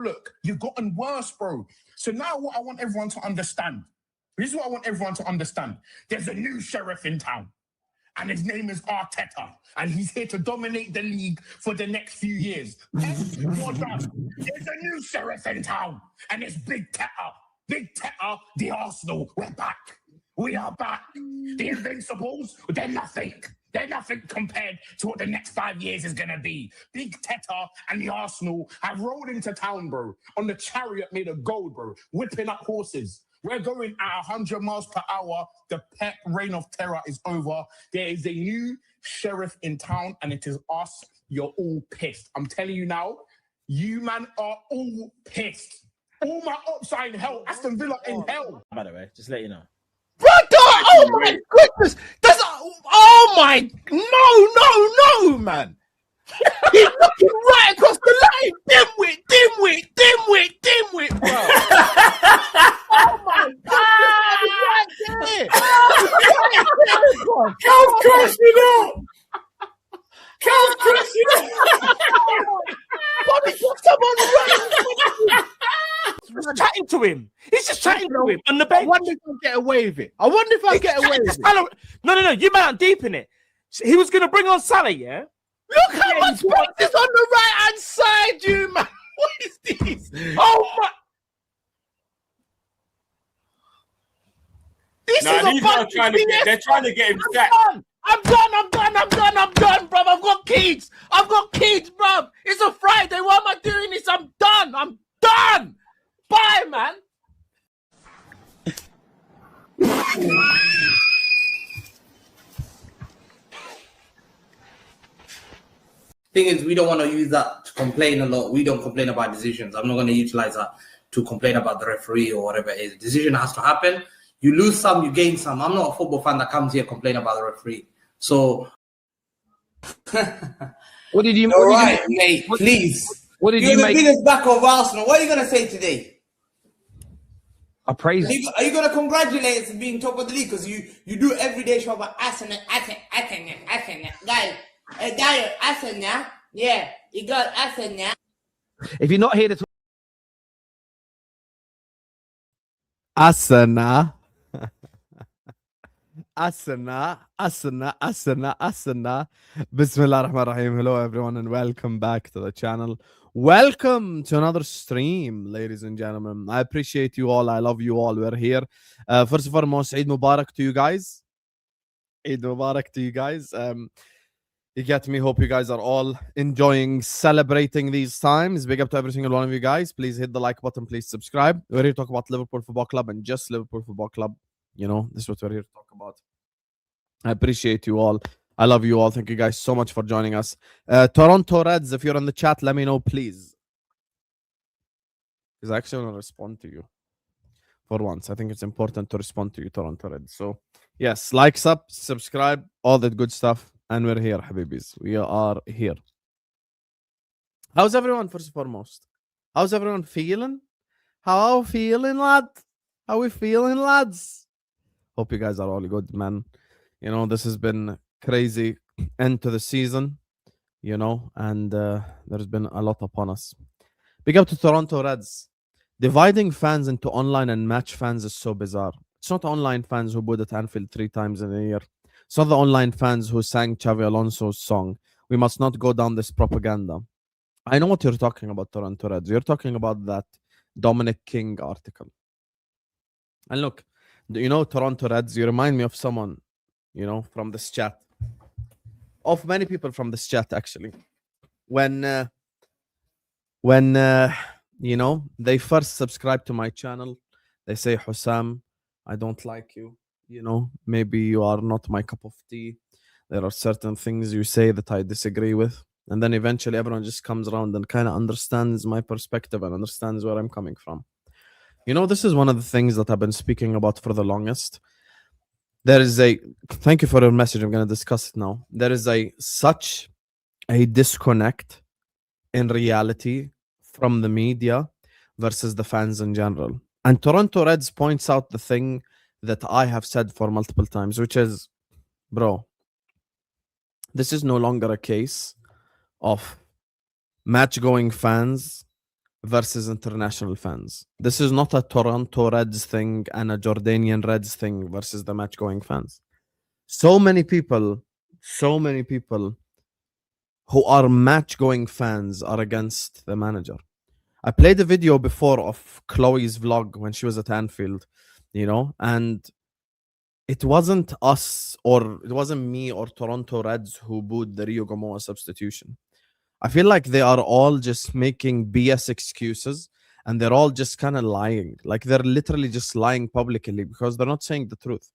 look, you've gotten worse, bro. So now what I want everyone to understand, this is what I want everyone to understand. There's a new sheriff in town, and his name is Arteta, and he's here to dominate the league for the next few years. Well done. There's a new sheriff in town, and it's Big Teta. Big Teta, the Arsenal, we're back. We are back. The Invincibles, they're nothing. They're nothing compared to what the next 5 years is going to be. Big Teta and the Arsenal have rolled into town, bro, on the chariot made of gold, bro, whipping up horses. We're going at 100 miles per hour. The Pep reign of terror is over. There is a new sheriff in town, and it is us. You're all pissed. I'm telling you now, you man are all pissed. All my ops are in hell. Aston Villa in hell. By the way, just let you know. Brother, oh my goodness. Oh my, no, man. He's looking right across the line. Dimwit, bro. Oh my God. Right there. Cal's crashing out. Cal's crashing out. Bobby, put someone right. He's chatting to him. He's just chatting to him on the bench. I wonder if I'll get away with it. No. You man are deep in it. He was going to bring on Salah, yeah? Look how much space is on the right-hand side, you man. What is this? Oh, my. This is a bunch of BS. They're trying to get him sacked. I'm done, bruv. I've got kids, bruv. It's a Friday. Why am I doing this? I'm done. Bye, man. Thing is, we don't want to use that to complain a lot. We don't complain about decisions. I'm not going to utilize that to complain about the referee or whatever it is. Decision has to happen. You lose some, you gain some. I'm not a football fan that comes here complain about the referee. So, what did you? All right, mate. Please. What did You're you the make? biggest back of Arsenal. What are you going to say today? I praise. Are you going to congratulate us for being top of the league? Because you do every day show about Arsenal, guys. Dio, Arsenal. Yeah, you got Arsenal. If you're not here to Asana. Bismillah ar-Rahman ar-Rahim. Hello everyone and welcome back to the channel. Welcome to another stream, ladies and gentlemen. I appreciate you all. I love you all. We're here. First and foremost, Eid Mubarak to you guys. Eid Mubarak to you guys. You get me. Hope you guys are all enjoying celebrating these times. Big up to every single one of you guys. Please hit the like button. Please subscribe. We're here to talk about Liverpool Football Club and just Liverpool Football Club. You know, this is what we're here to talk about. I appreciate you all. I love you all. Thank you guys so much for joining us. Toronto Reds, if you're in the chat, let me know, please. Because I actually want to respond to you. For once, I think it's important to respond to you, Toronto Reds. So, yes, likes up, subscribe, all that good stuff. And we're here, Habibis. We are here. How's everyone, first and foremost? How's everyone feeling? How feeling, lad? How we feeling, lads? Hope you guys are all good, man. You know, this has been crazy end to the season, you know, and there's been a lot upon us. Big up to Toronto Reds. Dividing fans into online and match fans is so bizarre. It's not online fans who booed at Anfield 3 times in a year. It's not the online fans who sang Xavi Alonso's song. We must not go down this propaganda. I know what you're talking about, Toronto Reds. You're talking about that Dominic King article. And look, you know, Toronto Reds, you remind me of someone, you know, from this chat. Of many people from this chat, actually. When you know, they first subscribe to my channel, they say, Hussam, I don't like you. You know, maybe you are not my cup of tea. There are certain things you say that I disagree with. And then eventually everyone just comes around and kind of understands my perspective and understands where I'm coming from. You know, this is one of the things that I've been speaking about for the longest. There is thank you for your message. I'm going to discuss it now. There is such a disconnect in reality from the media versus the fans in general. And Toronto Reds points out the thing that I have said for multiple times, which is, bro, this is no longer a case of match-going fans versus international fans. This is not a Toronto Reds thing and a Jordanian Reds thing versus the match going fans. So many people who are match going fans are against the manager. I played a video before of Chloe's vlog when she was at Anfield, and it wasn't us or it wasn't me or Toronto Reds who booed the Rio Gomoa substitution. I feel like they are all just making BS excuses and they're all just kind of lying. Like they're literally just lying publicly because they're not saying the truth.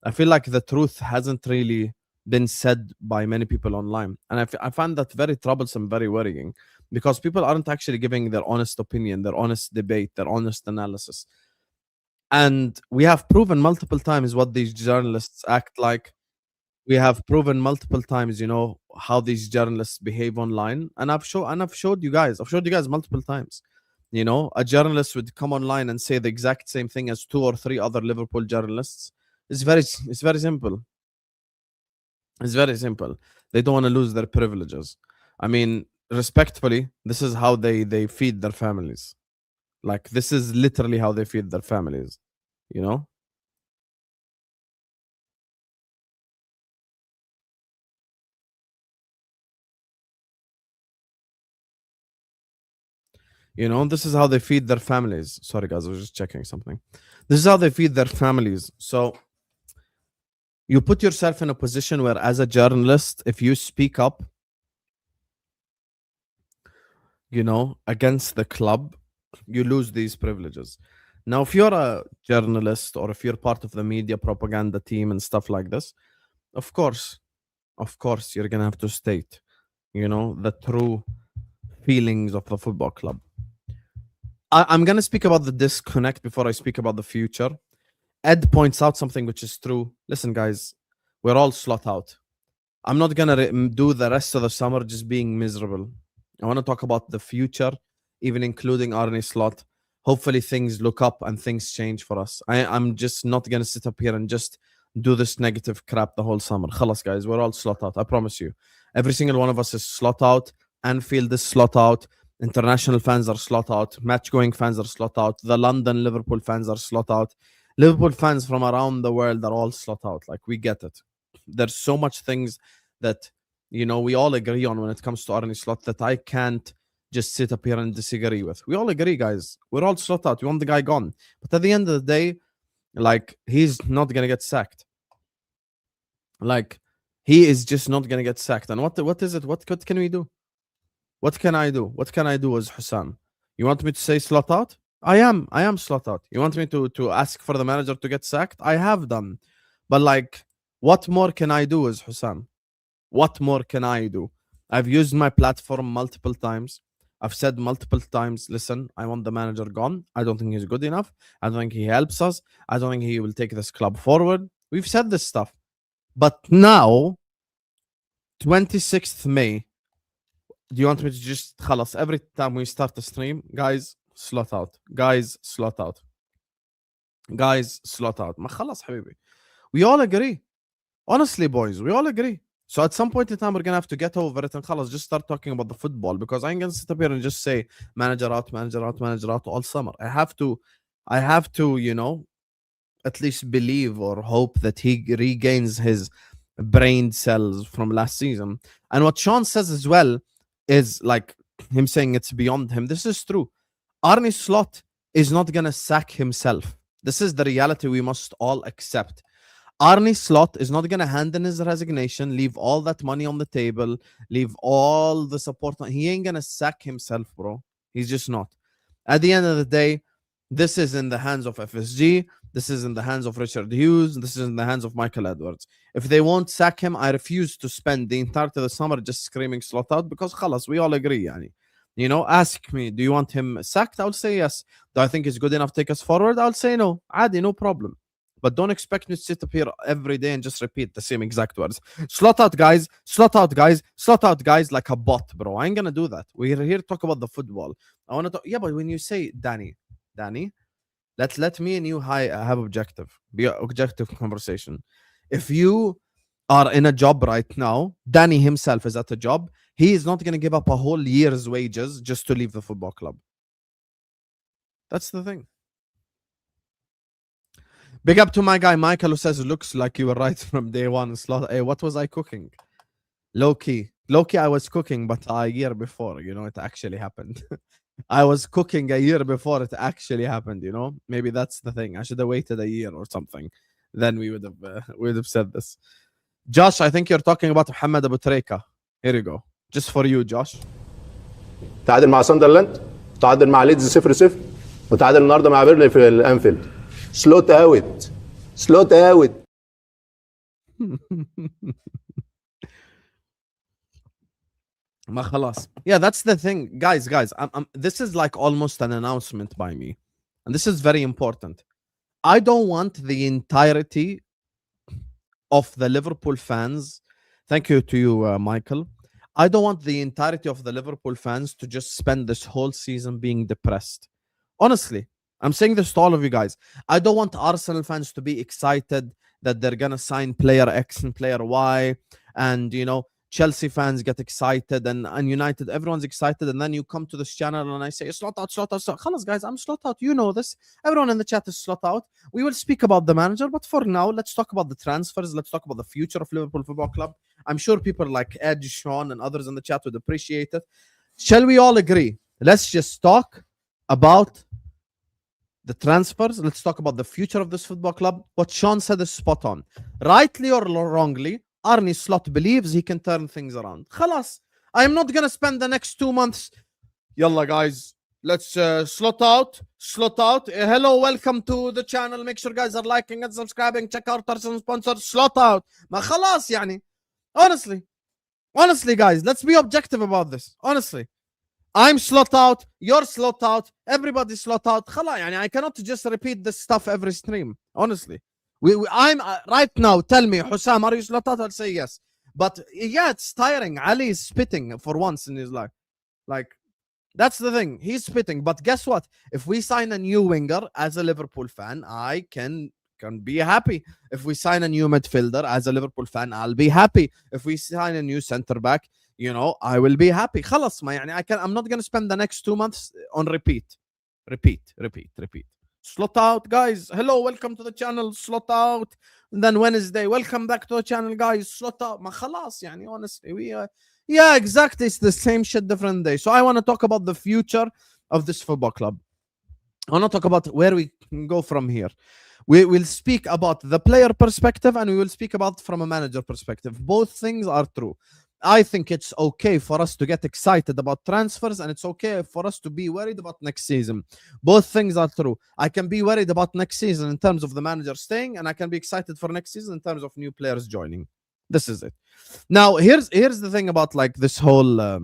I feel like the truth hasn't really been said by many people online. And I find that very troublesome, very worrying because people aren't actually giving their honest opinion, their honest debate, their honest analysis. And we have proven multiple times what these journalists act like. We have proven multiple times, how these journalists behave online. And I've showed you guys multiple times. A journalist would come online and say the exact same thing as 2 or 3 other Liverpool journalists. It's very simple. It's very simple. They don't want to lose their privileges. I mean, respectfully, this is how they feed their families. Like this is literally how they feed their families, you know? This is how they feed their families. Sorry, guys, I was just checking something. This is how they feed their families. So you put yourself in a position where, as a journalist, if you speak up, against the club, you lose these privileges. Now, if you're a journalist or if you're part of the media propaganda team and stuff like this, of course, you're going to have to state, the true feelings of the football club. I'm going to speak about the disconnect before I speak about the future. Ed points out something which is true. Listen, guys, we're all slot out. I'm not going to do the rest of the summer just being miserable. I want to talk about the future, even including Arne Slot. Hopefully things look up and things change for us. I'm just not going to sit up here and just do this negative crap the whole summer. Khalas, guys, we're all slot out. I promise you. Every single one of us is slot out. Anfield is slot out. International fans are slot out. Match-going fans are slot out. The London Liverpool fans are slot out. Liverpool fans from around the world are all slot out. Like, we get it. There's so much things that, we all agree on when it comes to Arne Slot that I can't just sit up here and disagree with. We all agree, guys. We're all slot out. We want the guy gone. But at the end of the day, like, he's not going to get sacked. Like, he is just not going to get sacked. And what is it? What can we do? What can I do? What can I do as Hussam? You want me to say slot out? I am slot out. You want me to ask for the manager to get sacked? I have done. But like, what more can I do as Hussam? What more can I do? I've used my platform multiple times. I've said multiple times, listen, I want the manager gone. I don't think he's good enough. I don't think he helps us. I don't think he will take this club forward. We've said this stuff. But now, 26th May, do you want me to just khalas every time we start the stream, guys, slot out. Guys, slot out. Guys, slot out. Ma khalas, habibi. We all agree. Honestly, boys, we all agree. So at some point in time, we're going to have to get over it and khalas, just start talking about the football because I ain't going to sit up here and just say manager out, manager out, manager out all summer. I have to, at least believe or hope that he regains his brain cells from last season. And what Sean says as well is like him saying it's beyond him. This is true. Arne Slot is not going to sack himself. This is the reality we must all accept. Arne Slot is not going to hand in his resignation, leave all that money on the table, leave all the support. He ain't going to sack himself, bro. He's just not. At the end of the day, this is in the hands of FSG. This is in the hands of Richard Hughes. This is in the hands of Michael Edwards. If they won't sack him, I refuse to spend the entirety of the summer just screaming slot out because khalas, we all agree. Yani. Ask me, do you want him sacked? I'll say yes. Do I think he's good enough to take us forward? I'll say no. Adi, no problem. But don't expect me to sit up here every day and just repeat the same exact words. Slot out, guys. Slot out, guys. Slot out, guys, like a bot, bro. I ain't going to do that. We're here to talk about the football. I want to talk. Yeah, but when you say Danny, let me and you have objective conversation. If you are in a job right now, Danny himself is at a job. He is not going to give up a whole year's wages just to leave the football club. That's the thing. Big up to my guy Michael who says, looks like you were right from day one. Slot. Hey, what was I cooking? Low key, I was cooking, but a year before, you know, it actually happened. I was cooking a year before it actually happened, you know. Maybe that's the thing. I should have waited a year or something. Then we would have said this. Josh, I think you're talking about Mohamed Abu Treka. Here you go. Just for you, Josh. تعادل مع ساندرلاند، تعادل مع ليدز 0-0، وتعادل النهارده مع بيرنلي في الانفيلد. سلوت اوت. سلوت اوت. ما خلاص. Yeah, that's the thing. Guys, this is like almost an announcement by me. And this is very important. I don't want the entirety of the Liverpool fans. Thank you to you, Michael. I don't want the entirety of the Liverpool fans to just spend this whole season being depressed. Honestly, I'm saying this to all of you guys. I don't want Arsenal fans to be excited that they're going to sign player X and player Y. And, you know, Chelsea fans get excited and United, everyone's excited. And then you come to this channel and I say, slot out, slot out, slot out. Khalas, guys, I'm slot out. You know this. Everyone in the chat is slot out. We will speak about the manager. But for now, let's talk about the transfers. Let's talk about the future of Liverpool Football Club. I'm sure people like Ed, Sean, and others in the chat would appreciate it. Shall we all agree? Let's just talk about the transfers. Let's talk about the future of this football club. What Sean said is spot on. Rightly or wrongly, Arne Slot believes he can turn things around. Khalas. I'm not going to spend the next 2 months. Yalla, guys. Let's slot out. Hello, welcome to the channel. Make sure guys are liking and subscribing. Check out our sponsors. Slot out. Ma khalas, yani. Honestly, guys, let's be objective about this. Honestly. I'm slot out. You're slot out. Everybody's slot out. Khala, yani, I cannot just repeat this stuff every stream. Honestly. I'm right now. Tell me, Hussam, are you slot out? I'll say yes. But yeah, it's tiring. Ali is spitting for once in his life. Like, that's the thing. He's spitting. But guess what? If we sign a new winger as a Liverpool fan, I can be happy. If we sign a new midfielder as a Liverpool fan, I'll be happy. If we sign a new centre back, you know, I will be happy. خلاص ما يعني I'm not going to spend the next 2 months on repeat. Slot out, guys. Hello, welcome to the channel. Slot out. And then Wednesday, welcome back to the channel, guys. Slot out. ما خلاص يعني honestly. Yeah, exactly. It's the same shit, different day. So I want to talk about the future of this football club. I want to talk about where we can go from here. We will speak about the player perspective and we will speak about from a manager perspective. Both things are true. I think it's okay for us to get excited about transfers and it's okay for us to be worried about next season. Both things are true. I can be worried about next season in terms of the manager staying and I can be excited for next season in terms of new players joining. This is it. Now, here's the thing about like this whole...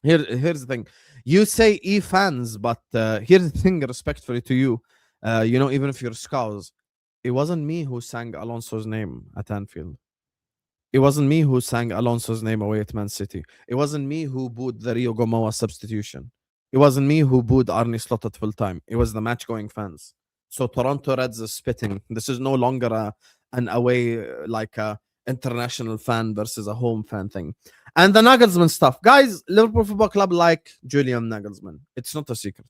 Here's the thing. You say E-fans, but here's the thing respectfully to you. You know, even if you're Scouse, it wasn't me who sang Alonso's name at Anfield. It wasn't me who sang Alonso's name away at Man City. It wasn't me who booed the Rio Gomoa substitution. It wasn't me who booed Arne Slot at full time. It was the match-going fans. So Toronto Reds is spitting. This is no longer an away, like a international fan versus a home fan thing. And the Nagelsmann stuff. Guys, Liverpool Football Club like Julian Nagelsmann. It's not a secret.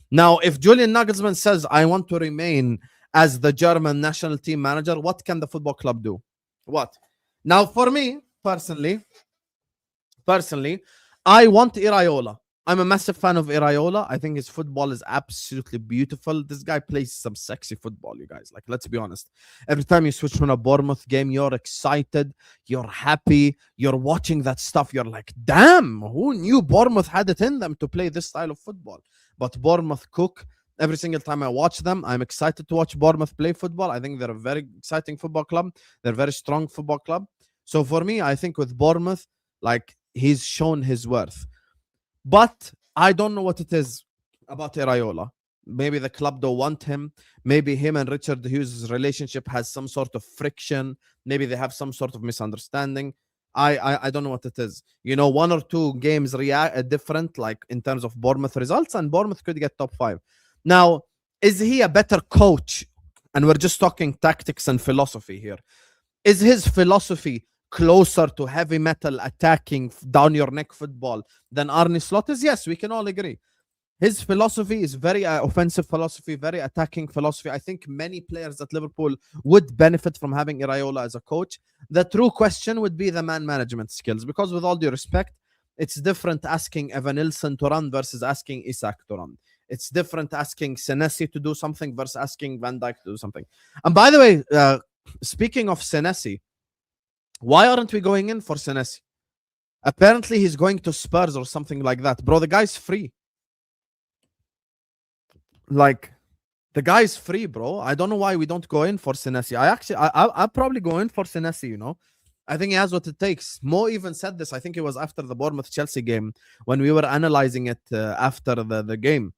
Now, if Julian Nagelsmann says, I want to remain as the German national team manager, what can the football club do? What? Now, for me, personally, I want Iraola. I'm a massive fan of Iraola. I think his football is absolutely beautiful. This guy plays some sexy football, you guys. Like, let's be honest. Every time you switch from a Bournemouth game, you're excited. You're happy. You're watching that stuff. You're like, damn, who knew Bournemouth had it in them to play this style of football? But Bournemouth cook. Every single time I watch them, I'm excited to watch Bournemouth play football. I think they're a very exciting football club. They're a very strong football club. So for me, I think with Bournemouth, like, he's shown his worth. But I don't know what it is about Iraola. Maybe the club don't want him. Maybe him and Richard Hughes' relationship has some sort of friction. Maybe they have some sort of misunderstanding. I don't know what it is. You know, 1 or 2 games react different, like in terms of Bournemouth results, and Bournemouth could get top 5. Now, is he a better coach? And we're just talking tactics and philosophy here. Is his philosophy closer to heavy metal attacking down your neck football than Arne Slot is? Yes, we can all agree. His philosophy is very offensive philosophy, very attacking philosophy. I think many players at Liverpool would benefit from having Iraola as a coach. The true question would be the man management skills, because with all due respect, it's different asking Evan Nilsson to run versus asking Isak to run. It's different asking Senesi to do something versus asking Van Dijk to do something. And by the way, speaking of Senesi, why aren't we going in for Senesi? Apparently he's going to Spurs or something like that. Bro, the guy's free. Like, the guy's free, bro. I don't know why we don't go in for Senesi. I'll probably go in for Senesi, you know. I think he has what it takes. Mo even said this. I think it was after the Bournemouth-Chelsea game when we were analyzing it after the game.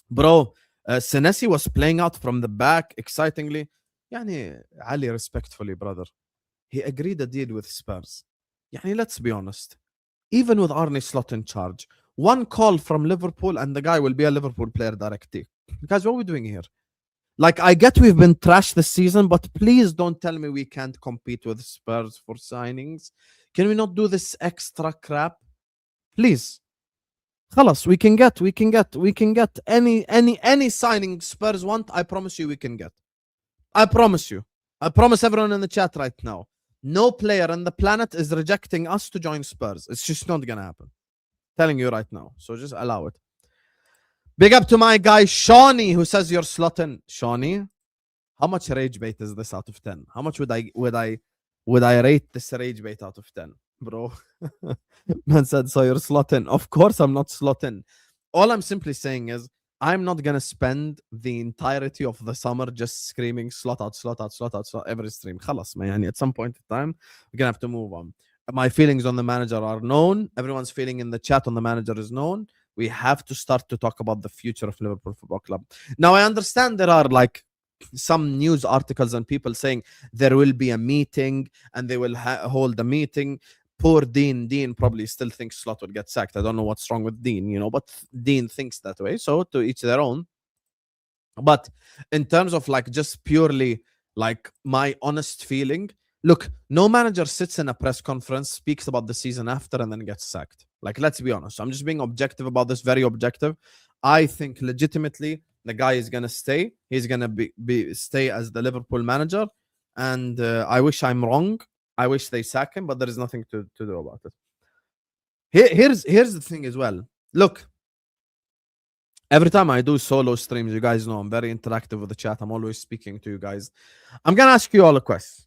Bro, Senesi was playing out from the back excitingly. Yani, Ali, respectfully, brother. He agreed a deal with Spurs. Yani, let's be honest. Even with Arne Slot in charge, one call from Liverpool and the guy will be a Liverpool player directly. Guys, what are we doing here? Like, I get we've been trashed this season, but please don't tell me we can't compete with Spurs for signings. Can we not do this extra crap? Please. Khalas, we can get any signing Spurs want. I promise you we can get. I promise you. I promise everyone in the chat right now. No player on the planet is rejecting us to join Spurs. It's just not gonna happen. Telling you right now. So just allow it. Big up to my guy Shawnee, who says you're slotting. Shawnee, how much rage bait is this out of 10? How much would I rate this rage bait out of 10? Bro. Man said, so you're slotting. Of course I'm not slotting. All I'm simply saying is I'm not gonna spend the entirety of the summer just screaming slot out every stream. Khalas, man. At some point in time, we're gonna have to move on. My feelings on the manager are known. Everyone's feeling in the chat on the manager is known. We have to start to talk about the future of Liverpool Football Club. Now, I understand there are like some news articles and people saying there will be a meeting and they will hold a meeting. Poor Dean. Dean probably still thinks Slot will get sacked. I don't know what's wrong with Dean, you know, but Dean thinks that way. So to each their own. But in terms of like just purely like my honest feeling, look, no manager sits in a press conference, speaks about the season after, and then gets sacked. Like, let's be honest. I'm just being objective about this, very objective. I think legitimately the guy is going to stay. He's going to stay as the Liverpool manager. And I wish I'm wrong. I wish they sack him, but there is nothing to do about it. Here's the thing as well. Look, every time I do solo streams, you guys know I'm very interactive with the chat. I'm always speaking to you guys. I'm going to ask you all a question.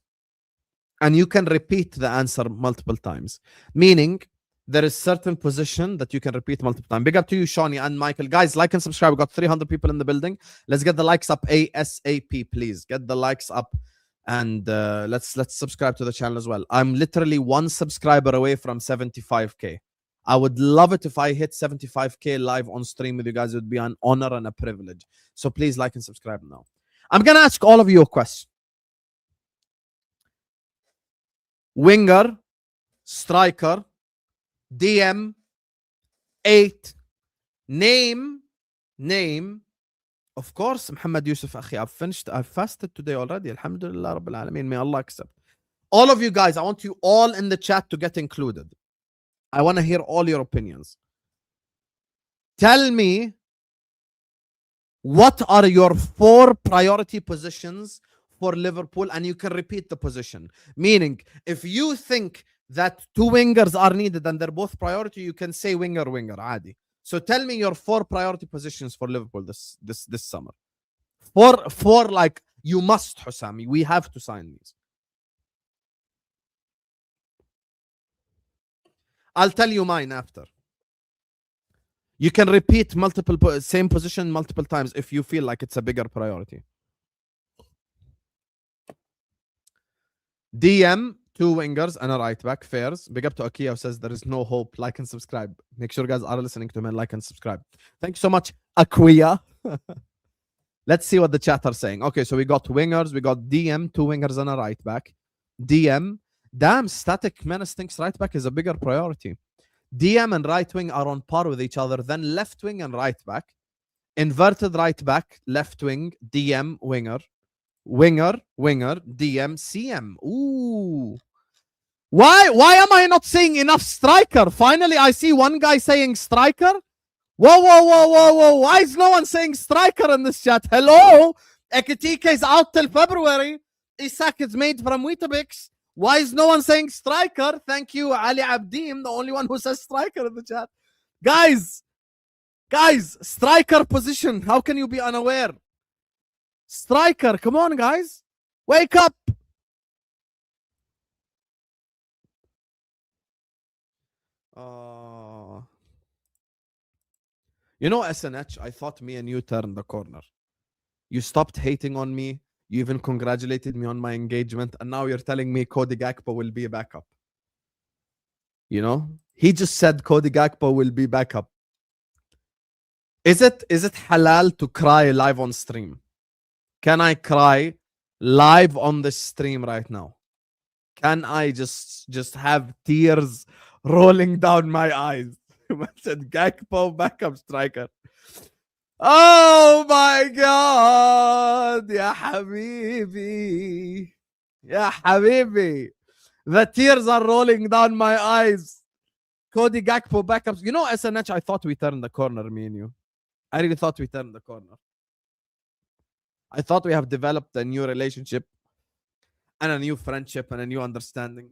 And you can repeat the answer multiple times. Meaning, there is certain position that you can repeat multiple times. Big up to you, Shawnee and Michael. Guys, like and subscribe. We've got 300 people in the building. Let's get the likes up ASAP, please. Get the likes up. And let's subscribe to the channel as well. I'm literally one subscriber away from 75K. I would love it if I hit 75K live on stream with you guys. It would be an honor and a privilege. So please like and subscribe now. I'm going to ask all of you a question. Winger, striker, DM, 8, name. Of course, Muhammad Yusuf, akhi, I've fasted today already. Alhamdulillah, Rabbil Alameen. May Allah accept. All of you guys, I want you all in the chat to get included. I want to hear all your opinions. Tell me, what are your 4 priority positions for Liverpool? And you can repeat the position. Meaning, if you think that 2 wingers are needed and they're both priority, you can say winger, adi. So tell me your 4 priority positions for Liverpool this summer. 4 like you must, Hussami. We have to sign these. I'll tell you mine after. You can repeat same position multiple times if you feel like it's a bigger priority. DM, 2 wingers and a right back. Fairs. Big up to Akia, who says there is no hope. Like and subscribe. Make sure guys are listening to him and like and subscribe. Thank you so much, Akia. Let's see what the chat are saying. Okay, so we got wingers. We got DM, 2 wingers and a right back. DM. Damn, Static Menace thinks right back is a bigger priority. DM and right wing are on par with each other. Then left wing and right back. Inverted right back, left wing, DM, winger. Winger, DM, CM. Ooh. Why am I not saying enough striker? Finally, I see one guy saying striker. Whoa. Why is no one saying striker in this chat? Hello? Ekitike is out till February. Isak is made from Weetabix. Why is no one saying striker? Thank you, Ali Abdim, the only one who says striker in the chat. Guys, striker position. How can you be unaware? Striker, come on, guys. Wake up. You know, SNH, I thought me and you turned the corner. You stopped hating on me. You even congratulated me on my engagement. And now you're telling me Cody Gakpo will be a backup. You know? He just said Cody Gakpo will be backup. Is it halal to cry live on stream? Can I cry live on the stream right now? Can I just have tears rolling down my eyes? I said Gakpo backup striker. Oh my God, ya habibi. Ya habibi. The tears are rolling down my eyes. Cody Gakpo backups. You know, SNH, I thought we turned the corner, me and you. I really thought we turned the corner. I thought we have developed a new relationship and a new friendship and a new understanding.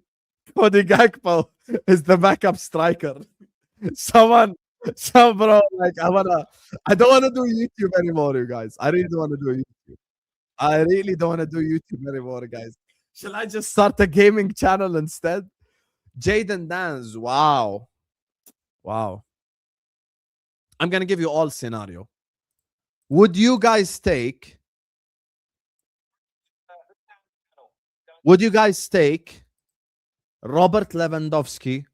Cody Gakpo is the backup striker. Some bro, like I don't want to do YouTube anymore, you guys. I really don't want to do YouTube. I really don't want to do YouTube anymore, guys. Shall I just start a gaming channel instead? Jaden Dance, wow. I'm gonna give you all scenario. Would you guys take Robert Lewandowski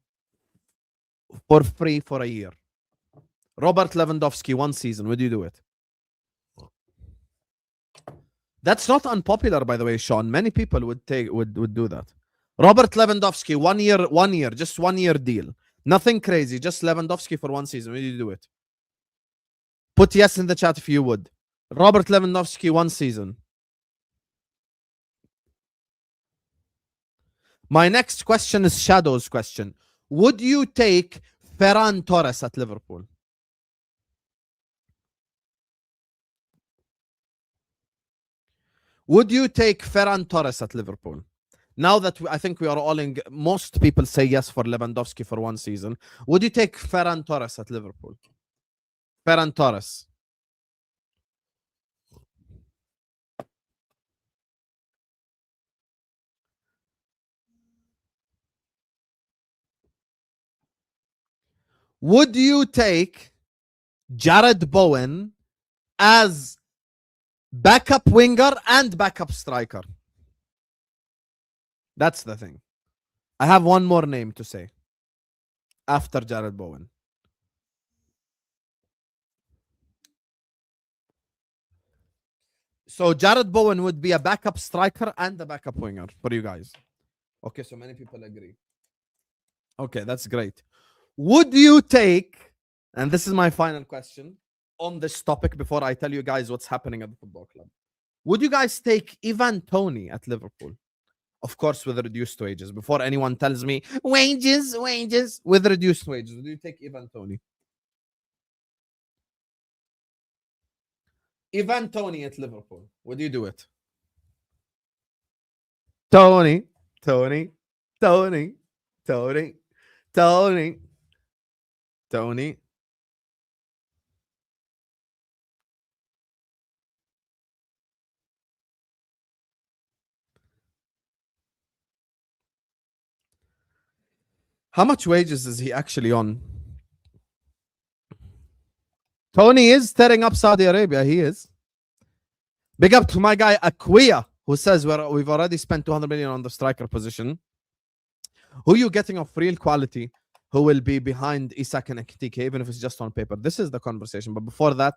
for free for a year? Robert Lewandowski, 1 season. Would you do it? That's not unpopular, by the way, Sean. Many people would do that. Robert Lewandowski, 1 year, just 1 year deal. Nothing crazy, just Lewandowski for 1 season. Would you do it? Put yes in the chat if you would. Robert Lewandowski, 1 season. My next question is Shadow's question. Would you take Ferran Torres at Liverpool? Would you take Ferran Torres at Liverpool? Now that I think we are all in, most people say yes for Lewandowski for 1 season. Would you take Ferran Torres at Liverpool? Ferran Torres. Would you take Jared Bowen as backup winger and backup striker? That's the thing. I have one more name to say after Jared Bowen. So Jared Bowen would be a backup striker and a backup winger for you guys. Okay, so many people agree. Okay, that's great. Would you take, and this is my final question on this topic before I tell you guys what's happening at the football club. Would you guys take Ivan Toney at Liverpool? Of course, with reduced wages. Before anyone tells me, wages, with reduced wages. Would you take Ivan Toney? Ivan Toney at Liverpool. Would you do it? Tony. How much wages is he actually on? Tony is tearing up Saudi Arabia. He is. Big up to my guy Acquia, who says we've already spent 200 million on the striker position. Who are you getting of real quality who will be behind Isak and Ekitike, even if it's just on paper? This is the conversation. But before that,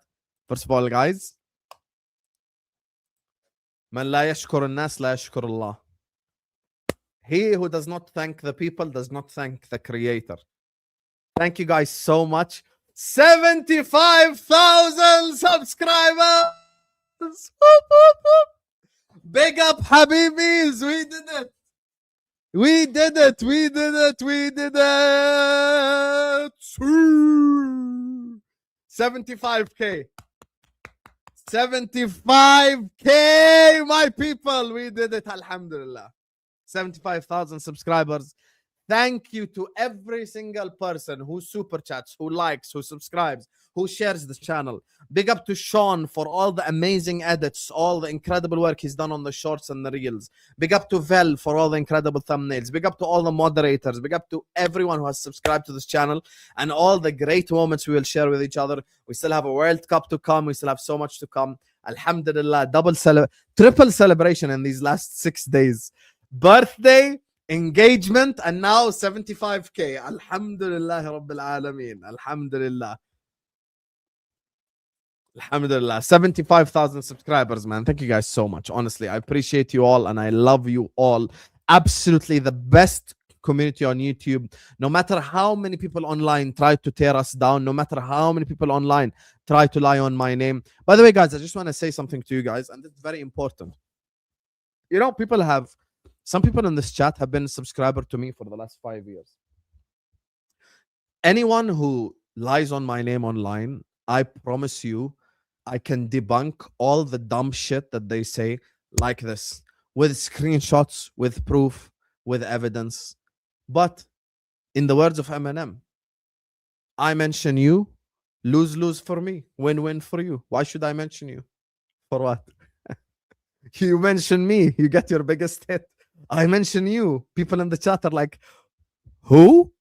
first of all, guys, Man la yashkur al-nas la yashkur Allah. He who does not thank the people does not thank the creator. Thank you guys so much. 75,000 subscribers. Big up, Habibis. We did it. We did it. 75,000 75k. 75k, my people. We did it. Alhamdulillah. 75,000 subscribers. Thank you to every single person who super chats, who likes, who subscribes, who shares this channel. Big up to Sean for all the amazing edits, all the incredible work he's done on the shorts and the reels. Big up to Vel for all the incredible thumbnails. Big up to all the moderators. Big up to everyone who has subscribed to this channel and all the great moments we will share with each other. We still have a World Cup to come. We still have so much to come. Alhamdulillah, triple celebration in these last 6 days. Birthday, engagement, and now 75k. Alhamdulillah Rabbil Alameen. Alhamdulillah. Alhamdulillah. 75,000 subscribers, man. Thank you guys so much. Honestly, I appreciate you all and I love you all. Absolutely the best community on YouTube. No matter how many people online try to tear us down, no matter how many people online try to lie on my name. By the way, guys, I just want to say something to you guys, and it's very important. You know, some people in this chat have been a subscriber to me for the last 5 years. Anyone who lies on my name online, I promise you, I can debunk all the dumb shit that they say like this, with screenshots, with proof, with evidence. But in the words of Eminem, I mention you, lose-lose for me, win-win for you. Why should I mention you? For what? You mention me, you get your biggest hit. I mention you. People in the chat are like, who?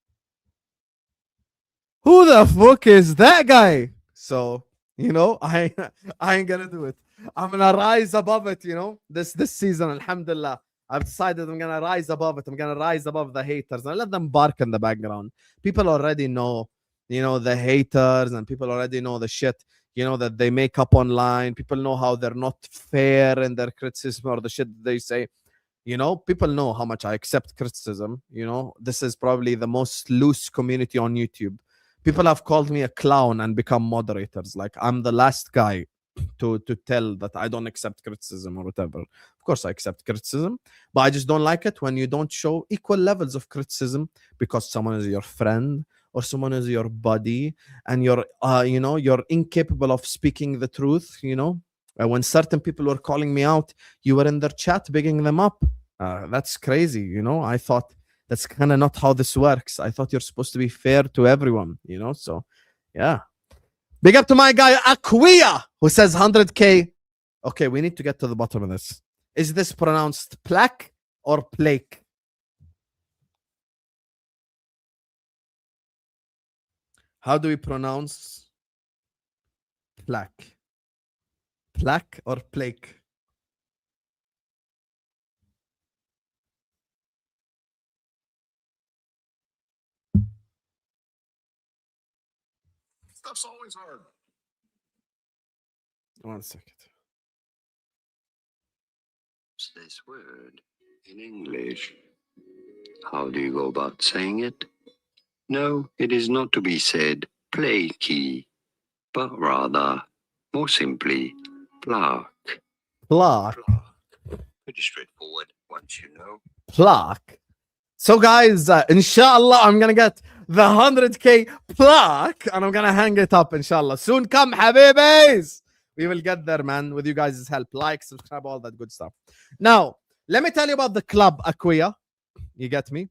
Who the fuck is that guy? So, you know, I ain't gonna do it. I'm gonna rise above it, you know. This season, alhamdulillah, I've decided I'm gonna rise above it. I'm gonna rise above the haters and let them bark in the background. People already know, you know, the haters, and people already know the shit, you know, that they make up online. People know how they're not fair in their criticism or the shit they say. You know, people know how much I accept criticism. You know, this is probably the most loose community on YouTube. People have called me a clown and become moderators. Like, I'm the last guy to tell that I don't accept criticism or whatever. Of course, I accept criticism, but I just don't like it when you don't show equal levels of criticism because someone is your friend or someone is your buddy and you're, you know, you're incapable of speaking the truth, you know. When certain people were calling me out, you were in their chat bigging them up. That's crazy, you know. I thought that's kind of not how this works. I thought you're supposed to be fair to everyone, you know. So, yeah. Big up to my guy Aquia, who says 100k. Okay, we need to get to the bottom of this. Is this pronounced plaque or plake? How do we pronounce plaque? Plaque or plaque? Stuff's always hard. 1 second. What's this word in English? How do you go about saying it? No, it is not to be said plaky, but rather, more simply, plaque. Plaque. Pretty straightforward once you know. Plaque. So, guys, inshallah, I'm gonna get the 100k plaque and I'm gonna hang it up, inshallah. Soon come, habibis. We will get there, man, with you guys' help. Like, subscribe, all that good stuff. Now, let me tell you about the club, Aquia. You get me?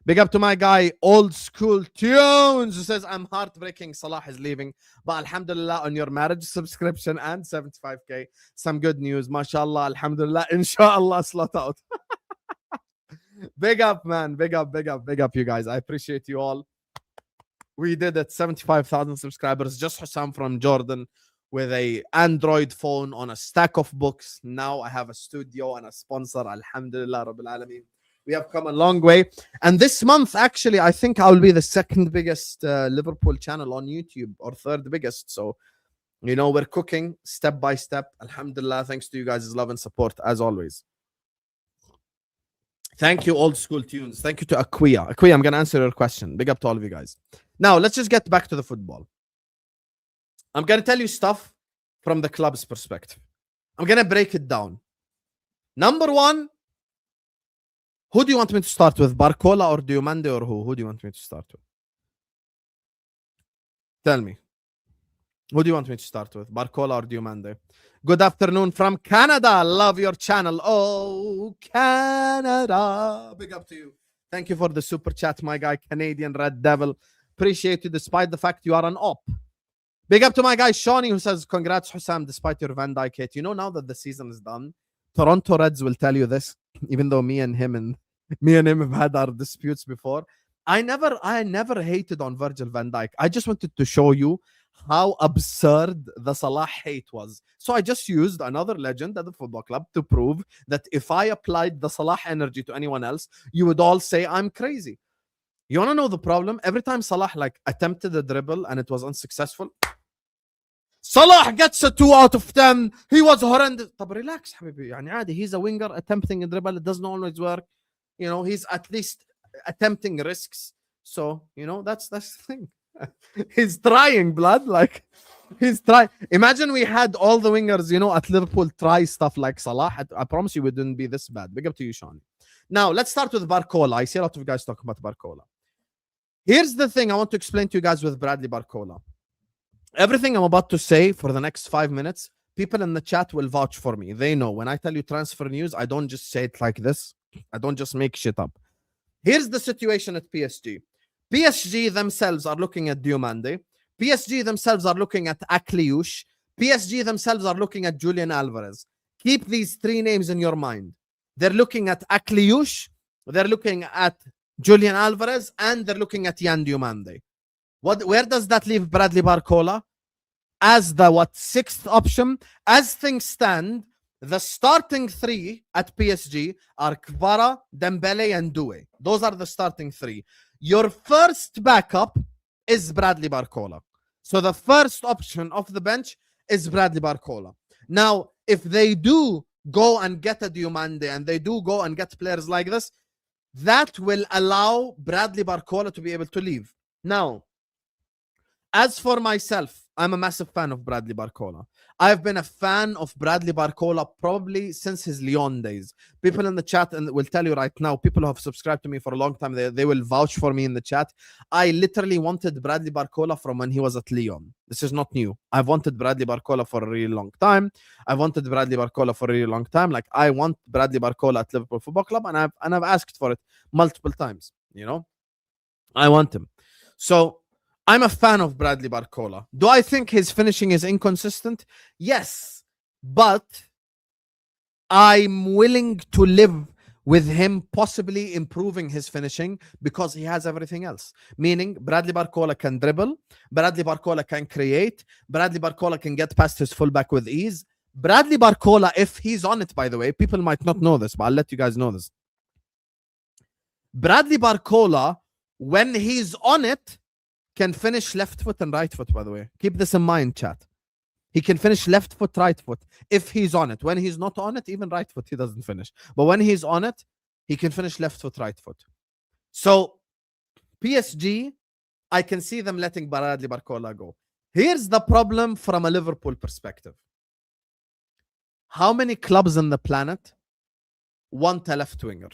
Big up to my guy, Old School Tunes, who says, I'm heartbreaking. Salah is leaving. But alhamdulillah, on your marriage subscription and 75k, some good news. MashaAllah, alhamdulillah, inshallah, slot out. Big up, man. Big up, big up, big up, you guys. I appreciate you all. We did it. 75,000 subscribers. Just Hussam from Jordan with a Android phone on a stack of books. Now I have a studio and a sponsor. Alhamdulillah, Rabbil Alameen. We have come a long way. And this month, actually, I think I'll be the second biggest Liverpool channel on YouTube, or third biggest. So, you know, we're cooking step by step. Alhamdulillah, thanks to you guys' love and support, as always. Thank you, Old School Tunes. Thank you to Aquia. Aquia, I'm going to answer your question. Big up to all of you guys. Now, let's just get back to the football. I'm going to tell you stuff from the club's perspective. I'm going to break it down. Number one, who do you want me to start with? Barcola or Diomande or who? Who do you want me to start with? Tell me. Who do you want me to start with? Barcola or Diomande? Good afternoon from Canada. Love your channel. Oh, Canada. Big up to you. Thank you for the super chat, my guy, Canadian Red Devil. Appreciate you despite the fact you are an op. Big up to my guy, Shawnee, who says, congrats, Hussam, despite your Van Dijk hit. You know, now that the season is done, Toronto Reds will tell you this, even though me and him have had our disputes before. I never hated on Virgil van Dijk. I just wanted to show you how absurd the Salah hate was. So I just used another legend at the football club to prove that if I applied the Salah energy to anyone else, you would all say I'm crazy. You want to know the problem? Every time Salah like attempted a dribble and it was unsuccessful, Salah gets a 2 out of 10. He was horrendous. But relax, حبيبي. يعني عادي. He's a winger attempting a dribble. It doesn't always work. You know, he's at least attempting risks. So, you know, that's the thing. He's trying, blood. Like, he's trying. Imagine we had all the wingers, you know, at Liverpool try stuff like Salah. I promise you, we wouldn't be this bad. Big up to you, Sean. Now, let's start with Barcola. I see a lot of you guys talking about Barcola. Here's the thing I want to explain to you guys with Bradley Barcola. Everything I'm about to say for the next 5 minutes, people in the chat will vouch for me. They know when I tell you transfer news, I don't just say it like this. I don't just make shit up. Here's the situation at PSG. PSG themselves are looking at Diomande. PSG themselves are looking at Akliouche. PSG themselves are looking at Julian Alvarez. Keep these 3 names in your mind. They're looking at Akliouche, they're looking at Julian Alvarez, and they're looking at Yan Diomande. Where does that leave Bradley Barcola? As the 6th option? As things stand, the starting 3 at PSG are Kvara, Dembele, and Doué. Those are the starting 3. Your first backup is Bradley Barcola. So the first option off the bench is Bradley Barcola. Now, if they do go and get a Diomande and they do go and get players like this, that will allow Bradley Barcola to be able to leave. Now, as for myself, I'm a massive fan of Bradley Barcola. I've been a fan of Bradley Barcola probably since his Lyon days. People in the chat and will tell you right now, people who have subscribed to me for a long time, they will vouch for me in the chat. I literally wanted Bradley Barcola from when he was at Lyon. This is not new. I've wanted Bradley Barcola for a really long time. I've wanted Bradley Barcola for a really long time. Like, I want Bradley Barcola at Liverpool Football Club, and I've asked for it multiple times. You know, I want him. So I'm a fan of Bradley Barcola. Do I think his finishing is inconsistent? Yes, but I'm willing to live with him possibly improving his finishing because he has everything else. Meaning, Bradley Barcola can dribble, Bradley Barcola can create, Bradley Barcola can get past his fullback with ease. Bradley Barcola, if he's on it, by the way, people might not know this, but I'll let you guys know this. Bradley Barcola, when he's on it, can finish left foot and right foot, by the way. Keep this in mind, chat. He can finish left foot, right foot, if he's on it. When he's not on it, even right foot, he doesn't finish. But when he's on it, he can finish left foot, right foot. So, PSG, I can see them letting Bradley Barcola go. Here's the problem from a Liverpool perspective. How many clubs on the planet want a left winger?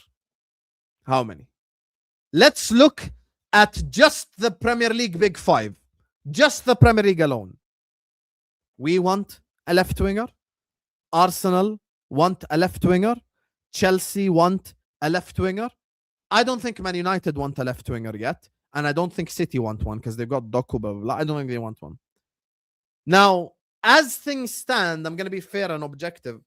How many? Let's look at just the Premier League Big Five. Just the Premier League alone. We want a left winger. Arsenal want a left winger. Chelsea want a left winger. I don't think Man United want a left winger yet. And I don't think City want one because they've got Doku, blah, blah, blah. I don't think they want one. Now, as things stand, I'm going to be fair and objective.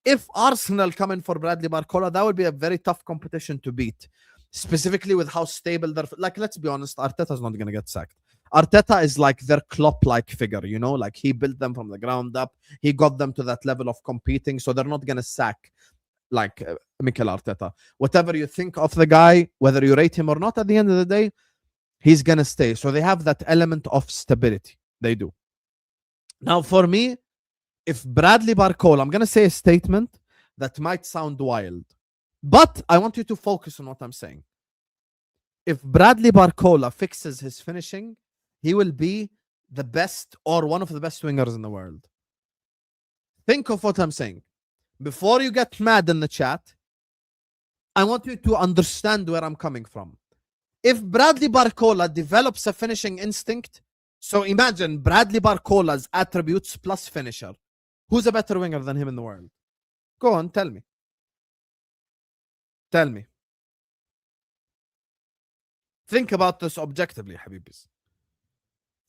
If Arsenal come in for Bradley Barcola, that would be a very tough competition to beat. Specifically with how stable they're... Like, let's be honest, Arteta's not going to get sacked. Arteta is like their Klopp-like figure, you know? Like, he built them from the ground up. He got them to that level of competing, so they're not going to sack, like, Mikel Arteta. Whatever you think of the guy, whether you rate him or not, at the end of the day, he's going to stay. So they have that element of stability. They do. Now, for me, if Bradley Barcola... I'm going to say a statement that might sound wild, but I want you to focus on what I'm saying. If Bradley Barcola fixes his finishing, he will be the best or one of the best wingers in the world. Think of what I'm saying. Before you get mad in the chat, I want you to understand where I'm coming from. If Bradley Barcola develops a finishing instinct, So imagine Bradley Barcola's attributes plus finisher. Who's a better winger than him in the world? Go on, tell me. Tell me. Think about this objectively, Habibis.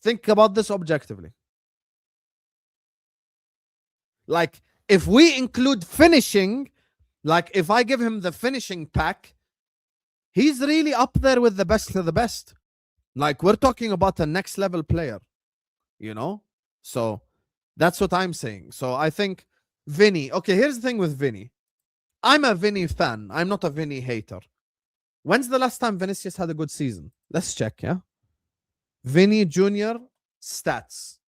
Think about this objectively. Like, if we include finishing, like if I give him the finishing pack, he's really up there with the best of the best. Like, we're talking about a next level player, you know? So that's what I'm saying. So I think Vinny, okay, here's the thing with Vinny. I'm a Vinny fan. I'm not a Vinny hater. When's the last time Vinicius had a good season? Let's check, yeah? Vinny Jr. stats.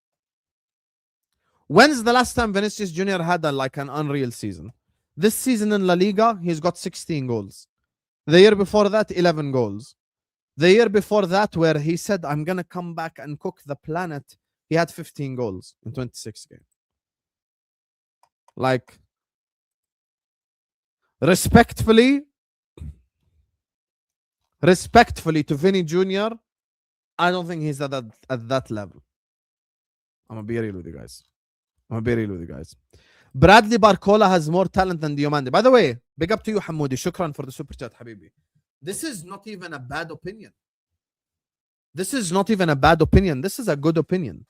When's the last time Vinicius Jr. had an unreal season? This season in La Liga, he's got 16 goals. The year before that, 11 goals. The year before that, where he said, I'm going to come back and cook the planet, he had 15 goals in 26 games. Like, respectfully to Vinny Jr., I don't think he's at that level. I'm going to be real with you guys. Bradley Barcola has more talent than Diomande. By the way, big up to you, Hamoudi. Shukran for the super chat, Habibi. This is not even a bad opinion. This is a good opinion.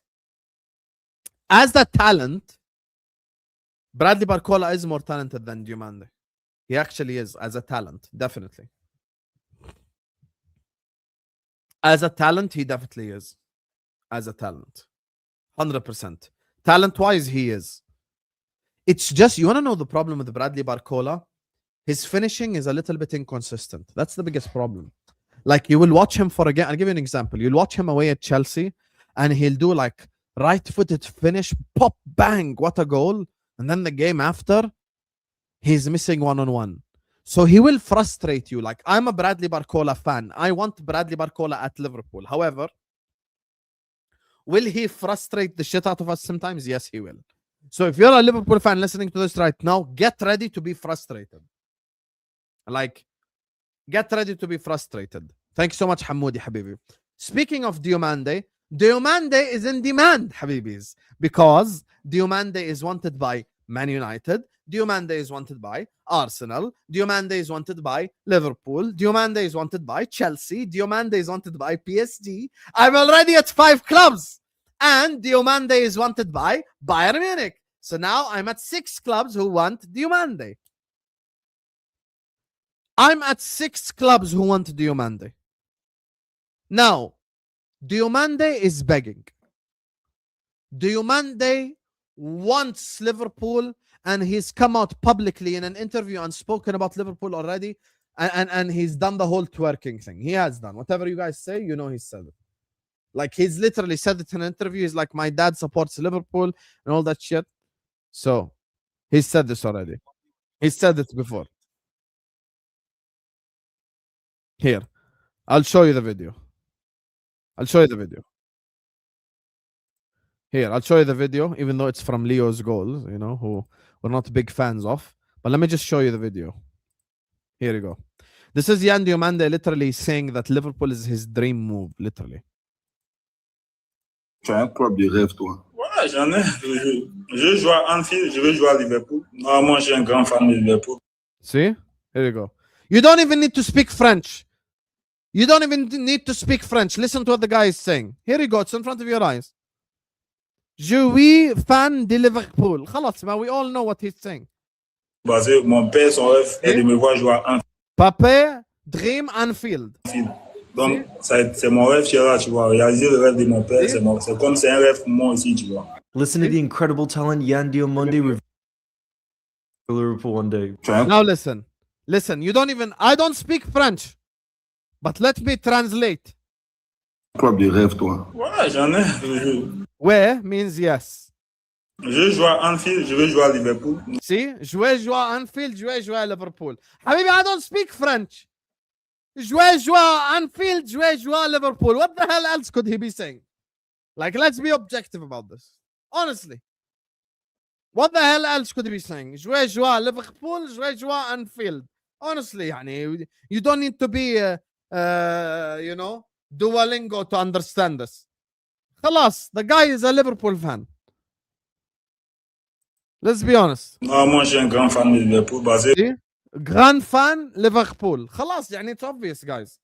As a talent, Bradley Barcola is more talented than Diomande. He actually is, as a talent, definitely. As a talent, he definitely is. As a talent. 100%. Talent-wise, he is. It's just, you want to know the problem with Bradley Barcola? His finishing is a little bit inconsistent. That's the biggest problem. Like, you will watch him for a game. I'll give you an example. You'll watch him away at Chelsea, and he'll do like right-footed finish, pop, bang, what a goal. And then the game after, he's missing one-on-one. So he will frustrate you. Like, I'm a Bradley Barcola fan. I want Bradley Barcola at Liverpool. However, will he frustrate the shit out of us sometimes? Yes, he will. So if you're a Liverpool fan listening to this right now, get ready to be frustrated. Like, get ready to be frustrated. Thank you so much, Hamoudi, Habibi. Speaking of Diomande is in demand, Habibis, because Diomande is wanted by Man United. Diomande is wanted by Arsenal. Diomande is wanted by Liverpool. Diomande is wanted by Chelsea. Diomande is wanted by PSG. I'm already at 5 clubs. And Diomande is wanted by Bayern Munich. So now I'm at 6 clubs who want Diomande. I'm at 6 clubs who want Diomande. Now, Diomande is begging. Diomande wants Liverpool, and he's come out publicly in an interview and spoken about Liverpool already, and he's done the whole twerking thing. He has done. Whatever you guys say, you know he said it. Like, he's literally said it in an interview. He's like, my dad supports Liverpool and all that shit. So, he said this already. He said it before. Here, I'll show you the video. Here, I'll show you the video, even though it's from Leo's goals, you know, who we're not big fans of. But let me just show you the video. Here you go. This is Yann Diomande literally saying that Liverpool is his dream move, literally. Tu as un club de rêve, toi? Ouais, j'en ai. Je joue à Anfield, je veux jouer à Liverpool. Moi, je suis un grand fan de Liverpool. See? Here you go. You don't even need to speak French. Listen to what the guy is saying. Here you go. It's in front of your eyes. Je suis fan de Liverpool. خلاص, man, we all know what he's saying. Parce que mon père, son rêve est de me voir jouer à Anfield. Papa, dream Anfield. Donc, c'est mon rêve, Chéra, tu vois. Réaliser le rêve de mon père, c'est comme c'est un rêve pour moi aussi, tu vois. Listen to the incredible talent Yann Diomande revealed for Liverpool one day. Now listen, you don't even, I don't speak French, but let me translate. Club de rêve, toi? Ouais, j'en ai. Where means yes. Je joue à Anfield, je veux jouer à Liverpool. See? Je vais jouer à Anfield, je vais jouer à Liverpool. Habibi, I don't speak French. Je vais jouer à Anfield, je vais jouer à Liverpool. What the hell else could he be saying? Like, let's be objective about this. Honestly. What the hell else could he be saying? Je vais jouer à Liverpool, je vais jouer à Anfield. Honestly, يعني, you don't need to be, you know, Duolingo to understand this. خلاص, the guy is a Liverpool fan. Let's be honest. Non, moi, je suis un grand fan de Liverpool basé. See? Grand fan Liverpool. خلاص, يعني it's obvious, guys.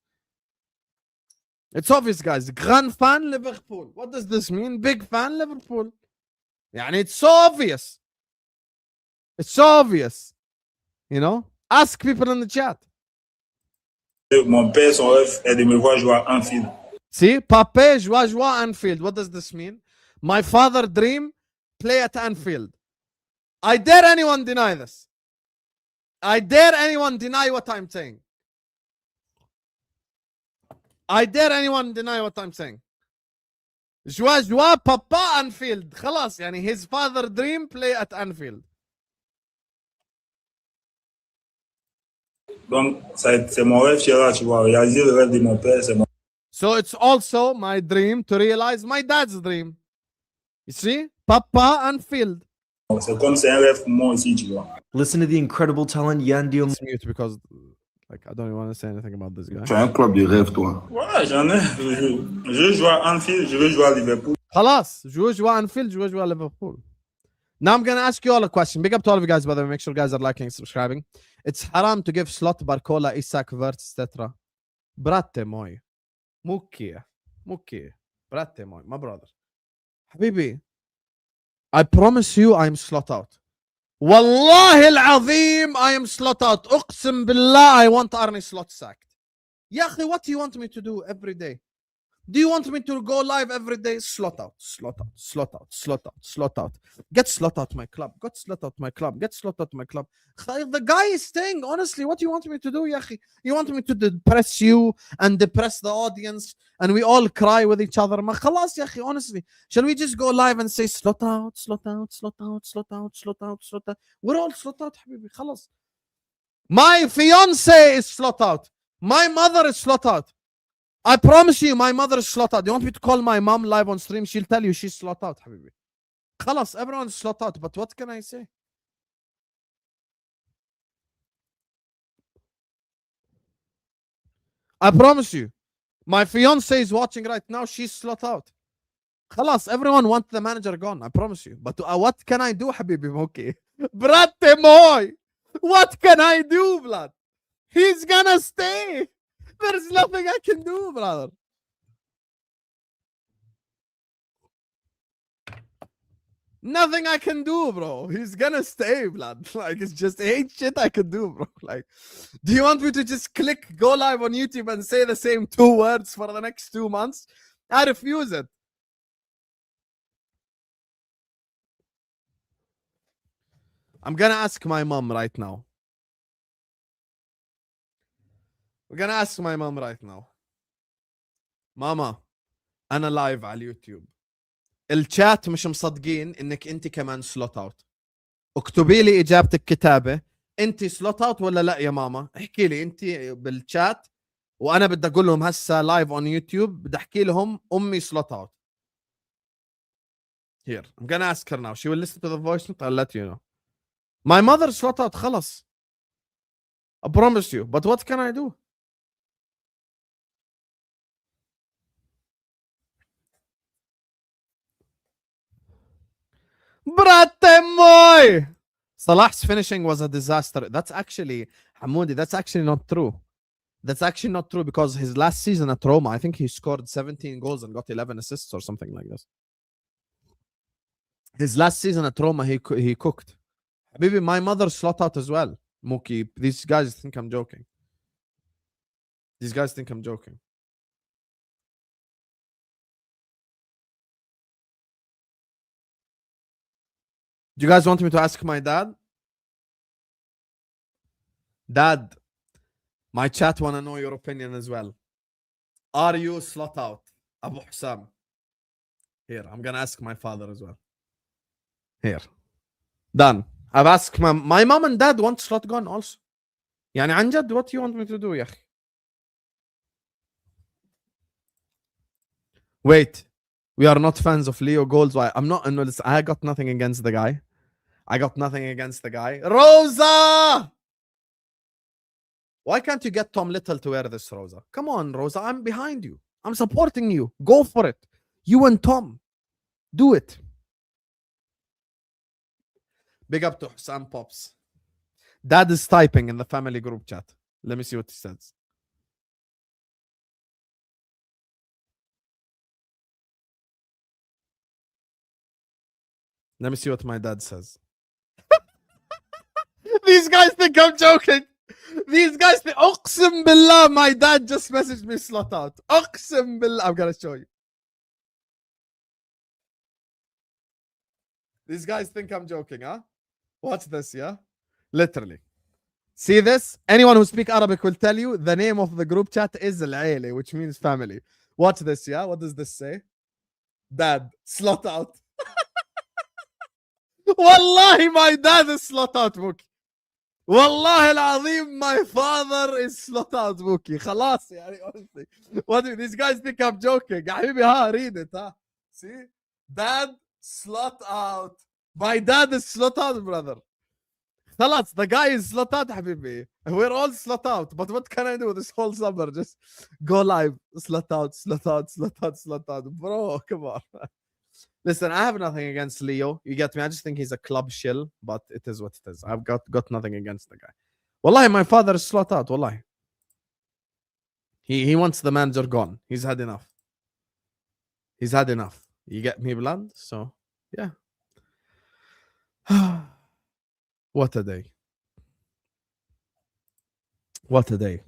It's obvious, guys. Grand fan Liverpool. What does this mean? Big fan Liverpool. يعني it's so obvious. It's so obvious. You know? Ask people in the chat. Mon père, son rêve est de me voir jouer à Anfield. See? Pape joue à Anfield. What does this mean? My father dream play at Anfield. I dare anyone deny this. I dare anyone deny what I'm saying. I dare anyone deny what I'm saying. جوا بابا Anfield. خلاص, يعني his father dream play at Anfield. Donc, c'est mon rêve, Chira, tu vois. Réaliser le rêve de mon père, c'est mon. So it's also my dream to realize my dad's dream. You see? Papa Anfield. C'est comme c'est un rêve pour moi aussi, tu vois. Listen to the incredible talent Yan Diomande. It's mute because like I don't even want to say anything about this guy. Tu as un club de rêve, toi. Ouais, j'en ai. Je veux jouer à Anfield, je veux jouer à Liverpool. خلاص, جوا Anfield, جوا Liverpool. Now I'm gonna ask you all a question. Big up to all of you guys, by the way. Make sure you guys are liking and subscribing. It's haram to give slot Barcola, Isak, Verts, etc. Brate moi. Mukia. Brate moi. My brother. Habibi, I promise you I'm slot out. Wallahi al-azim, I am slot out. Uqsim billah, I want Arnie slot sacked. Ya akhi, what do you want me to do every day? Do you want me to go live every day? Slot out. Get slot out my club. Get slot out my club. The guy is staying. Honestly, what do you want me to do, Yahi? You want me to depress you and depress the audience and we all cry with each other? Ma khalas, Yahi, honestly. Shall we just go live and say slot out? We're all slot out, habibi. Khalas. My fiance is slot out. My mother is slot out. I promise you, my mother is slot out. You want me to call my mom live on stream? She'll tell you she's slot out, habibi. Khalas, everyone's slot out. But what can I say? I promise you, my fiance is watching right now. She's slot out. Khalas, everyone wants the manager gone. I promise you. But what can I do, habibi? Okay. Brate moi. What can I do, blood? He's gonna stay. There's nothing I can do, brother. Nothing I can do, bro. He's gonna stay, blood. Like, it's just ain't shit I can do, bro. Like, do you want me to just click go live on YouTube and say the same 2 words for the next 2 months? I refuse it. I'm gonna ask my mom right now. We're gonna ask my mom right now. ماما انا لايف على اليوتيوب. الشات مش مصدقين انك انت كمان سلوت اوت. اكتبي لي اجابتك كتابه. انت سلوت اوت ولا لا يا ماما؟ احكي لي انت بالشات وانا بدي اقول لهم هسه لايف اون يوتيوب بدي احكي لهم امي سلوت اوت. Here, I'm gonna ask her now. She will listen to the voice note. I'll let you know. My mother slot out خلص. I promise you. But what can I do? Bratemoy! Salah's finishing was a disaster. That's actually, Hamoudi, that's actually not true. That's actually not true because his last season at Roma, I think he scored 17 goals and got 11 assists or something like this. His last season at Roma, he cooked. Maybe my mother slot out as well. Mookie, these guys think I'm joking. These guys think I'm joking. Do you guys want me to ask my dad? Dad, my chat want to know your opinion as well. Are you slot out? Abu Hussam. Here, I'm going to ask my father as well. Here. Done. I've asked my mom and dad want slot gone also. يعني عن جد, what do you want me to do يا أخي? Wait. We are not fans of Leo Goals. Why? I'm not. No, listen, I got nothing against the guy. Rosa! Why can't you get Tom Little to wear this, Rosa? Come on, Rosa. I'm behind you. I'm supporting you. Go for it. You and Tom. Do it. Big up to Sam Pops. Dad is typing in the family group chat. Let me see what he says. Let me see what my dad says. These guys think I'm joking. These guys think, Uqsim billah, my dad just messaged me slot out. Uqsim billah. I'm going to show you. These guys think I'm joking, huh? Watch this, yeah? Literally. See this? Anyone who speaks Arabic will tell you the name of the group chat is Al-Aile, which means family. Watch this, yeah? What does this say? Dad, slot out. Wallahi, my dad is slot out, Mookie. Wallahi al-azim, my father is slot out, Mookie. Khalas, yani, honestly. What do these guys think I'm joking? Habibi, read it, huh? See? Dad, slot out. My dad is slot out, brother. Khalas, the guy is slot out, Habibi. We're all slot out. But what can I do this whole summer? Just go live. Slot out, slot out, slot out, slot out. Bro, come on. Listen, I have nothing against Leo. You get me? I just think he's a club shill, but it is what it is. I've got nothing against the guy. Wallahi, my father is slot out. Wallahi. He wants the manager gone. He's had enough. He's had enough. You get me, blood? So, yeah. What a day. What a day.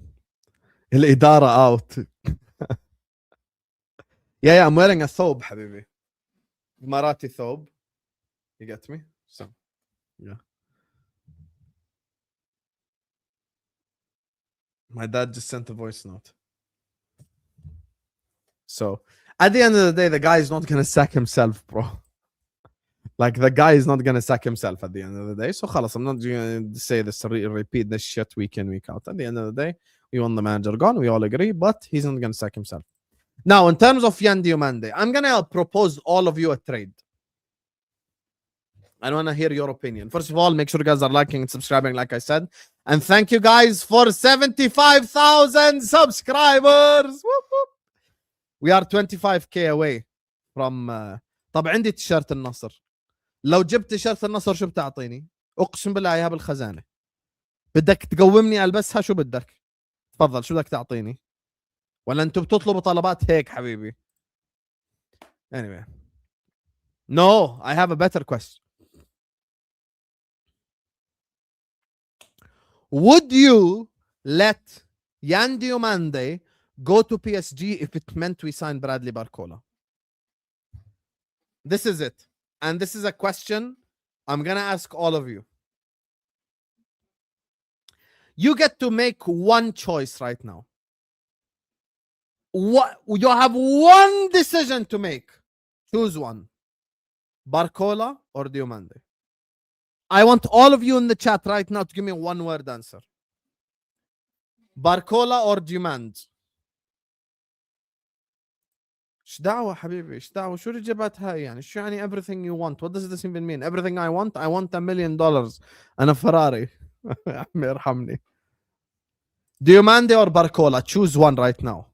الإدارة out. Yeah, I'm wearing a thobe, حبيبي. Marathi thobe. You get me? So, yeah. My dad just sent a voice note. So, at the end of the day, the guy is not going to sack himself, bro. Like, the guy is not going to sack himself at the end of the day. So, khalas, I'm not going to say this, repeat this shit week in, week out. At the end of the day, we want the manager gone. We all agree, but he's not going to sack himself. Now, in terms of Yan Diomande, I'm going to propose all of you a trade. I want to hear your opinion. First of all, make sure you guys are liking and subscribing, like I said. And thank you guys for 75,000 subscribers. Whoop, whoop. We are 25k away from... طب عندي تيشيرت النصر. لو جبت تيشيرت النصر شو بتعطيني؟ اقسم بالله اياها بالخزانه. بدك تقومني البسها شو بدك؟ تفضل شو بدك تعطيني؟ ولا انتم بتطلبوا طلبات هيك حبيبي؟ Anyway. No, I have a better question. Would you let Yan Diomande go to PSG if it meant we sign Bradley Barcola? This is it. And this is a question I'm going to ask all of you. You get to make one choice right now. What you have one decision to make. Choose one. Barcola or Diomande? I want all of you in the chat right now to give me a one-word answer. Barcola or Diomande? ايش دعوة حبيبي ايش دعوة شو الإجابات هاي يعني شو يعني everything you want what does this even mean everything I want $1 million أنا فراري يا عمي ارحمني Diomande or Barcola choose one right now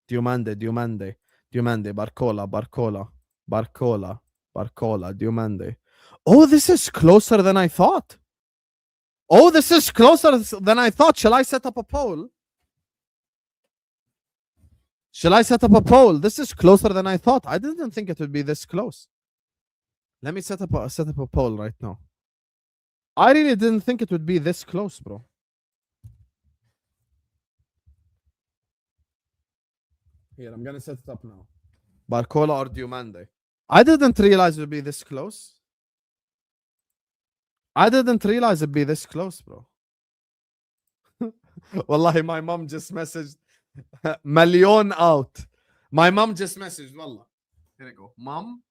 Diomande Barcola Diomande oh this is closer than I thought shall I set up a poll This is closer than I thought. I didn't think it would be this close. Let me set up a poll right now. I really didn't think it would be this close, bro. Here, I'm gonna set it up now. Barcola or Diomande? I didn't realize it would be this close. Bro. Wallahi, my mom just messaged. Million out. My mom just messaged. Wallah. Here you go. Mom,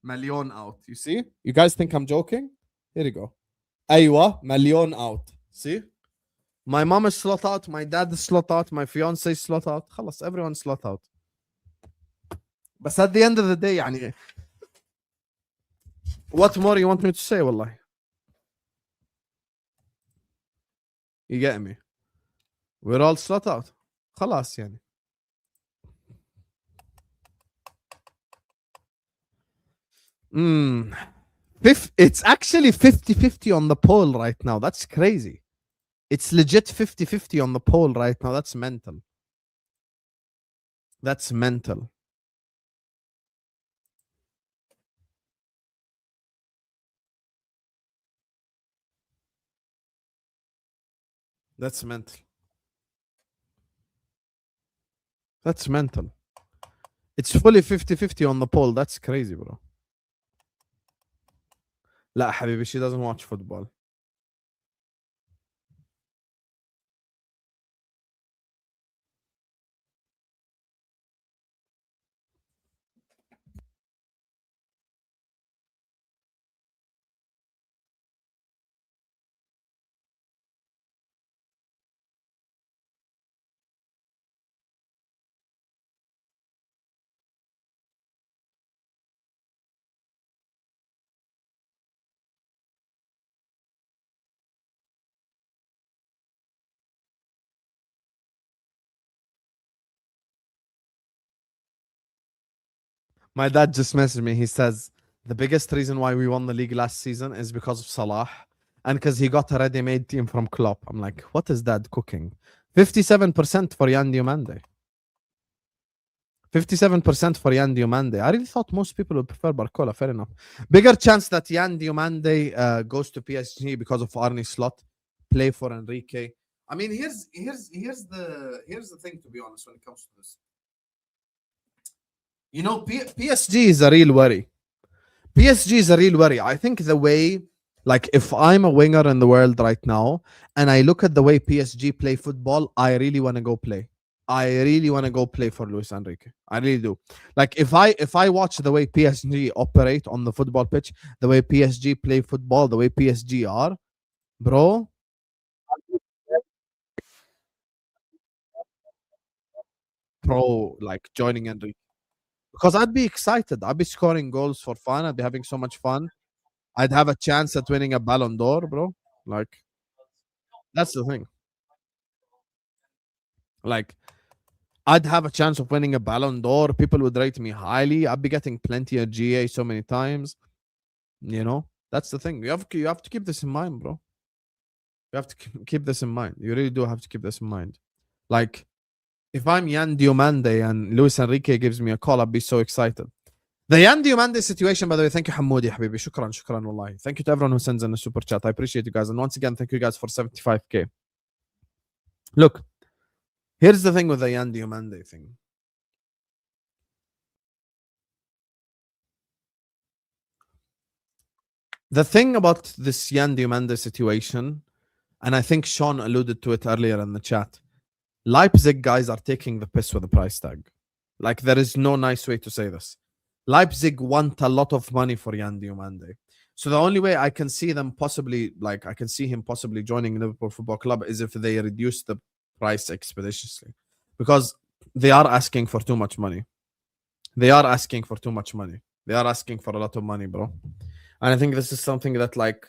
million out. You see? You guys think I'm joking? Here you go. Aywa, million out. See? My mom is slot out. My dad is slot out. My fiance is slot out. خلاص, everyone's slot out. But at the end of the day, يعني, what more you want me to say, wallahi? You get me? We're all slot out. خلاص يعني. It's actually 50-50 on the poll right now. That's crazy. It's legit 50-50 on the poll right now. That's mental. That's mental. That's mental. That's mental. It's fully 50-50 on the poll. That's crazy, bro. لا حبيبي, she doesn't watch football. My dad just messaged me. He says the biggest reason why we won the league last season is because of Salah and because he got a ready-made team from Klopp. I'm like, what is dad cooking? 57% for Yan Diomande. 57% for Yan Diomande. I really thought most people would prefer Barcola. Fair enough. Bigger chance that Yan Diomande goes to PSG because of Arne Slot. Play for Enrique. I mean, here's the thing, to be honest, when it comes to this. You know, PSG is a real worry. PSG is a real worry. I think the way, like, if I'm a winger in the world right now and I look at the way PSG play football, I really want to go play. I really want to go play for Luis Enrique. I really do. Like, if I watch the way PSG operate on the football pitch, the way PSG play football, the way PSG are, bro. Like joining Enrique. Because I'd be excited. I'd be scoring goals for fun. I'd be having so much fun. I'd have a chance at winning a Ballon d'Or, bro. Like, that's the thing. Like, I'd have a chance of winning a Ballon d'Or. People would rate me highly. I'd be getting plenty of GA so many times. You know, that's the thing. You have to keep this in mind, bro. You have to keep this in mind. You really do have to keep this in mind. Like, if I'm Yan Diomande and Luis Enrique gives me a call, I'd be so excited. The Yan Diomande situation, by the way, thank you, Hamoudi, habibi. Shukran, wallahi. Thank you to everyone who sends in a super chat. I appreciate you guys. And once again, thank you guys for 75k. Look, here's the thing with the Yan Diomande thing. The thing about this Yan Diomande situation, and I think Sean alluded to it earlier in the chat, Leipzig guys are taking the piss with the price tag. Like, there is no nice way to say this. Leipzig want a lot of money for Yan Diomande. So the only way I can see them possibly, like, I can see him possibly joining Liverpool Football Club is if they reduce the price expeditiously. Because they are asking for too much money. They are asking for too much money. They are asking for a lot of money, bro. And I think this is something that, like,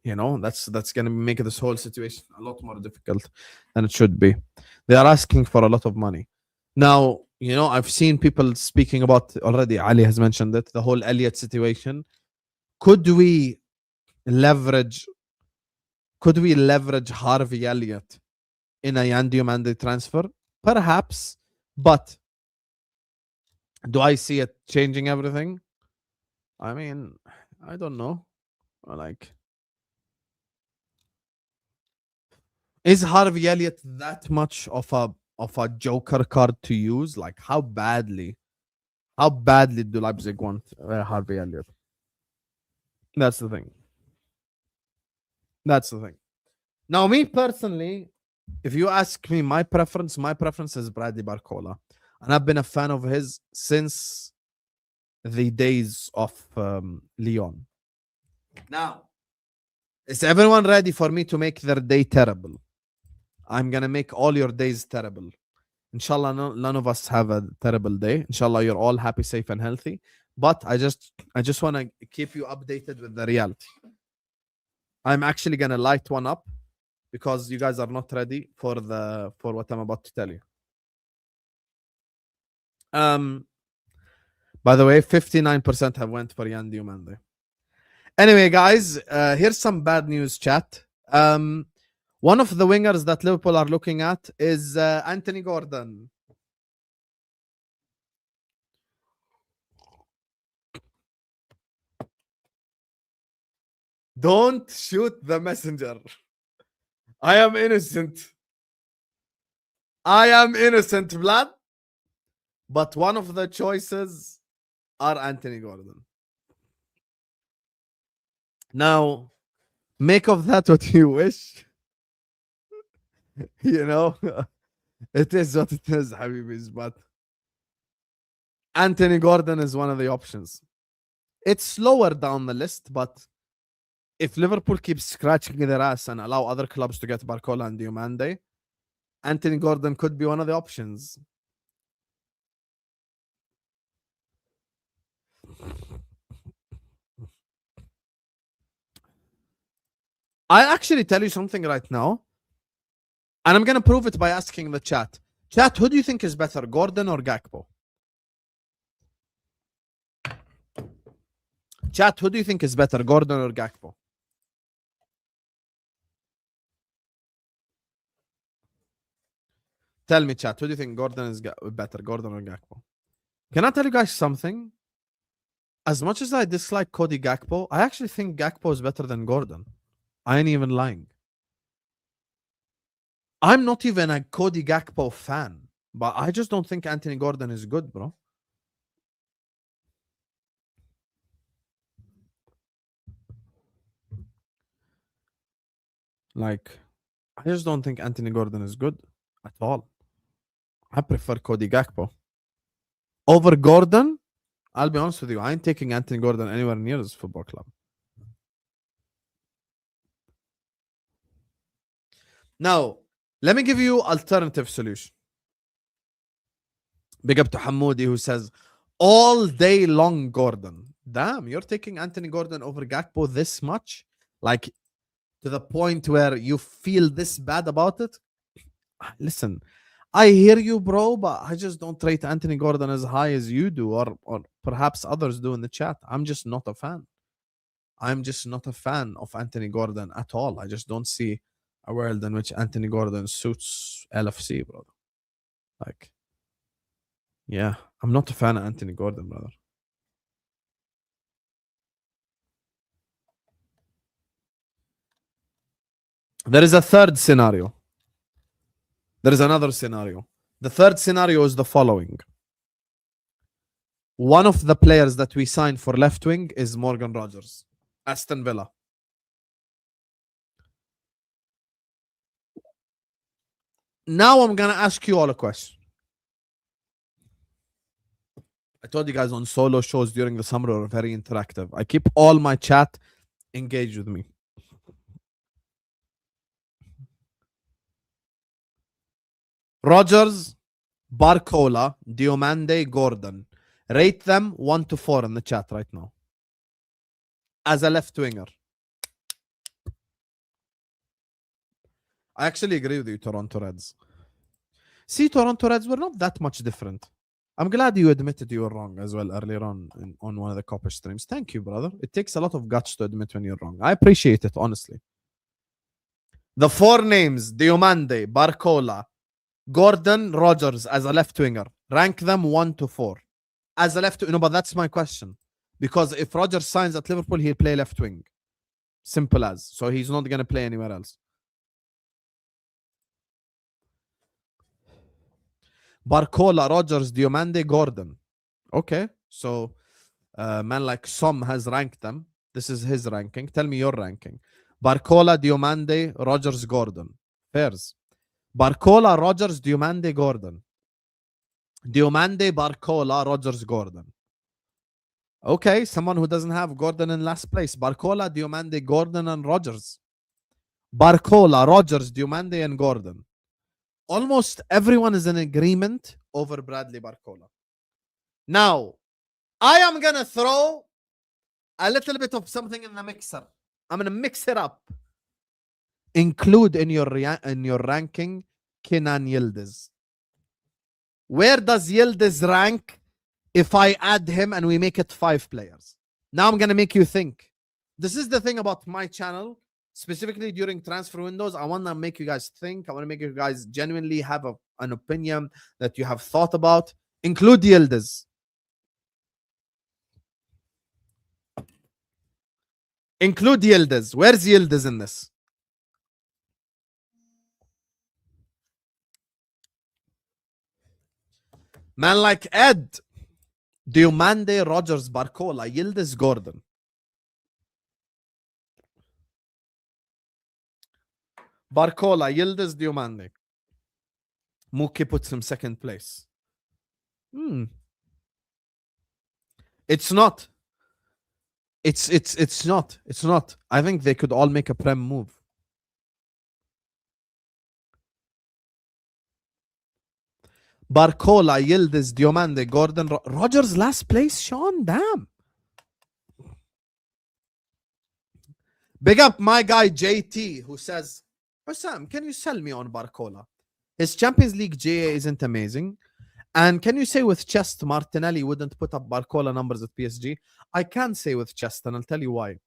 you know, that's going to make this whole situation a lot more difficult than it should be. They are asking for a lot of money. Now, you know, I've seen people speaking about already. Ali has mentioned it, the whole Elliott situation. Could we leverage Harvey Elliott in a Yan Diomande transfer? Perhaps, but do I see it changing everything? I mean, I don't know. Like, is Harvey Elliott that much of a joker card to use? Like, how badly do Leipzig want Harvey Elliott? That's the thing. Now, me personally, if you ask me my preference is Bradley Barcola. And I've been a fan of his since the days of Lyon. Now, is everyone ready for me to make their day terrible? I'm going to make all your days terrible. Inshallah, none of us have a terrible day. Inshallah, you're all happy, safe, and healthy. But I just want to keep you updated with the reality. I'm actually going to light one up because you guys are not ready for what I'm about to tell you. By the way, 59% have went for Yan Diomande. Anyway, guys, here's some bad news, chat. One of the wingers that Liverpool are looking at is Anthony Gordon. Don't shoot the messenger. I am innocent. I am innocent, Vlad. But one of the choices are Anthony Gordon. Now, make of that what you wish. You know, it is what it is, Habibis. But Anthony Gordon is one of the options. It's lower down the list, but if Liverpool keeps scratching their ass and allow other clubs to get Barcola and Diomande, Anthony Gordon could be one of the options. I'll actually tell you something right now, and I'm going to prove it by asking the chat. Chat, who do you think is better, Gordon or Gakpo? Chat, who do you think is better, Gordon or Gakpo? Tell me, chat, who do you think Gordon is better, Gordon or Gakpo? Can I tell you guys something? As much as I dislike Cody Gakpo, I actually think Gakpo is better than Gordon. I ain't even lying. I'm not even a Cody Gakpo fan, but I just don't think Anthony Gordon is good, bro. Like, I just don't think Anthony Gordon is good at all. I prefer Cody Gakpo. Over Gordon, I'll be honest with you, I ain't taking Anthony Gordon anywhere near this football club. Now, let me give you alternative solution. Big up to Hamoudi who says, all day long Gordon. Damn, you're taking Anthony Gordon over Gakpo this much? Like, to the point where you feel this bad about it? Listen, I hear you, bro, but I just don't rate Anthony Gordon as high as you do, or perhaps others do in the chat. I'm just not a fan. I'm just not a fan of Anthony Gordon at all. I just don't see a world in which Anthony Gordon suits LFC, brother. Like, yeah, I'm not a fan of Anthony Gordon, brother. There is a third scenario. There is another scenario. The third scenario is the following. One of the players that we signed for left wing is Morgan Rogers, Aston Villa. Now I'm going to ask you all a question. I told you guys on solo shows during the summer are very interactive. I keep all my chat engaged with me. Rogers, Barcola, Diomande, Gordon. Rate them 1 to 4 in the chat right now. As a left winger. I actually agree with you, Toronto Reds. See, Toronto Reds were not that much different. I'm glad you admitted you were wrong as well earlier on one of the Copper streams. Thank you, brother. It takes a lot of guts to admit when you're wrong. I appreciate it, honestly. The 4 names, Diomande, Barcola, Gordon, Rogers as a left winger. Rank them 1 to 4. As a left, no, but that's my question. Because if Rogers signs at Liverpool, he'll play left wing. Simple as. So he's not going to play anywhere else. Barcola, Rogers, Diomande, Gordon. Okay. So man like Som has ranked them. This is his ranking. Tell me your ranking. Barcola, Diomande, Rogers, Gordon. Fairs. Barcola, Rogers, Diomande, Gordon. Diomande, Barcola, Rogers, Gordon. Okay, someone who doesn't have Gordon in last place. Barcola, Diomande, Gordon, and Rogers. Barcola, Rogers, Diomande, and Gordon. Almost everyone is in agreement over Bradley Barcola. Now, I am going to throw a little bit of something in the mixer. I'm going to mix it up. Include in your ranking Kenan Yildiz. Where does Yildiz rank if I add him and we make it 5 players. Now I'm gonna make you think. This is the thing about my channel, specifically during transfer windows. I want to make you guys think. I want to make you guys genuinely have an opinion that you have thought about. Include Yildiz. Include Yildiz. Where's Yildiz in this? Man like Ed, Diomande, Rogers, Barcola, Yildiz, Gordon. Barcola, Yildiz, Diomande. Muki puts him second place. It's not. It's not. It's not. I think they could all make a prem move. Barcola, Yildiz, Diomande, Gordon, Rogers last place. Sean, damn. Big up my guy JT who says, Sam, can you sell me on Barcola? His Champions League GA isn't amazing. And can you say with chest Martinelli wouldn't put up Barcola numbers at PSG? I can say with chest, and I'll tell you why.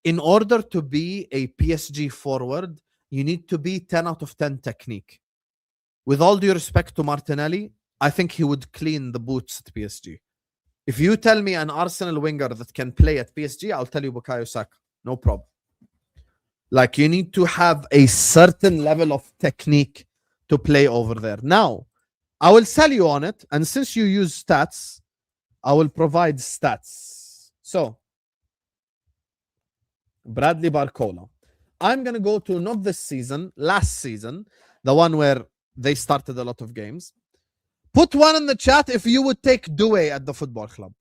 In order to be a PSG forward, you need to be 10 out of 10 technique. With all due respect to Martinelli, I think he would clean the boots at PSG. If you tell me an Arsenal winger that can play at PSG, I'll tell you Bukayo Saka. No problem. Like, you need to have a certain level of technique to play over there. Now, I will sell you on it. And since you use stats, I will provide stats. So, Bradley Barcola. I'm going to go to not this season, last season, the one where they started a lot of games. Put one in the chat if you would take Doué at the football club.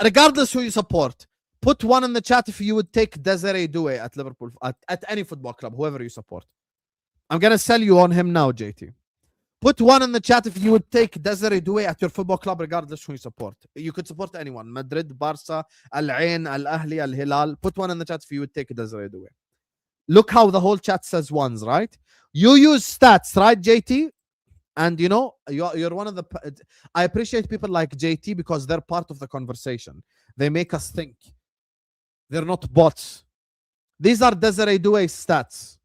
Regardless who you support, put one in the chat if you would take Desiree Doué at Liverpool, at any football club, whoever you support. I'm going to sell you on him now, JT. Put one in the chat if you would take Desiree Doué at your football club, regardless who you support. You could support anyone. Madrid, Barca, Al Ain, Al Ahli, Al Hilal. Put one in the chat if you would take Desiree Doué. Look how the whole chat says ones, right? You use stats, right, JT? And you know, you're one of the... I appreciate people like JT because they're part of the conversation. They make us think. They're not bots. These are Desiree Doué stats.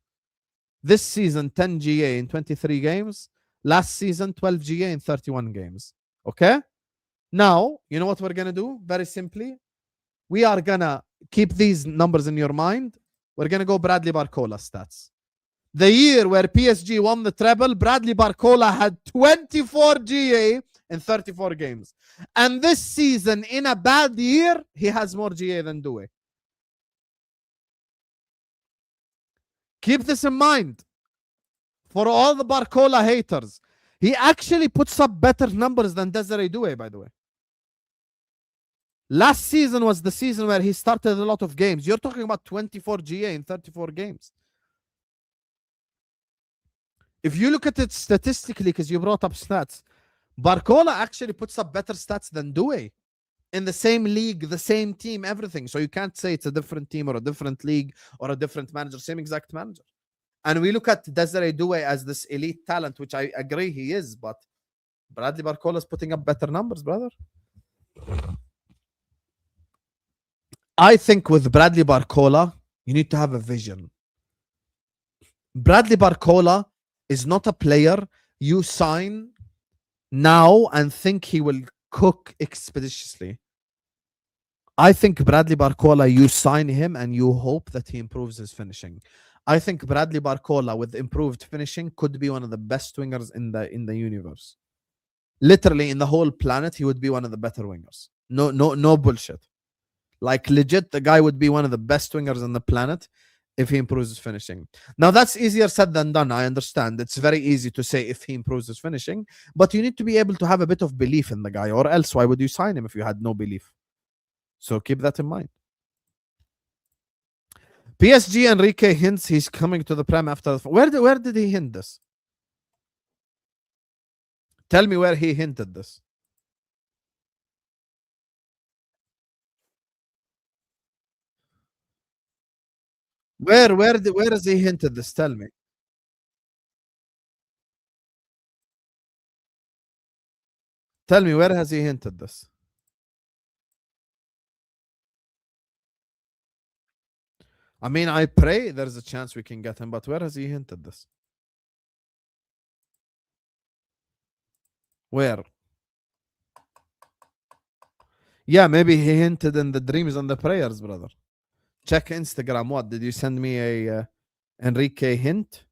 This season, 10 GA in 23 games. Last season, 12 GA in 31 games. Okay? Now, you know what we're going to do? Very simply, we are going to keep these numbers in your mind. We're going to go Bradley Barcola stats. The year where PSG won the treble, Bradley Barcola had 24 GA in 34 games. And this season, in a bad year, he has more GA than Doué. Keep this in mind. For all the Barcola haters, he actually puts up better numbers than Desiree Doué, by the way. Last season was the season where he started a lot of games. You're talking about 24 GA in 34 games. If you look at it statistically, because you brought up stats, Barcola actually puts up better stats than Doué in the same league, the same team, everything. So you can't say it's a different team or a different league or a different manager, same exact manager. And we look at Desiree Doué as this elite talent, which I agree he is, but Bradley Barcola is putting up better numbers, brother. I think with Bradley Barcola, you need to have a vision. Bradley Barcola is not a player you sign now and think he will cook expeditiously. I think Bradley Barcola, you sign him and you hope that he improves his finishing. I think Bradley Barcola with improved finishing could be one of the best wingers in the universe. Literally in the whole planet, he would be one of the better wingers. No bullshit. Like legit, the guy would be one of the best wingers on the planet if he improves his finishing. Now that's easier said than done. I understand. It's very easy to say if he improves his finishing, but you need to be able to have a bit of belief in the guy, or else why would you sign him if you had no belief? So keep that in mind. PSG Enrique hints he's coming to the Prem after the... Where did he hint this? Tell me where he hinted this. Where has he hinted this? Tell me. Tell me, where has he hinted this? I mean, I pray there's a chance we can get him, but where has he hinted this? Where? Yeah, maybe he hinted in the dreams and the prayers, brother. Check Instagram. What? Did you send me a Enrique hint?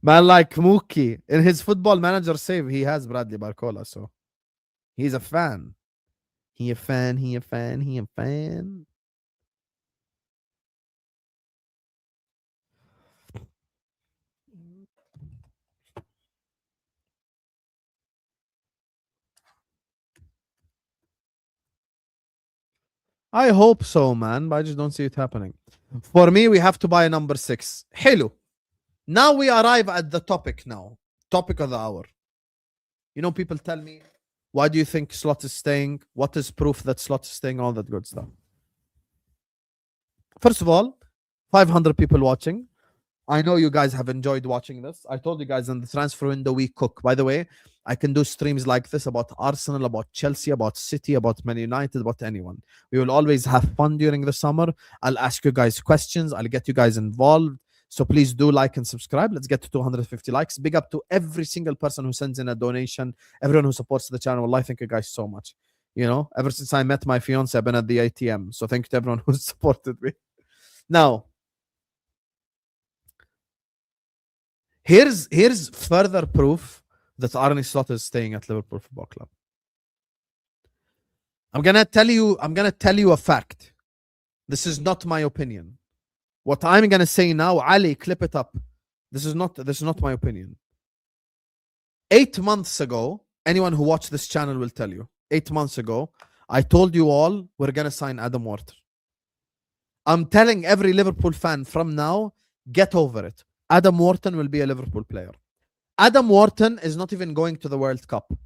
Man, like Mookie. In his football manager save, he has Bradley Barcola, so he's a fan. He a fan. I hope so, man, but I just don't see it happening. For me, we have to buy a number 6. Hello. Now we arrive at the topic now. Topic of the hour. You know, people tell me, why do you think Slot is staying? What is proof that Slot is staying? All that good stuff. First of all, 500 people watching. I know you guys have enjoyed watching this. I told you guys in the transfer window we cook. By the way, I can do streams like this about Arsenal, about Chelsea, about City, about Man United, about anyone. We will always have fun during the summer. I'll ask you guys questions. I'll get you guys involved. So please do like and subscribe. Let's get to 250 likes. Big up to every single person who sends in a donation, everyone who supports the channel. Well, I thank you guys so much. You know, ever since I met my fiance, I've been at the ATM. So thank you to everyone who supported me. Now, here's further proof that Arne Slot is staying at Liverpool Football Club. I'm gonna tell you a fact. This is not my opinion. What I'm gonna say now, Ali, clip it up. This is not my opinion. 8 months ago, anyone who watched this channel will tell you. 8 months ago, I told you all we're gonna sign Adam Wharton. I'm telling every Liverpool fan from now, get over it. Adam Wharton will be a Liverpool player. Adam Wharton is not even going to the World Cup.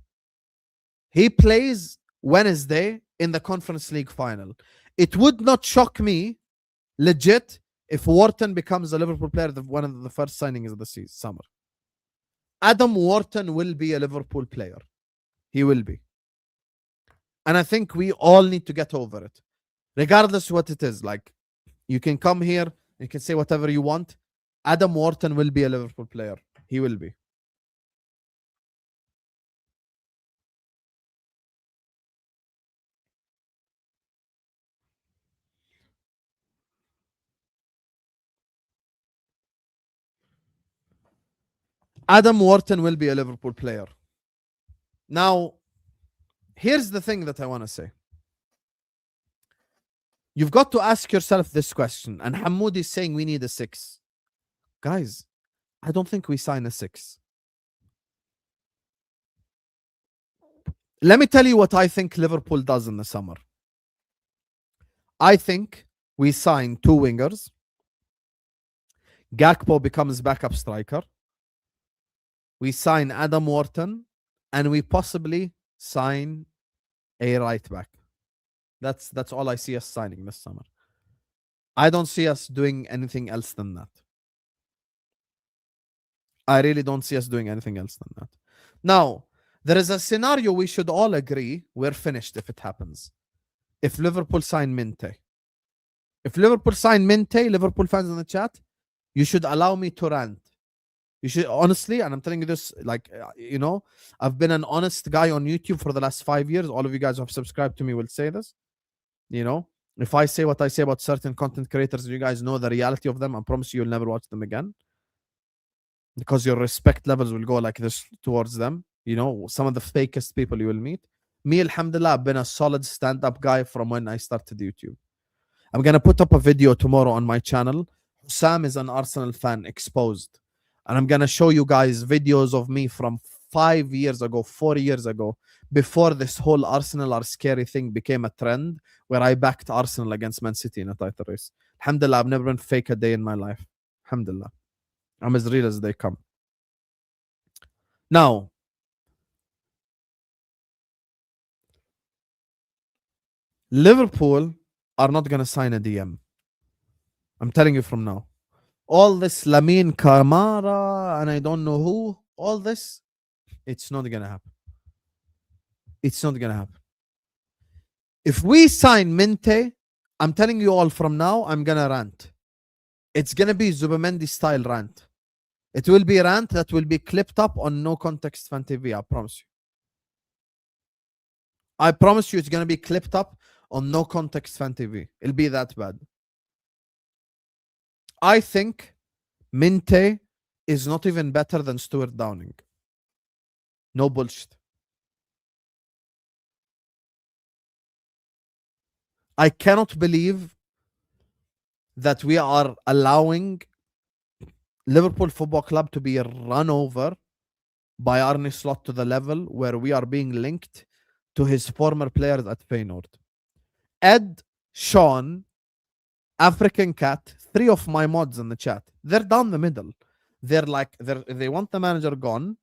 He plays Wednesday in the Conference League final. It would not shock me, legit, if Wharton becomes a Liverpool player, one of the first signings of the season, summer. Adam Wharton will be a Liverpool player. He will be. And I think we all need to get over it. Regardless what it is. Like, you can come here, you can say whatever you want. Adam Wharton will be a Liverpool player. He will be. Adam Wharton will be a Liverpool player. Now, here's the thing that I want to say. You've got to ask yourself this question. And Hamoud is saying we need a 6. Guys, I don't think we sign a 6. Let me tell you what I think Liverpool does in the summer. I think we sign 2 wingers. Gakpo becomes backup striker. We sign Adam Wharton. And we possibly sign a right back. That's all I see us signing this summer. I don't see us doing anything else than that. I really don't see us doing anything else than that. Now, there is a scenario we should all agree we're finished if it happens. If Liverpool sign Minte. If Liverpool sign Minte, Liverpool fans in the chat, you should allow me to rant. You should, honestly, and I'm telling you this, like, you know, I've been an honest guy on YouTube for the last 5 years. All of you guys who have subscribed to me will say this. You know, if I say what I say about certain content creators, you guys know the reality of them. I promise you'll never watch them again. Because your respect levels will go like this towards them. You know, some of the fakest people you will meet. Me, alhamdulillah, I've been a solid stand-up guy from when I started YouTube. I'm going to put up a video tomorrow on my channel. Sam is an Arsenal fan, exposed. And I'm going to show you guys videos of me from 5 years ago, 4 years ago, before this whole Arsenal are scary thing became a trend, where I backed Arsenal against Man City in a title race. Alhamdulillah, I've never been fake a day in my life. Alhamdulillah. I'm as real as they come. Now, Liverpool are not going to sign a DM. I'm telling you from now. all this Lamine Kamara and I don't know who, all this, it's not gonna happen. It's not gonna happen. If we sign Minte, I'm telling you all from now, I'm gonna rant. It's gonna be Zubamendi style rant. It will be a rant that will be clipped up on No Context Fan TV. I promise you. I promise you, it's gonna be clipped up on No Context Fan TV. It'll be that bad. I think Minte is not even better than Stuart Downing. No bullshit. I cannot believe that we are allowing Liverpool Football Club to be run over by Arne Slot to the level where we are being linked to his former players at Feyenoord. Ed, Sean, African Cat, 3 of my mods in the chat, they're down the middle. They're like, they want the manager gone,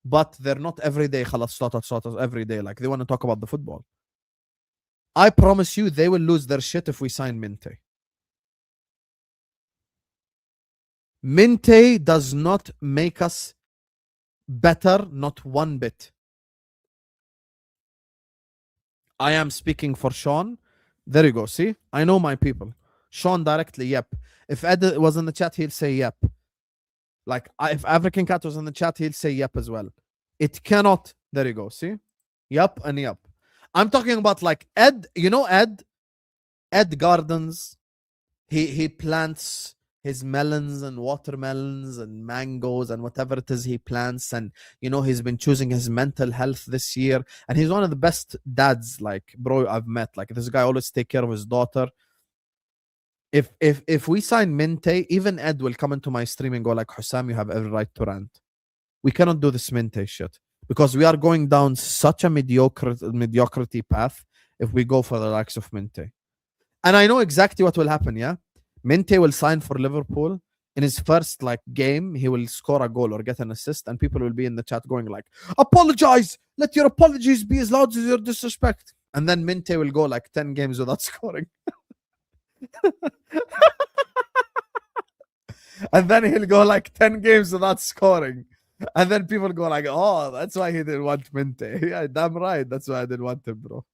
but they're not every day, خلاص every day. Like, they want to talk about the football. I promise you, they will lose their shit if we sign Minte. Minte does not make us better, not one bit. I am speaking for Sean. There you go. See, I know my people. Sean directly, yep. If Ed was in the chat, he'll say yep. Like, if African Cat was in the chat, he'll say yep as well. It cannot. There you go. See, yep and yep. I'm talking about like Ed. You know Ed gardens. He plants his melons and watermelons and mangoes and whatever it is he plants, and you know he's been choosing his mental health this year, and he's one of the best dads, like, bro, I've met. Like, this guy always take care of his daughter. If we sign Minte, even Ed will come into my stream and go like, Hussam, you have every right to rant. We cannot do this Minte shit because we are going down such a mediocrity path if we go for the likes of Minte. And I know exactly what will happen, yeah? Minte will sign for Liverpool. In his first like game, he will score a goal or get an assist, and people will be in the chat going like, apologize, let your apologies be as loud as your disrespect. And then Minte will go like 10 games without scoring. And then he'll go like 10 games without scoring. And then people go like, oh, that's why he didn't want Minte. Yeah, damn right. That's why I didn't want him, bro.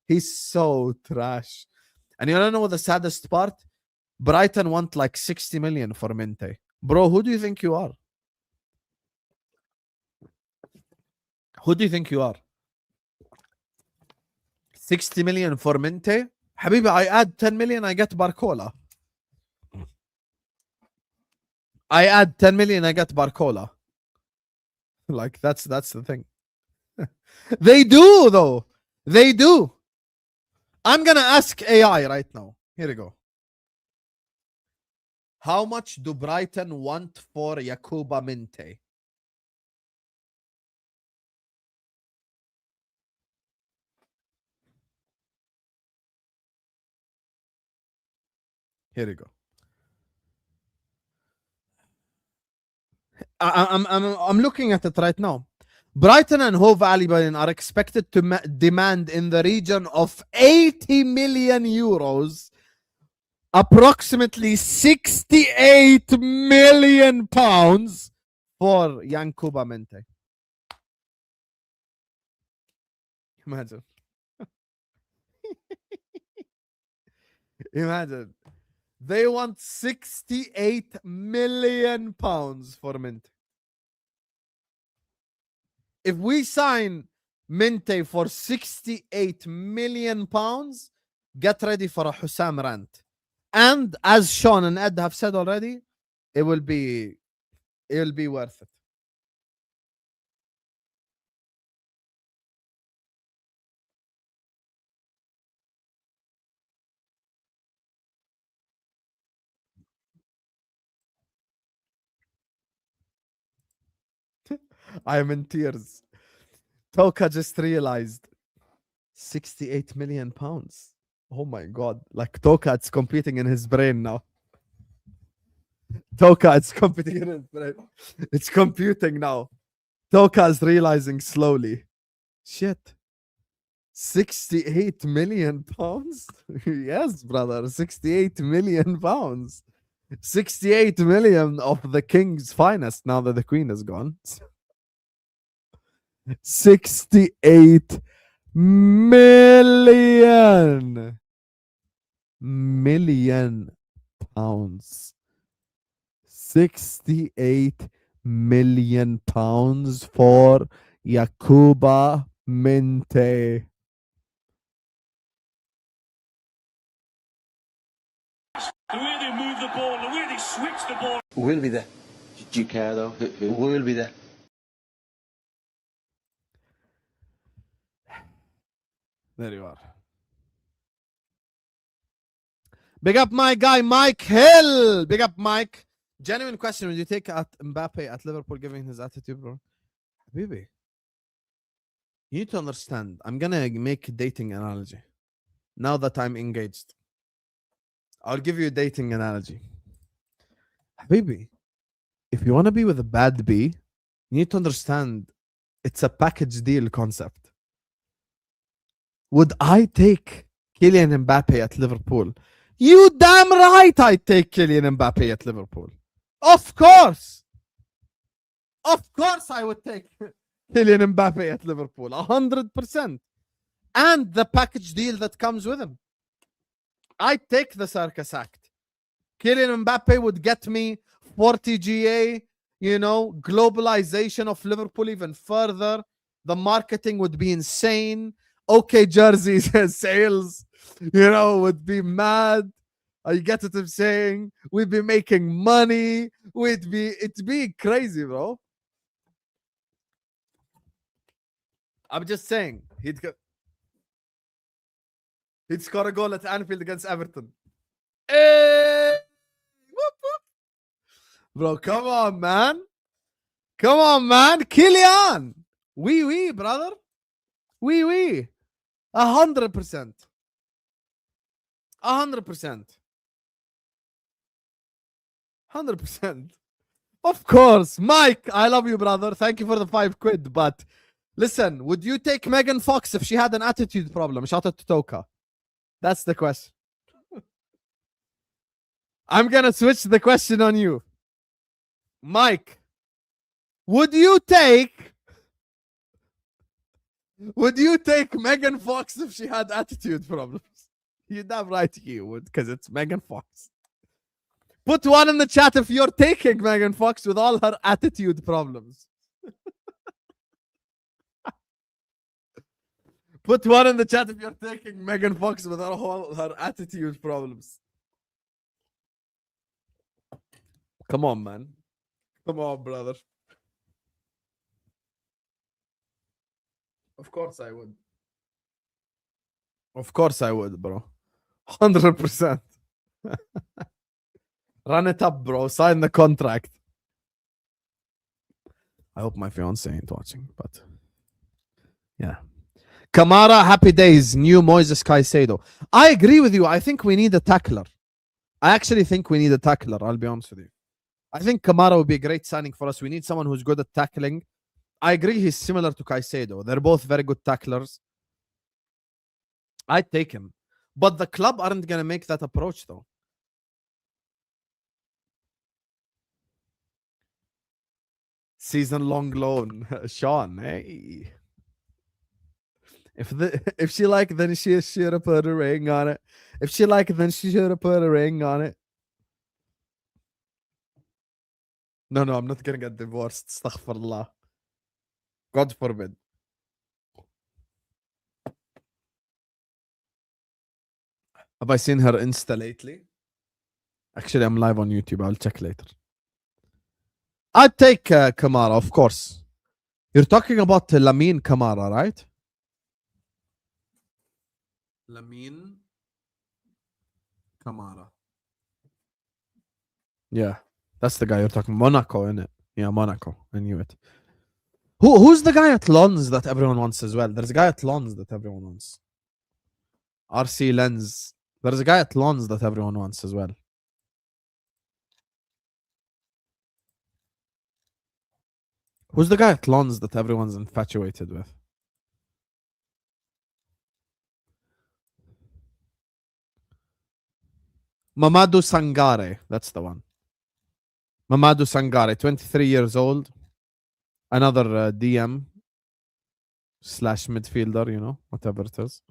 He's so trash. And you don't know the saddest part? Brighton want like 60 million for Minte. Bro, who do you think you are? Who do you think you are? 60 million for Minte? Habibi, I add 10 million, I get Barcola. I add 10 million, I get Barcola. Like, that's the thing. They do, though. They do. I'm going to ask AI right now. Here we go. How much do Brighton want for Yakuba Minte? Here we go. I'm looking at it right now. Brighton and Hove Albion are expected to demand in the region of 80 million euros, approximately 68 million pounds for Yankuba Minte. Imagine. Imagine. They want 68 million pounds for Minte. If we sign Minte for 68 million pounds, get ready for a Hussam rant. And as Sean and Ed have said already, it will be worth it. I am in tears. Toka just realized 68 million pounds. Oh my god. Like, Toka, it's competing in his brain now. Toka, it's competing in his brain. It's computing now. Toka is realizing slowly. Shit. 68 million pounds? Yes, brother. 68 million pounds. 68 million of the king's finest now that the queen is gone. 68 million pounds. 68 million pounds for Yakuba Minte. The way they move the ball, the way they switch the ball. We'll be there. Do you care though? We'll be there. There you are. Big up my guy, Mike Hill. Big up, Mike. Genuine question. Would you take at Mbappe at Liverpool given his attitude, bro? Baby. You need to understand. I'm going to make a dating analogy. Now that I'm engaged. I'll give you a dating analogy. Baby, if you want to be with a bad B, you need to understand it's a package deal concept. Would I take Kylian Mbappe at Liverpool? You damn right I'd take Kylian Mbappe at Liverpool. Of course. Of course I would take Kylian Mbappe at Liverpool. 100%. And the package deal that comes with him. I'd take the circus act. Kylian Mbappe would get me 40 GA, you know, globalization of Liverpool even further. The marketing would be insane. Okay, jerseys sales, you know, would be mad. You get what I'm saying? We'd be making money. It'd be crazy, bro. I'm just saying, he'd score a goal at Anfield against Everton. Hey! Whoop, whoop. Bro, come on, man. Come on, man. Kylian. Oui, brother. Oui. 100%. 100%. 100%. Of course. Mike, I love you, brother. Thank you for the £5. But listen, would you take Megan Fox if she had an attitude problem? Shout out to Toka. That's the question. I'm going to switch the question on you. Mike, would you take Megan Fox if she had attitude problems? You're damn right you would, because it's Megan Fox. Put one in the chat if you're taking Megan Fox with all her attitude problems. Put one in the chat if you're taking Megan Fox with all her attitude problems. Come on, man. Come on, brother. Of course I would. Of course I would, bro. 100%. Run it up, bro. Sign the contract. I hope my fiance ain't watching, but yeah. Kamara, happy days. New Moises Caicedo. I agree with you. I think we need a tackler. I actually think we need a tackler. I'll be honest with you. I think Kamara would be a great signing for us. We need someone who's good at tackling. I agree he's similar to Caicedo. They're both very good tacklers. I'd take him. But the club aren't going to make that approach, though. Season-long loan. Sean, hey. If she like, then she should have put a ring on it. If she like, then she should have put a ring on it. No, I'm not going to get divorced. Astaghfirullah. God forbid. Have I seen her Insta lately? Actually, I'm live on YouTube. I'll check later. I'd take Kamara, of course. You're talking about Lamine Kamara, right? Lamine Kamara. Yeah, that's the guy you're talking. Monaco, innit? Yeah, Monaco. I knew it. Who's the guy at Lens that everyone wants as well? There's a guy at Lens that everyone wants. RC Lens. There's a guy at Lens that everyone wants as well. Who's the guy at Lens that everyone's infatuated with? Mamadou Sangare. That's the one. Mamadou Sangare, 23 years old. Another DM / midfielder, you know, whatever it is.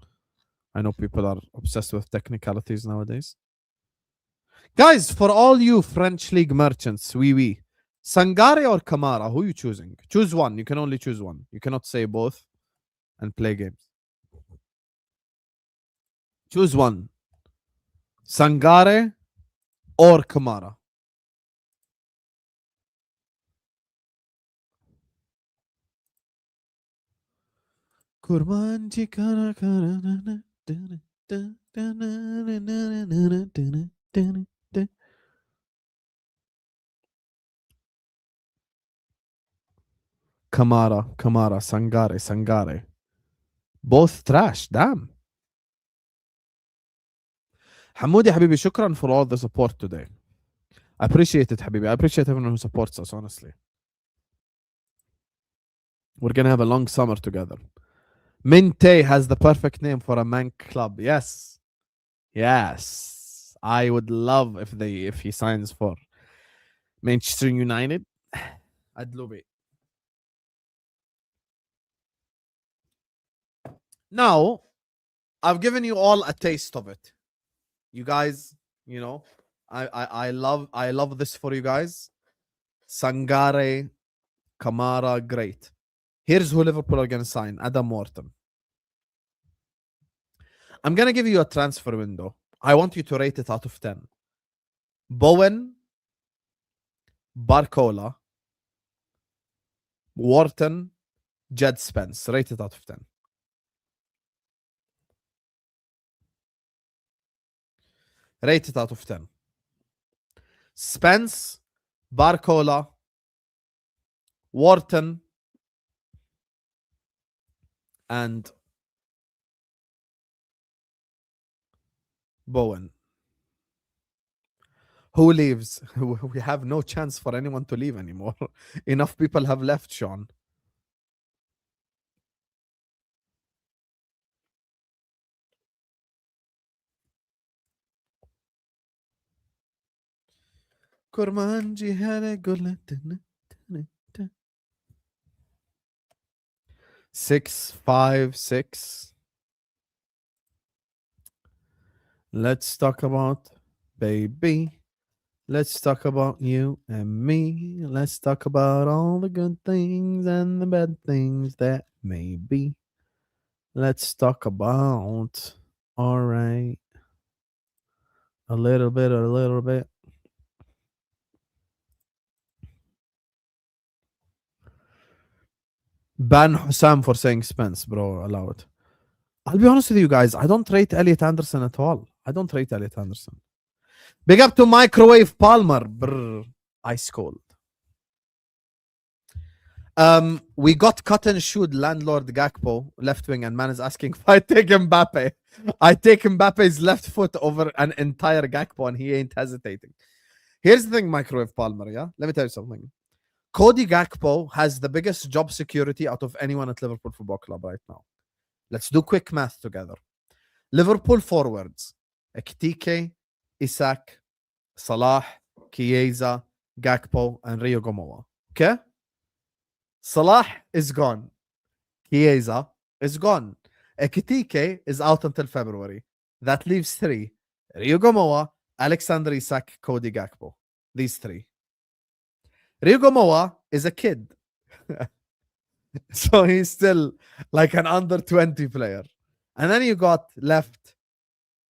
I know people are obsessed with technicalities nowadays. Guys, for all you French League merchants, oui. Sangare or Kamara, who are you choosing? Choose one. You can only choose one. You cannot say both and play games. Choose one. Sangare or Kamara. Kurbanji kara kara na na na na na na na na na. Kamara, Sangare. Both trash, damn. Hamoudi Habibi, shukran for all the support today. I appreciate it, Habibi. I appreciate everyone who supports us, honestly. We're going to have a long summer together. Minte has the perfect name for a Mank club. Yes. I would love if he signs for Manchester United. I'd love it. Now, I've given you all a taste of it. You guys, you know, I love this for you guys. Sangare, Kamara, great. Here's who Liverpool are going to sign. Adam Wharton. I'm going to give you a transfer window. I want you to rate it out of 10. Bowen, Barcola, Wharton, Jed Spence. Rate it out of 10. Rate it out of 10. Spence, Barcola, Wharton, and Bowen. Who leaves? We have no chance for anyone to leave anymore. Enough people have left, Sean. Kurmanji had a good 6, 5, 6. Let's talk about baby. Let's talk about you and me. Let's talk about all the good things and the bad things that may be. Let's talk about, all right, a little bit. Ban Hussam for saying Spence, bro. Allow it. I'll be honest with you guys. I don't rate Elliot Anderson at all. I don't rate Elliot Anderson. Big up to Microwave Palmer. Brr. Ice cold. We got cotton shoed landlord Gakpo, left wing, and man is asking if I take Mbappe. I take Mbappe's left foot over an entire Gakpo, and he ain't hesitating. Here's the thing, Microwave Palmer, yeah? Let me tell you something. Cody Gakpo has the biggest job security out of anyone at Liverpool Football Club right now. Let's do quick math together. Liverpool forwards, Ekitike, Isak, Salah, Chiesa, Gakpo, and Rio Gomoa. Okay? Salah is gone. Chiesa is gone. Ekitike is out until February. That leaves 3. Rio Gomoa, Alexander Isak, Cody Gakpo. These 3. Rio Gomoa is a kid. So he's still like an under 20 player. And then you got left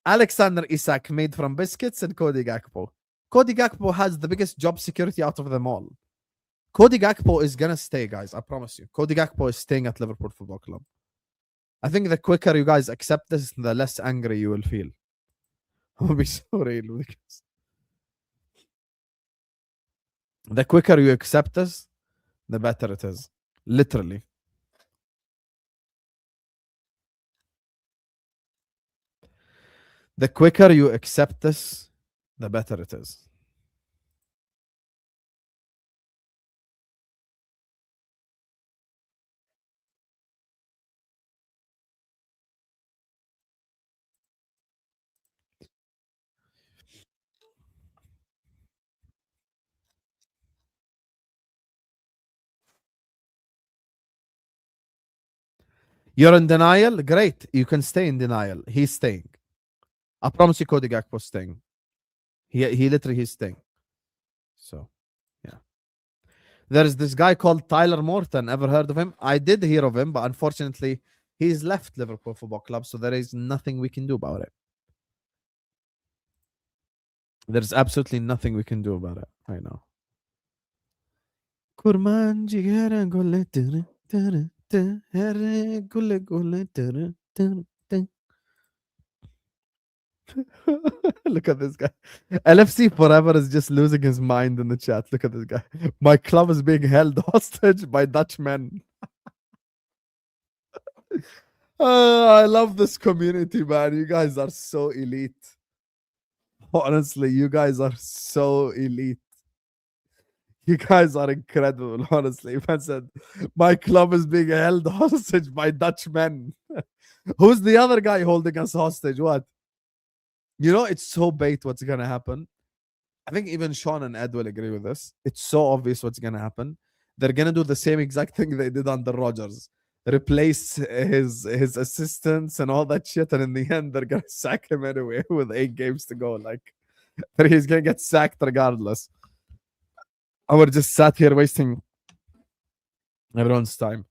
Alexander Isak, made from biscuits, and Cody Gakpo. Cody Gakpo has the biggest job security out of them all. Cody Gakpo is going to stay, guys. I promise you. Cody Gakpo is staying at Liverpool Football Club. I think the quicker you guys accept this, the less angry you will feel. I'll be so real. The quicker you accept this, the better it is. Literally. The quicker you accept this, the better it is. You're in denial? Great. You can stay in denial. He's staying. I promise you Cody Gakpo's staying. He literally he's staying. So, yeah. There's this guy called Tyler Morton. Ever heard of him? I did hear of him, but unfortunately, he's left Liverpool Football Club, so there is nothing we can do about it. There's absolutely nothing we can do about it right now. Look at this guy. LFC Forever is just losing his mind in the chat. Look at this guy. My club is being held hostage by Dutch men. I love this community, man. You guys are so elite. Honestly, you guys are so elite. You guys are incredible, honestly. Man said, my club is being held hostage by Dutch men. Who's the other guy holding us hostage? What? You know, it's so bait what's going to happen. I think even Sean and Ed will agree with this. It's so obvious what's going to happen. They're going to do the same exact thing they did under Rodgers. Replace his assistants and all that shit. And in the end, they're going to sack him anyway with 8 games to go. Like, he's going to get sacked regardless. I would just sat here wasting everyone's time.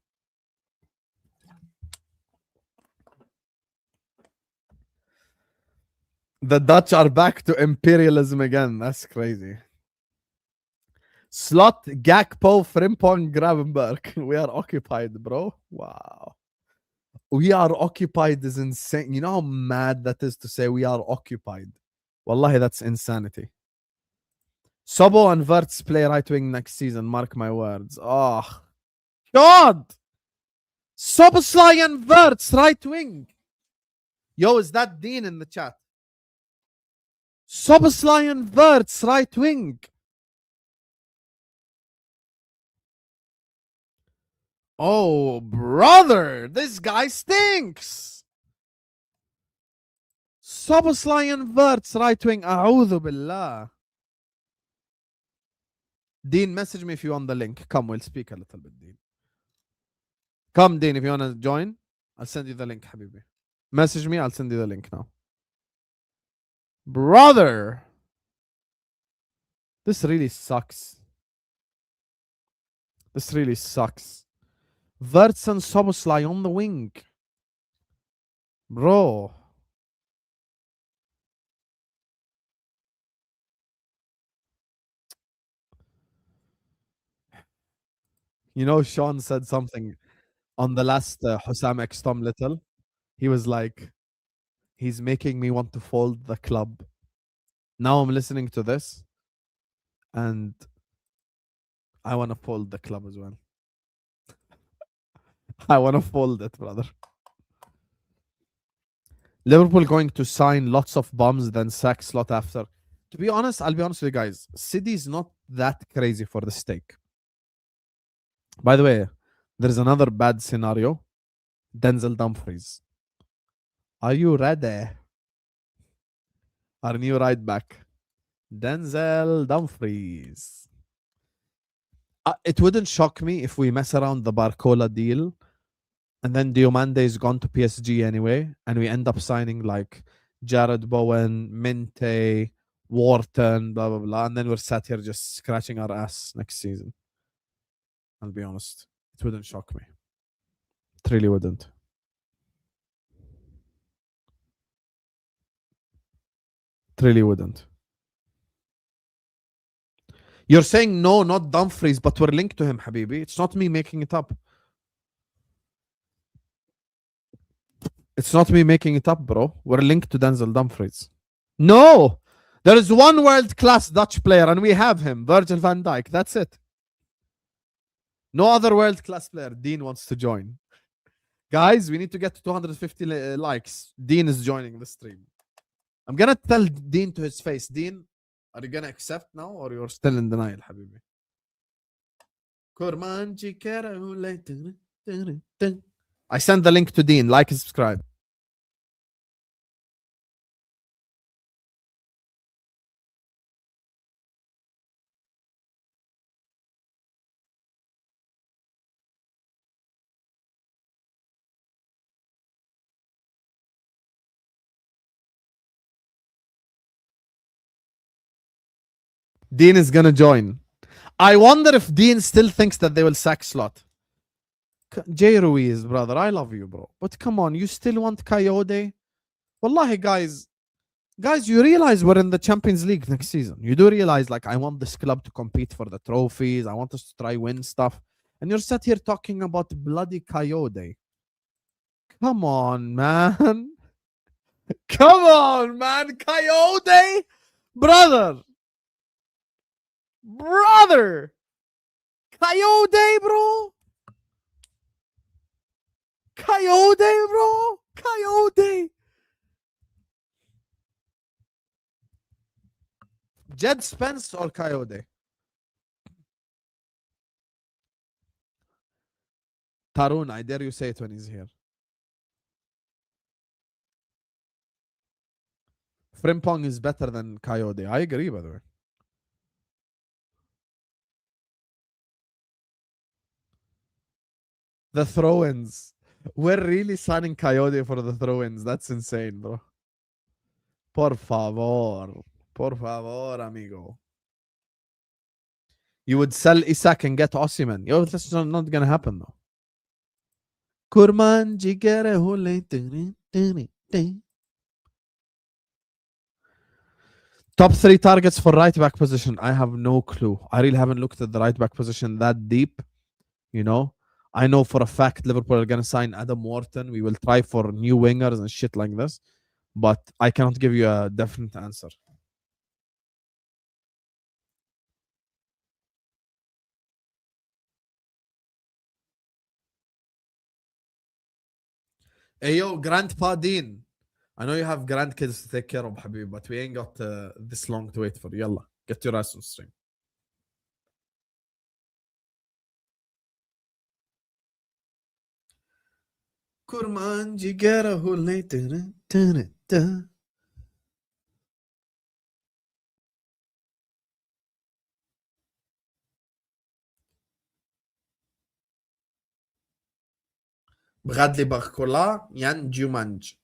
The Dutch are back to imperialism again. That's crazy. Slot, Gakpo, Frimpong, Gravenberg. We are occupied, bro. Wow. We are occupied is insane. You know how mad that is to say we are occupied? Wallahi, that's insanity. Sobo and Verts play right wing next season. Mark my words. Oh, God. Soboslai and Verts right wing. Yo, is that Dean in the chat? Soboslai and Verts right wing. Oh, brother, this guy stinks. Soboslai and Verts right wing. A'udhu billah. Dean, message me if you want the link. Come, we'll speak a little bit, Dean. Come, Dean, if you want to join, I'll send you the link, Habibi. Message me, I'll send you the link now. Brother. This really sucks. This really sucks. Verts and Soboslai on the wing. Bro. You know, Sean said something on the last Hussam X Tom Little. He was like, he's making me want to fold the club. Now I'm listening to this and I want to fold the club as well. I want to fold it, brother. Liverpool going to sign lots of bums, then sack Slot after. To be honest, I'll be honest with you guys. City's not that crazy for the stake. By the way, there's another bad scenario. Denzel Dumfries. Are you ready? Our new right back. Denzel Dumfries. It wouldn't shock me if we mess around the Barcola deal and then Diomande is gone to PSG anyway, and we end up signing like Jared Bowen, Minte, Wharton, blah, blah, blah. And then we're sat here just scratching our ass next season. I'll be honest. It wouldn't shock me. It really wouldn't. It really wouldn't. You're saying no, not Dumfries, but we're linked to him, Habibi. It's not me making it up. It's not me making it up, bro. We're linked to Denzel Dumfries. No! There is one world-class Dutch player, and we have him, Virgil van Dijk. That's it. No other world-class player. Dean wants to join. Guys, we need to get to 250 likes. Dean is joining the stream. I'm going to tell Dean to his face. Dean, are you going to accept now, or you're still in denial, Habibi? I sent the link to Dean. Like and subscribe. Dean is gonna join. I wonder if Dean still thinks that they will sack Slot. Jay Ruiz, brother, I love you, bro. But come on, you still want Coyote? Wallahi, guys, you realize we're in the Champions League next season. You do realize, like, I want this club to compete for the trophies. I want us to try win stuff. And you're sat here talking about bloody Coyote. Come on, man. Come on, man. Coyote? Brother. Coyote, bro. Coyote, bro. Coyote. Jed Spence or Coyote? Tarun, I dare you say it when he's here. Frimpong is better than Coyote. I agree, by the way. The throw-ins. We're really signing Coyote for the throw-ins. That's insane, bro. Por favor. Por favor, amigo. You would sell Isak and get Osimhen. Yo, that's not gonna happen, though. Kurman jigere hule. Top 3 targets for right back position. I have no clue. I really haven't looked at the right back position that deep. You know, I know for a fact Liverpool are going to sign Adam Wharton. We will try for new wingers and shit like this. But I cannot give you a definite answer. Hey, yo, Grandpa Dean. I know you have grandkids to take care of, Habib, but we ain't got this long to wait for. Yalla, get your ass on stream. Kurman jigara hule. Bradley Barcola, Yan Jumanji.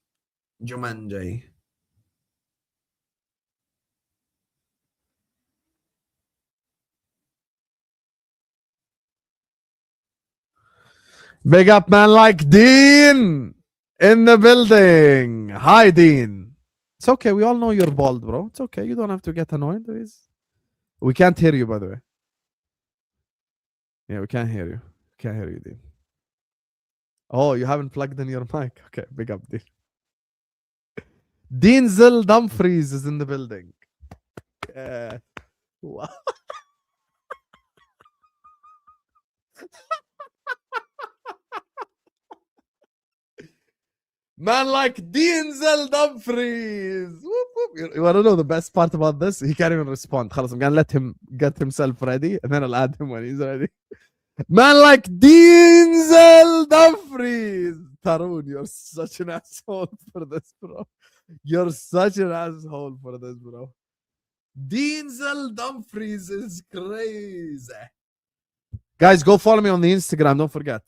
Big up, man, like Dean in the building. Hi, Dean. It's okay. We all know you're bald, bro. It's okay. You don't have to get annoyed. We can't hear you, by the way. Yeah, we can't hear you. Can't hear you, Dean. Oh, you haven't plugged in your mic. Okay, big up, Dean. Denzel Dumfries is in the building. Yeah. Wow. Man like Denzel Dumfries. Whoop, whoop. You want to know the best part about this? He can't even respond. خلاص, I'm going to let him get himself ready and then I'll add him when he's ready. Man like Denzel Dumfries. Tarun, you're such an asshole for this, bro. You're such an asshole for this, bro. Denzel Dumfries is crazy. Guys, go follow me on the Instagram. Don't forget.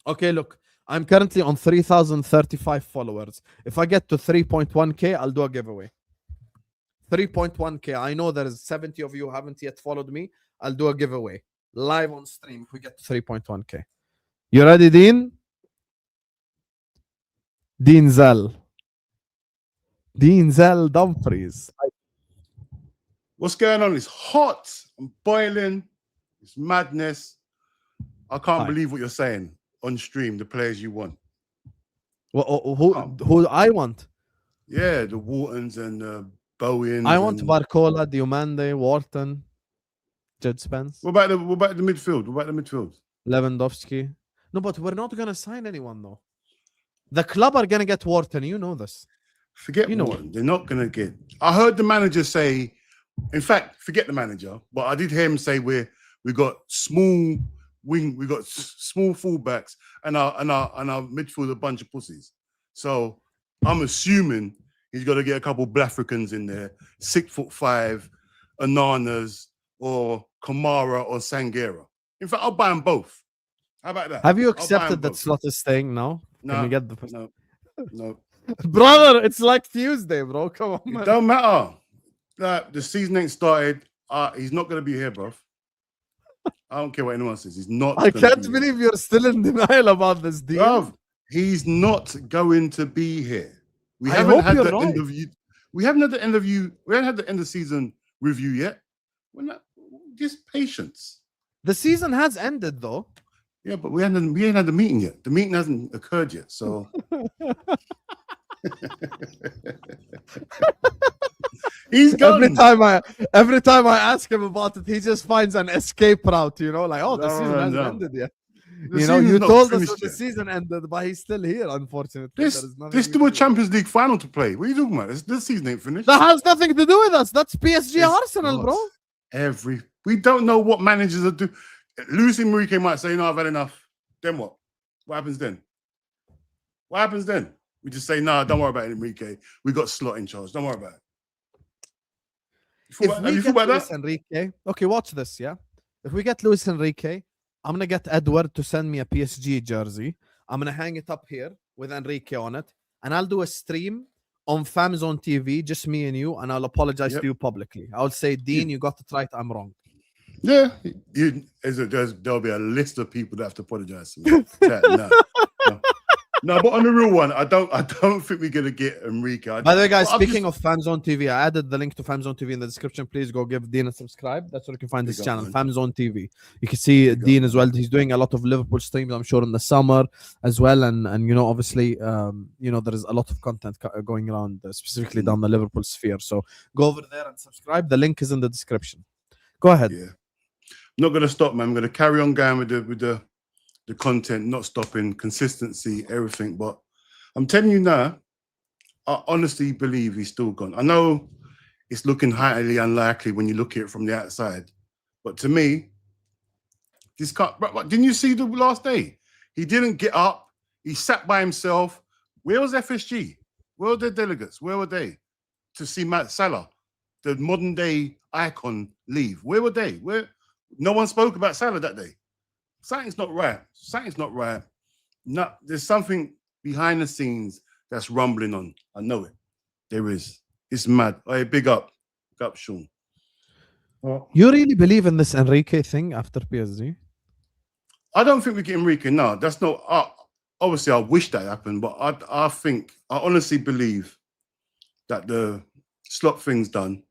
Okay, look. I'm currently on 3,035 followers. If I get to 3.1k, I'll do a giveaway. 3.1k. I know there's 70 of you who haven't yet followed me. I'll do a giveaway live on stream if we get to 3.1k. You ready, Dean? Denzel Dumfries. What's going on? It's hot. I'm boiling. It's madness. I can't believe what you're saying on stream. The players you want. Well, who I want? Yeah, the Whartons and Bowens. I want Barcola, Diomande, Wharton, Jed Spence. What about the midfield? What about the midfield? Lewandowski. No, but we're not gonna sign anyone though. The club are gonna get Wharton. You know this. Forget Wharton. They're not gonna get. I heard the manager say. In fact, forget the manager. But I did hear him say we got small wing. We got small fullbacks and our midfield a bunch of pussies. So I'm assuming he's got to get a couple Blafricans in there, 6'5", Ananas or Kamara or Sangera. In fact, I'll buy them both. How about that? Have you accepted that Slot is staying now? No, Can we get no. Brother, it's like Tuesday, bro. Come on, man. It don't matter. The season ain't started. He's not going to be here, bro. I don't care what anyone says. He's not. I gonna can't be believe you're still in denial about this deal. Bruv, he's not going to be here. We I haven't hope had you're the right. end of you. We haven't had the end of you. We haven't had the end of season review yet. We're not. Just patience. The season has ended, though. Yeah, but we ain't had the meeting yet. The meeting hasn't occurred yet. So he's gone. Every time I ask him about it, he just finds an escape route. You know, like, oh, the season hasn't ended yet. You know, you told us that the season ended, but he's still here. Unfortunately, there's still a Champions League final to play. What are you talking about? This season ain't finished. That has nothing to do with us. That's PSG Arsenal, bro. We don't know what managers are doing. Luis Enrique might say, "No, I've had enough." Then what? What happens then? What happens then? We just say, "No, don't worry about it, Enrique. We got Slot in charge. Don't worry about it." Have you thought about that? Enrique, okay, watch this. Yeah, if we get Luis Enrique, I'm gonna get Edward to send me a PSG jersey. I'm gonna hang it up here with Enrique on it, and I'll do a stream on Famzone TV, just me and you, and I'll apologize to you publicly. I'll say, Dean, you got it right. I'm wrong. Yeah, there'll be a list of people that have to apologize to me. No, but on the real one, I don't think we're gonna get Enrique. By the way, guys, speaking of Famzone TV, I added the link to Famzone TV in the description. Please go give Dean a subscribe. That's where you can find this channel, Famzone TV. You can see Dean as well. He's doing a lot of Liverpool streams, I'm sure, in the summer as well. And you know, obviously, you know, there is a lot of content going around, specifically down the Liverpool sphere. So go over there and subscribe. The link is in the description. Go ahead. Yeah, I'm not gonna stop, man. I'm gonna carry on going with the content, not stopping, consistency, everything. But I'm telling you now, I honestly believe he's still gone. I know it's looking highly unlikely when you look at it from the outside, but to me, this can't. Didn't you see the last day? He didn't get up. He sat by himself. Where was FSG? Where were the delegates? Where were they to see Matt Salah, the modern day icon, leave? Where were they? Where no one spoke about Salah that day. Something's not right. Something's not right. No, there's something behind the scenes that's rumbling on. I know it. There is. It's mad. Hey, big up. Big up, Sean. You really believe in this Enrique thing after PSG? I don't think we get Enrique. No, that's not. Obviously, I wish that happened, but I honestly believe that the Slot thing's done.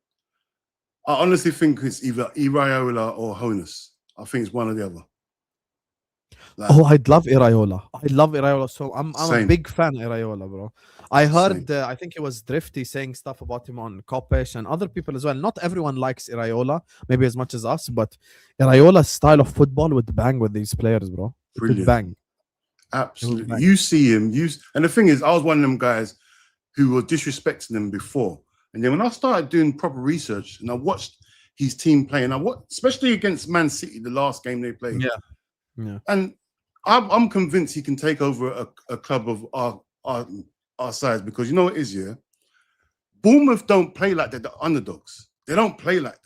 I honestly think it's either Iraola or Honus. I think it's one or the other. I'd love Iraola. I love Iraola. So I'm a big fan of Iraola, bro. I heard, I think it was Drifty saying stuff about him on Kopesh and other people as well. Not everyone likes Iraola, maybe as much as us, but Iraola's style of football would bang with these players, bro. It would bang. Absolutely. Bang. You see him. And the thing is, I was one of them guys who were disrespecting him before. And then when I started doing proper research and I watched his team play, and especially against Man City, the last game they played. Yeah. And I'm convinced he can take over a club of our size, because you know what it is, yeah? Bournemouth don't play like that. The underdogs. They don't play like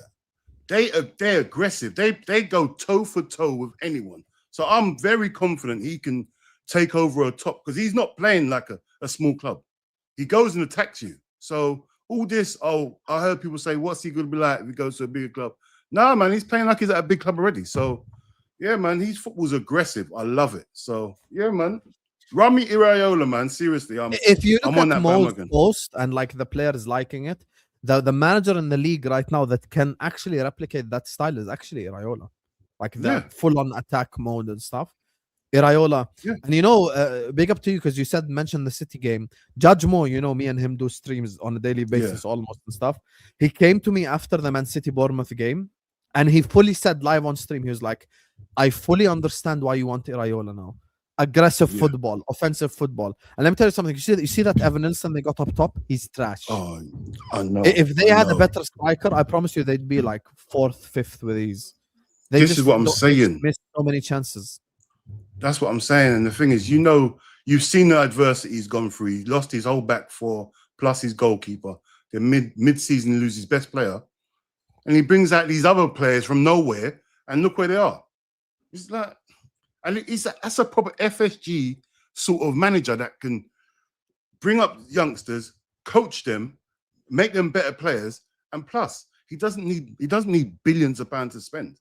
that. They're aggressive. They go toe for toe with anyone. So I'm very confident he can take over a top, because he's not playing like a small club. He goes and attacks you. So all this, I heard people say, what's he going to be like if he goes to a bigger club? No, man, he's playing like he's at a big club already. So, yeah, man, his football's aggressive. I love it. So, yeah, man. Rami Iraola, man, seriously. If you look at Mo's post and like the players liking it, the manager in the league right now that can actually replicate that style is actually Iraola. Like the full-on attack mode and stuff. Iraola. Yeah. And you know, big up to you because you mentioned the City game. Judge Mo, you know, me and him do streams on a daily basis almost and stuff. He came to me after the Man City Bournemouth game and he fully said live on stream, he was like, I fully understand why you want Iraola now. Aggressive football, offensive football. And let me tell you something. You see that Evan Nilsson they got up top? He's trash. Oh, I know. If they had a better striker, I promise you they'd be like 4th, 5th with these. This is what I'm saying. Missed so many chances. That's what I'm saying. And the thing is, you know, you've seen the adversity he's gone through. He lost his whole back four plus his goalkeeper. The mid-season loses his best player. And he brings out these other players from nowhere and look where they are. It's like, and that's a proper FSG sort of manager that can bring up youngsters, coach them, make them better players, And plus, he doesn't need billions of pounds to spend.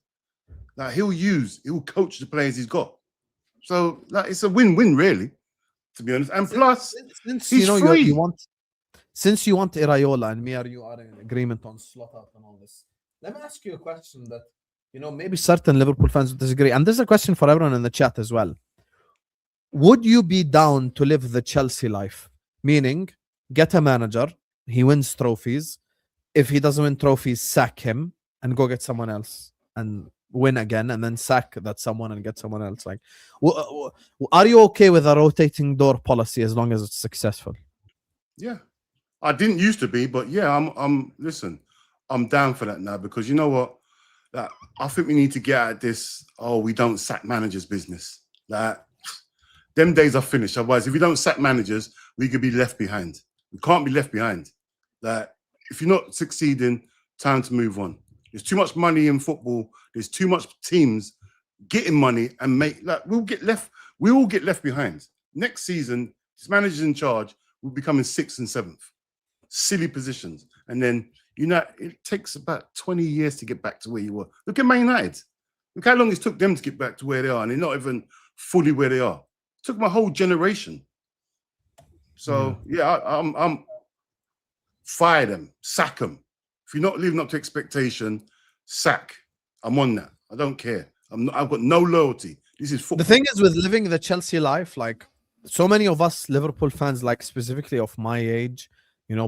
Like he'll coach the players he's got. So like it's a win-win, really, to be honest. And plus, since he's free. Since you want Iraola and me or you are in agreement on slot up and all this, let me ask you a question that maybe certain Liverpool fans would disagree. And this is a question for everyone in the chat as well. Would you be down to live the Chelsea life? Meaning, get a manager, he wins trophies. If he doesn't win trophies, sack him and go get someone else and win again, and then sack that someone and get someone else. Like, are you okay with a rotating door policy as long as it's successful? Yeah, I didn't used to be, but yeah, listen, I'm down for that now, because you know what? I think we need to get at this. Oh, we don't sack managers business. Them days are finished. Otherwise, if we don't sack managers, we could be left behind. We can't be left behind. If you're not succeeding, time to move on. There's too much money in football. There's too much teams getting money and we'll all get left behind. Next season, this manager's in charge, we'll be coming 6th and 7th. Silly positions. And then, it takes about 20 years to get back to where you were. Look at Man United. Look how long it took them to get back to where they are, and they're not even fully where they are. It took my whole generation. So, I'm fire them, sack them. If you're not living up to expectation, sack. I'm on that. I don't care. I've got no loyalty. This is football. The thing is with living the Chelsea life, like so many of us Liverpool fans, like specifically of my age,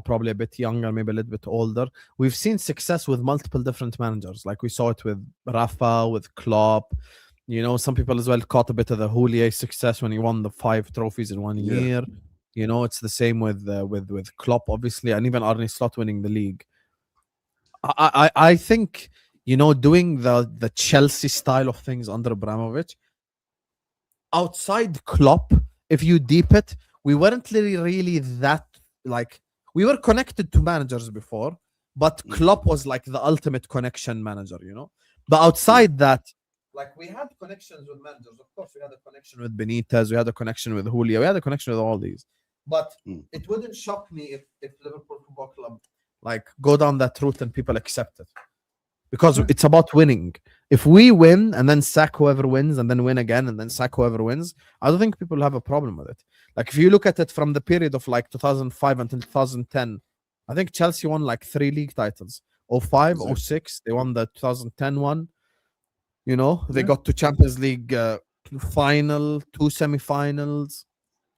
probably a bit younger, maybe a little bit older, we've seen success with multiple different managers. Like we saw it with Rafa, with Klopp. Some people as well caught a bit of the Houllier success when he won the 5 trophies in 1 year. It's the same with Klopp, obviously, and even Arne Slot winning the league. I think, doing the Chelsea style of things under Abramovich, outside Klopp, if you deep it, we weren't really that, like, we were connected to managers before, but Klopp was like the ultimate connection manager, But outside that, like, we had connections with managers. Of course, we had a connection with Benitez, we had a connection with Julio, we had a connection with all these. But it wouldn't shock me if Liverpool Football Club go down that route and people accept it, because it's about winning. If we win and then sack whoever wins and then win again and then sack whoever wins, I don't think people have a problem with it. Like, if you look at it from the period of 2005 until 2010, I think Chelsea won 3 league titles. 05, 06, they won the 2010 one. They got to Champions League final, 2 semi-finals.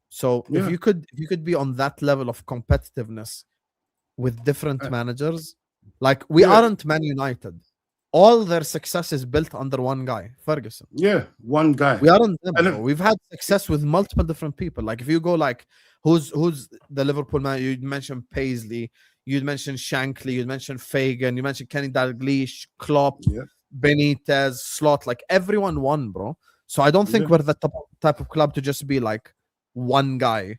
So if you could be on that level of competitiveness with different managers, we aren't Man United. All their success is built under one guy, Ferguson. Yeah, one guy. We aren't them. We've had success with multiple different people. Like, if you go who's the Liverpool man? You'd mention Paisley, you'd mention Shankly, you'd mention Fagan, you mentioned Kenny Dalglish, Klopp, Benitez, Slot. Like, everyone won, bro. So I don't think we're the type of club to just be one guy,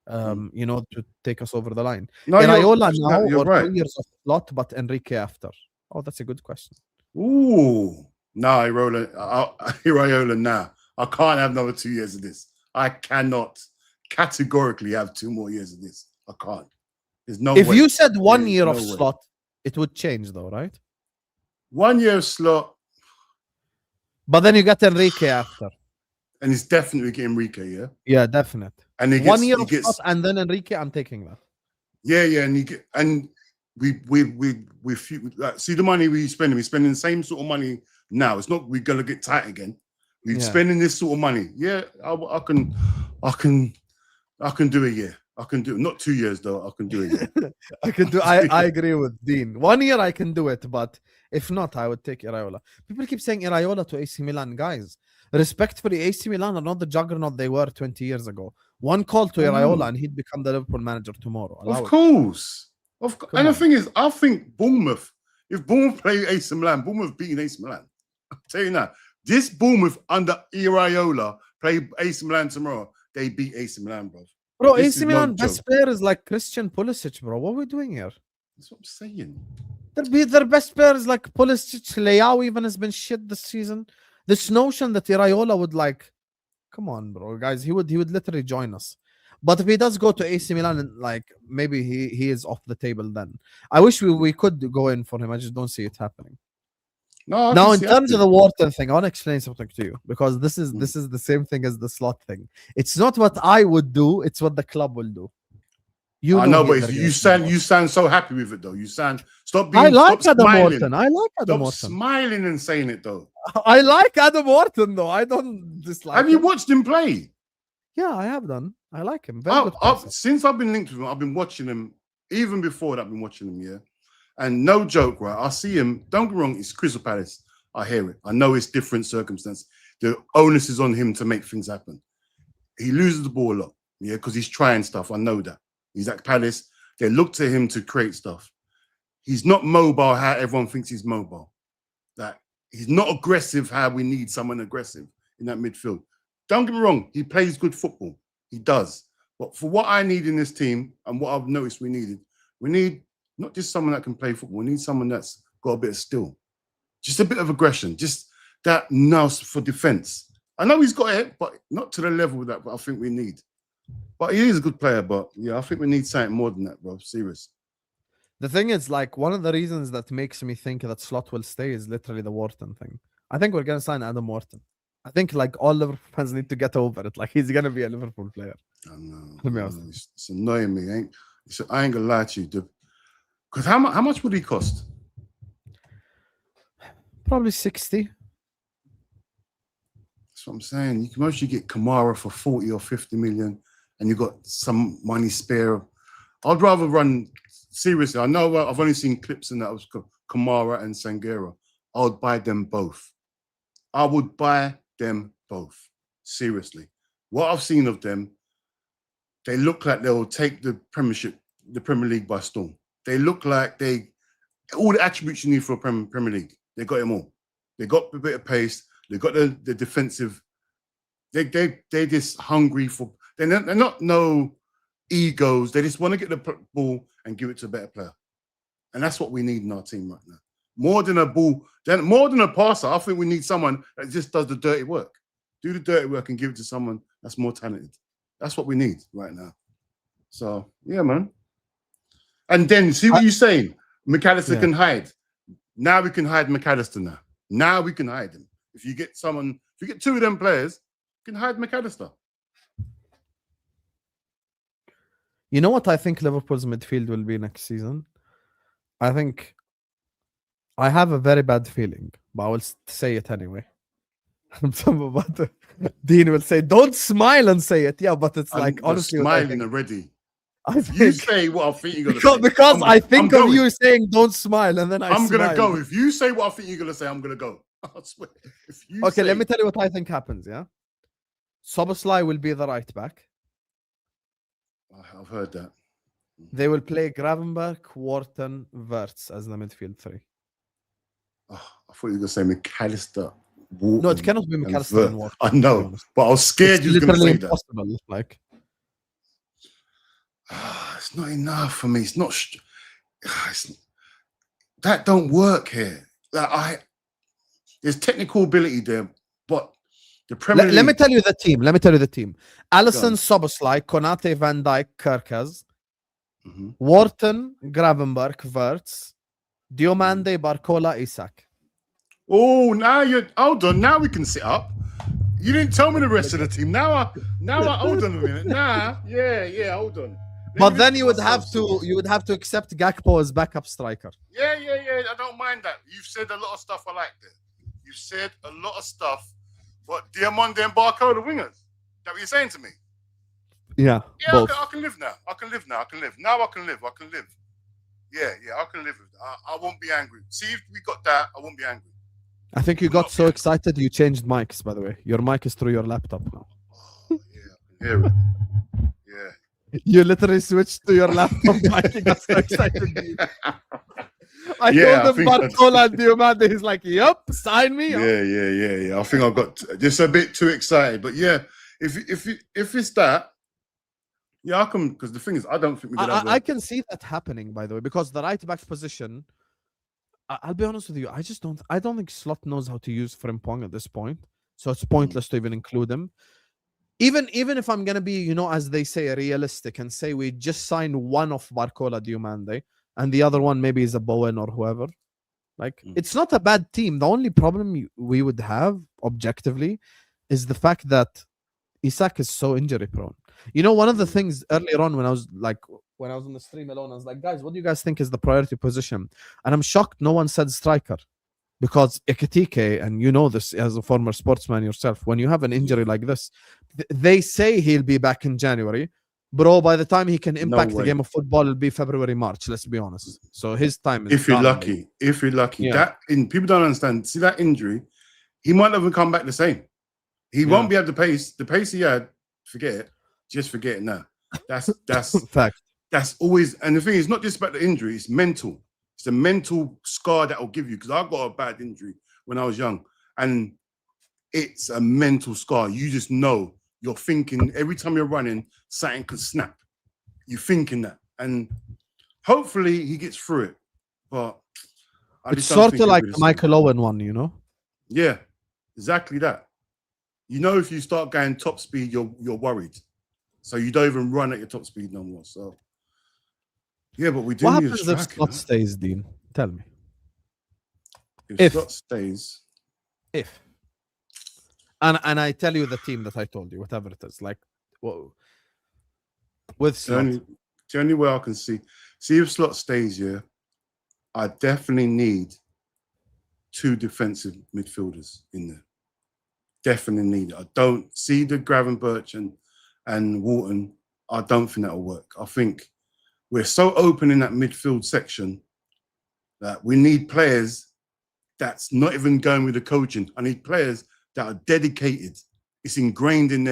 to take us over the line. No, Iraola now or right. 2 years of Slot, but Enrique after? Oh, that's a good question. Ooh, no, Iraola now. I can't have another 2 years of this. I cannot categorically have 2 more years of this. I can't. There's no If way. you said 1 year of Slot, it would change though, right? 1 year of Slot. But then you got Enrique after. And it's definitely getting Enrique, yeah? Yeah, definite. And 1 year of Slot and then Enrique, I'm taking that. Yeah, and we see the money we're spending the same sort of money now. It's not we're gonna get tight again. We're spending this sort of money. Yeah, I can do a year. I can do it. Not 2 years though. I can do it. I can do. I agree with Dean. 1 year I can do it, but if not, I would take Iraola. People keep saying Iraola to AC Milan, guys. Respectfully, AC Milan are not the juggernaut they were 20 years ago. One call to Iraola and he'd become the Liverpool manager tomorrow. Of course. And the thing is, I think Bournemouth, if Bournemouth play AC Milan, Bournemouth beating AC Milan. I'll tell you now, this Bournemouth under Iraola play AC Milan tomorrow, they beat AC Milan, bro. Bro, AC Milan best player is like Christian Pulisic, bro. What are we doing here? That's what I'm saying. Their best players like Pulisic, Leao even has been shit this season. This notion that Iraola would come on, bro, guys, he would literally join us. But if he does go to AC Milan, and like maybe he is off the table then. I wish we could go in for him. I just don't see it happening. No, I Now, can in see terms of happening. the Wharton thing, I want to explain something to you because this is the same thing as the slot thing. It's not what I would do; it's what the club will do. You I know know, but they're you gonna sound so happy with it though. You sound stop I being like stop Adam smiling. Wharton. I like Adam Stop Wharton. smiling and saying it though. I like Adam Wharton though. I don't dislike Have you him. watched him play? Yeah, I have done. I like him. Very good. Since I've been linked with him, I've been watching him. Even before that, I've been watching him. Yeah, and no joke, right? I see him. Don't get me wrong. It's Crystal Palace. I hear it. I know it's different circumstance. The onus is on him to make things happen. He loses the ball a lot, yeah, because he's trying stuff. I know that. He's at Palace. They look to him to create stuff. He's not mobile how everyone thinks he's mobile. That he's not aggressive how we need someone aggressive in that midfield. Don't get me wrong. He plays good football. He does. But for what I need in this team and what I've noticed we need not just someone that can play football. We need someone that's got a bit of skill. Just a bit of aggression. Just that nous for defense. I know he's got it, but not to the level that I think we need. But he is a good player, but yeah, I think we need something more than that, bro. Serious. The thing is, like, one of the reasons that makes me think that Slot will stay is literally the Wharton thing. I think we're gonna sign Adam Wharton. I think like all Liverpool fans need to get over it. Like he's gonna be a Liverpool player. I know. Let me ask you. It's annoying me. I ain't gonna lie to you, dude. Because how much would he cost? Probably 60. That's what I'm saying. You can mostly get Kamara for 40 or 50 million, and you got some money spare. I'd rather run seriously. I know I've only seen clips in that of Kamara and Sangera. I would buy them both. I would buy them both. Seriously. What I've seen of them, they look like they'll take the Premier League by storm. They look like all the attributes you need for a Premier League. They got them all. They got a bit of pace. They got the defensive. They're just hungry for. They're not no egos. They just want to get the ball and give it to a better player, and that's what we need in our team right now. More than a ball, more than a passer. I think we need someone that just does the dirty work. Do the dirty work and give it to someone that's more talented. That's what we need right now. So yeah, man. And then see what you're saying. McAllister can hide. Now we can hide McAllister now. Now we can hide him. If you get two of them players, you can hide McAllister. You know what I think Liverpool's midfield will be next season? I think I have a very bad feeling, but I will say it anyway. Dean will say, "Don't smile and say it." Yeah, but it's like honestly, smiling already. Think, you say what I think you're gonna say. Because I think of you saying "Don't smile," and then I'm gonna go. If you say what I think you're gonna say, I'm gonna go. I swear. Let me tell you what I think happens. Yeah, Szoboszlai will be the right back. I've heard that. They will play Gravenberch, Wharton, Wirtz as the midfield three. Oh, I thought you were gonna say McAllister. Wharton, no, it cannot be McAllister and Wharton. I know, but I was scared you were going to say impossible, that. Like, it's not enough for me. It's not. That don't work here. There's technical ability there, but the Premier League. Let me tell you the team. Alisson, Szoboszlai, Konate, Van Dijk, Kerkez, Wharton, Gravenberch, Wirtz, Diomande, Barcola, Isak. Oh, now hold on. Now we can sit up. You didn't tell me the rest of the team. Now I hold on a minute. Hold on. But then you would have to accept Gakpo as backup striker. Yeah. I don't mind that. You've said a lot of stuff I like there. You've said a lot of stuff. What, Diomande and Barcola, the wingers? Is that what you're saying to me? Yeah. Yeah, I can live now. I can live. Now I can live. Yeah, I can live with that. I won't be angry. See, if we got that, I won't be angry. I think you got so excited you changed mics, by the way. Your mic is through your laptop now. Oh, yeah, I can hear it. Yeah. You literally switched to your laptop mic. You got so excited. I told him Barcola and Diomande. He's like, "Yup, sign me." Yeah. I think I got just a bit too excited. But yeah, if it's that, yeah, I can. Because the thing is, I don't think we could have I can see that happening, by the way, because the right back position. I'll be honest with you. I don't think Slot knows how to use Frimpong at this point, so it's pointless to even include him. even if I'm gonna be, as they say, realistic and say we just signed one of Barcola Diomande and the other one maybe is a Bowen or whoever, like it's not a bad team. The only problem we would have objectively is the fact that Isak is so injury prone. One of the things earlier on when I was on the stream alone, I was like, guys, what do you guys think is the priority position? And I'm shocked no one said striker. Because Ekitike, and you know this as a former sportsman yourself, when you have an injury like this, they say he'll be back in January. Bro, by the time he can impact the game of football, it'll be February, March, let's be honest. So his time is if you're lucky. Yeah. People don't understand. See that injury, he might not even come back the same. He won't be at the pace he had, forget it. Just forget it now. That's fact. That's always, and the thing is not just about the injury, it's mental. It's a mental scar that will give you, because I got a bad injury when I was young, and it's a mental scar. You just know, you're thinking every time you're running, something could snap. You're thinking that, and hopefully he gets through it. But it's sort of like the Michael Owen one, Yeah, exactly that. If you start going top speed, you're worried, so you don't even run at your top speed no more. So. Yeah, but we do what need happens a if striker. Slot stays, Dean? Tell me. If Slot stays. If. And I tell you the team that I told you, whatever it is. Like, whoa. With Slot. The only way I can see if Slot stays, I definitely need 2 defensive midfielders in there. Definitely need it. I don't see the Gravenberch and Wharton. I don't think that'll work. I think we're so open in that midfield section that we need players that's not even going with the coaching. I need players that are dedicated. It's ingrained in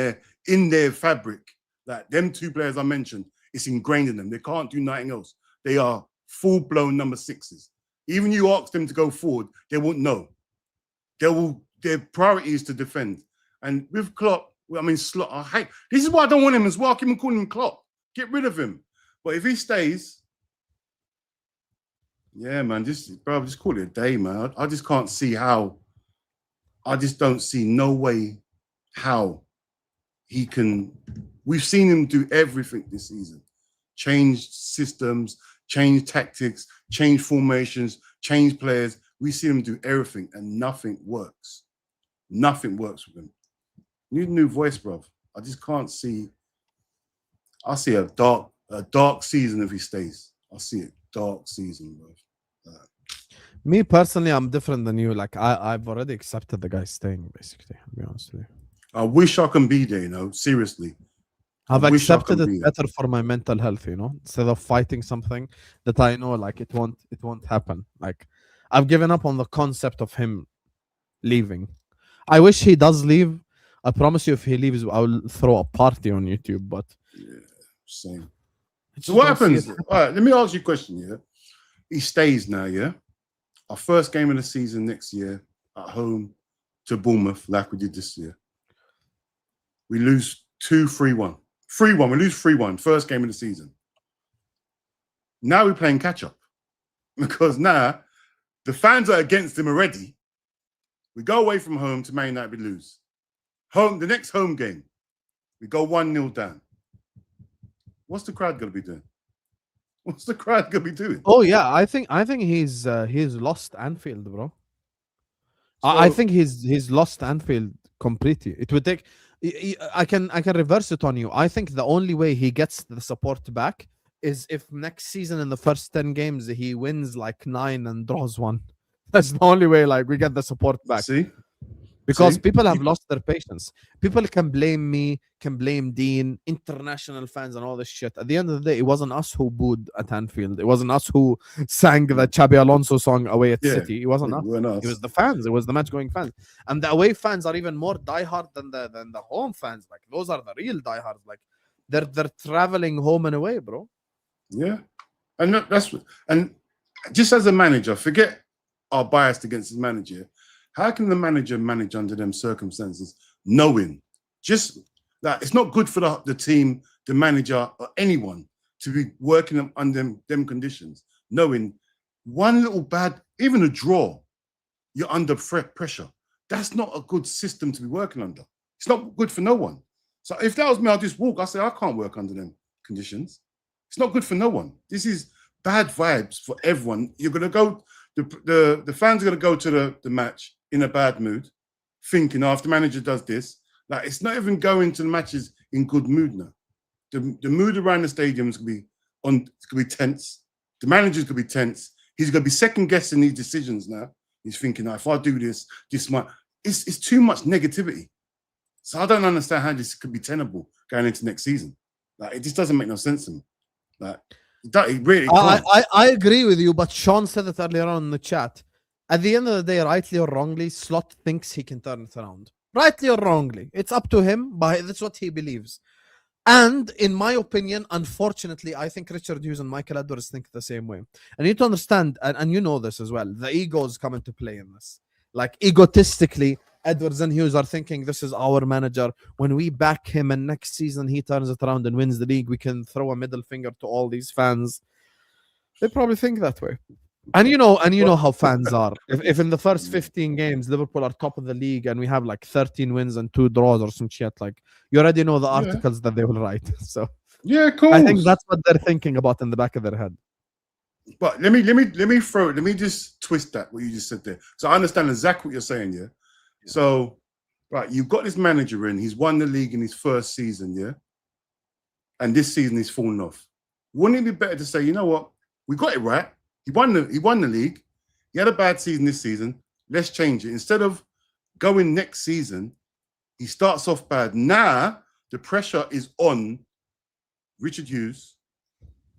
their fabric. That them 2 players I mentioned, it's ingrained in them. They can't do nothing else. They are full-blown number 6s. Even you ask them to go forward, they won't know. Their priority is to defend. And with Klopp, Slot, this is why I don't want him as well. I keep on calling him Klopp. Get rid of him. But if he stays, yeah, man, just call it a day, man. I just can't see how. I just don't see no way how he can. We've seen him do everything this season. Change systems, change tactics, change formations, change players. We see him do everything and nothing works. Nothing works with him. Need a new voice, bro. I just can't see. I see a dark season if he stays. I see it. Dark season, bro. Me personally, I'm different than you. Like I've already accepted the guy staying, basically. I'll be honest with you. I wish I can be there, seriously. I've accepted it better for my mental health, instead of fighting something that I know like it won't happen. Like I've given up on the concept of him leaving. I wish he does leave. I promise you if he leaves, I'll throw a party on YouTube, but yeah, same. So what happens? All right, let me ask you a question, He stays now, Our first game of the season next year at home to Bournemouth, like we did this year. We lose 2-3-1. 3-1. We lose 3-1. First game of the season. Now we're playing catch up because now the fans are against him already. We go away from home to Man United, we lose. The next home game, we go 1-0 down. What's the crowd going to be doing? What's the crowd going to be doing? Oh yeah, I think he's lost Anfield, bro. I think he's lost Anfield completely. It would take. I can reverse it on you. I think the only way he gets the support back is if next season in the first 10 games he wins like 9 and draws 1. That's the only way like we get the support back. See? Because people have lost their patience. People can blame me, can blame Dean, international fans and all this shit. At the end of the day, it wasn't us who booed at Anfield. It wasn't us who sang the Xabi Alonso song away at City. It wasn't us. It was the fans. It was the match-going fans. And the away fans are even more diehard than the home fans. Like those are the real diehards. Like they're traveling home and away, bro. Yeah. And and just as a manager, forget our bias against his manager. How can the manager manage under them circumstances, knowing just that it's not good for the team, the manager, or anyone to be working under them conditions, knowing one little bad, even a draw, you're under pressure. That's not a good system to be working under. It's not good for no one. So if that was me, I'd just walk. I say I can't work under them conditions. It's not good for no one. This is bad vibes for everyone. You're gonna go. The fans are gonna go to the match in a bad mood, thinking, oh, if the manager does this, like it's not even going to the matches in good mood now. The mood around the stadium is gonna be tense. The manager's gonna be tense. He's gonna be second guessing these decisions now. He's thinking, oh, if I do this might. It's too much negativity. So I don't understand how this could be tenable going into next season. Like, it just doesn't make no sense to me. Like, it really can't. I agree with you, but Sean said it earlier on in the chat. At the end of the day, rightly or wrongly, Slot thinks he can turn it around. Rightly or wrongly, it's up to him, but that's what he believes. And in my opinion, unfortunately, I think Richard Hughes and Michael Edwards think the same way. And you need to understand, and you know this as well, the egos come into play in this. Like, egotistically, Edwards and Hughes are thinking this is our manager. When we back him and next season he turns it around and wins the league, we can throw a middle finger to all these fans. They probably think that way. And you know how fans are. If in the first 15 games Liverpool are top of the league and we have like 13 wins and 2 draws or some shit, like, you already know the articles that they will write. So yeah, cool. I think that's what they're thinking about in the back of their head. But let me just twist that what you just said there. So I understand exactly what you're saying, yeah. So, right, you've got this manager in. He's won the league in his first season, yeah. And this season he's fallen off. Wouldn't it be better to say, you know what, we got it right. He won the league. He had a bad season this season. Let's change it. Instead of going next season, he starts off bad. Now the pressure is on Richard Hughes,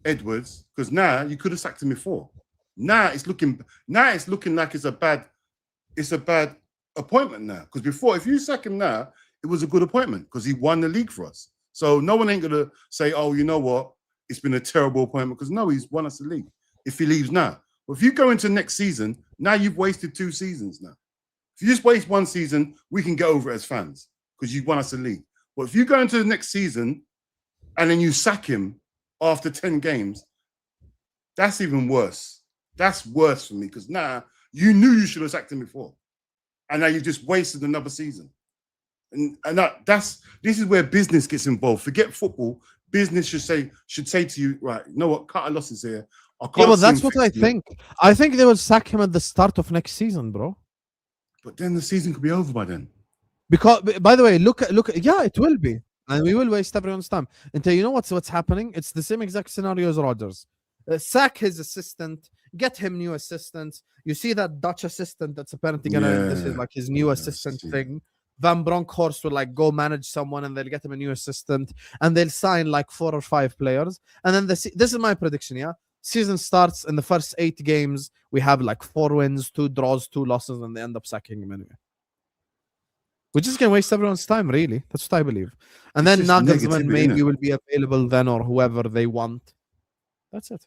Edwards, because now you could have sacked him before. Now it's looking like it's a bad appointment now. Because before, if you sack him now, it was a good appointment because he won the league for us. So no one ain't gonna say, oh, you know what, it's been a terrible appointment, because no, he's won us the league. If he leaves now, but if you go into next season, now you've wasted 2 seasons now. If you just waste 1 season, we can get over it as fans because you won us the league. But if you go into the next season and then you sack him after 10 games, that's even worse. That's worse for me, because now you knew you should have sacked him before, and now you've just wasted another season. And this is where business gets involved. Forget football. Business should say to you, right, you know what, cut our losses here. Yeah, but that's what I think. I think they will sack him at the start of next season, bro. But then the season could be over by then. Because, by the way, look at yeah, it will be, and we will waste everyone's time. Until you know what's happening. It's the same exact scenario as Rodgers. Sack his assistant, get him new assistants. You see that Dutch assistant that's apparently this is like his new assistant thing. Van Bronckhorst will like go manage someone, and they'll get him a new assistant, and they'll sign like 4 or 5 players, and then this is my prediction. Yeah. Season starts in the first 8 games. We have like 4 wins, 2 draws, 2 losses, and they end up sacking him anyway. We're just gonna waste everyone's time, really. That's what I believe. And then Nagelsmann maybe will be available then, or whoever they want. That's it.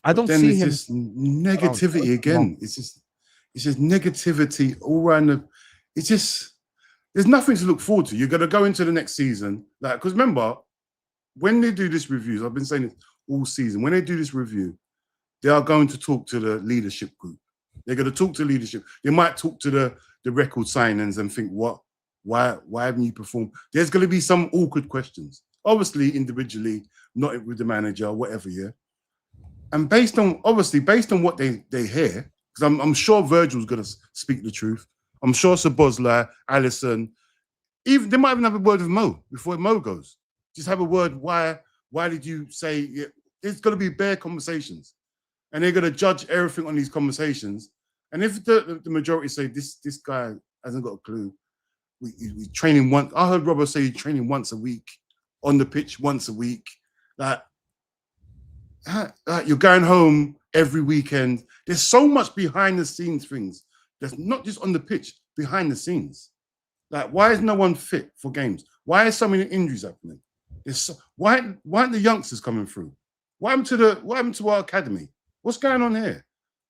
I don't see him. Just negativity again. It's just negativity all around there's nothing to look forward to. You're gonna go into the next season, like, because remember, when they do this reviews, I've been saying it all season. When they do this review, they are going to talk to the leadership group. They're going to talk to leadership. They might talk to the record signings and think, what? Why haven't you performed? There's going to be some awkward questions. Obviously, individually, not with the manager, whatever, yeah. And based on what they hear, because I'm sure Virgil's going to speak the truth. I'm sure Szoboszlai, Alisson, even they might even have a word with Mo before Mo goes. Just have a word. Why did you say it? It's going to be bare conversations, and they're going to judge everything on these conversations. And if the majority say this guy hasn't got a clue, we train him once. I heard Robert say he's training once a week on the pitch, once a week. Like you're going home every weekend. There's so much behind the scenes things that's not just on the pitch, behind the scenes. Like, why is no one fit for games? Why are so many injuries happening? Why aren't the youngsters coming through? What happened to our academy? What's going on here?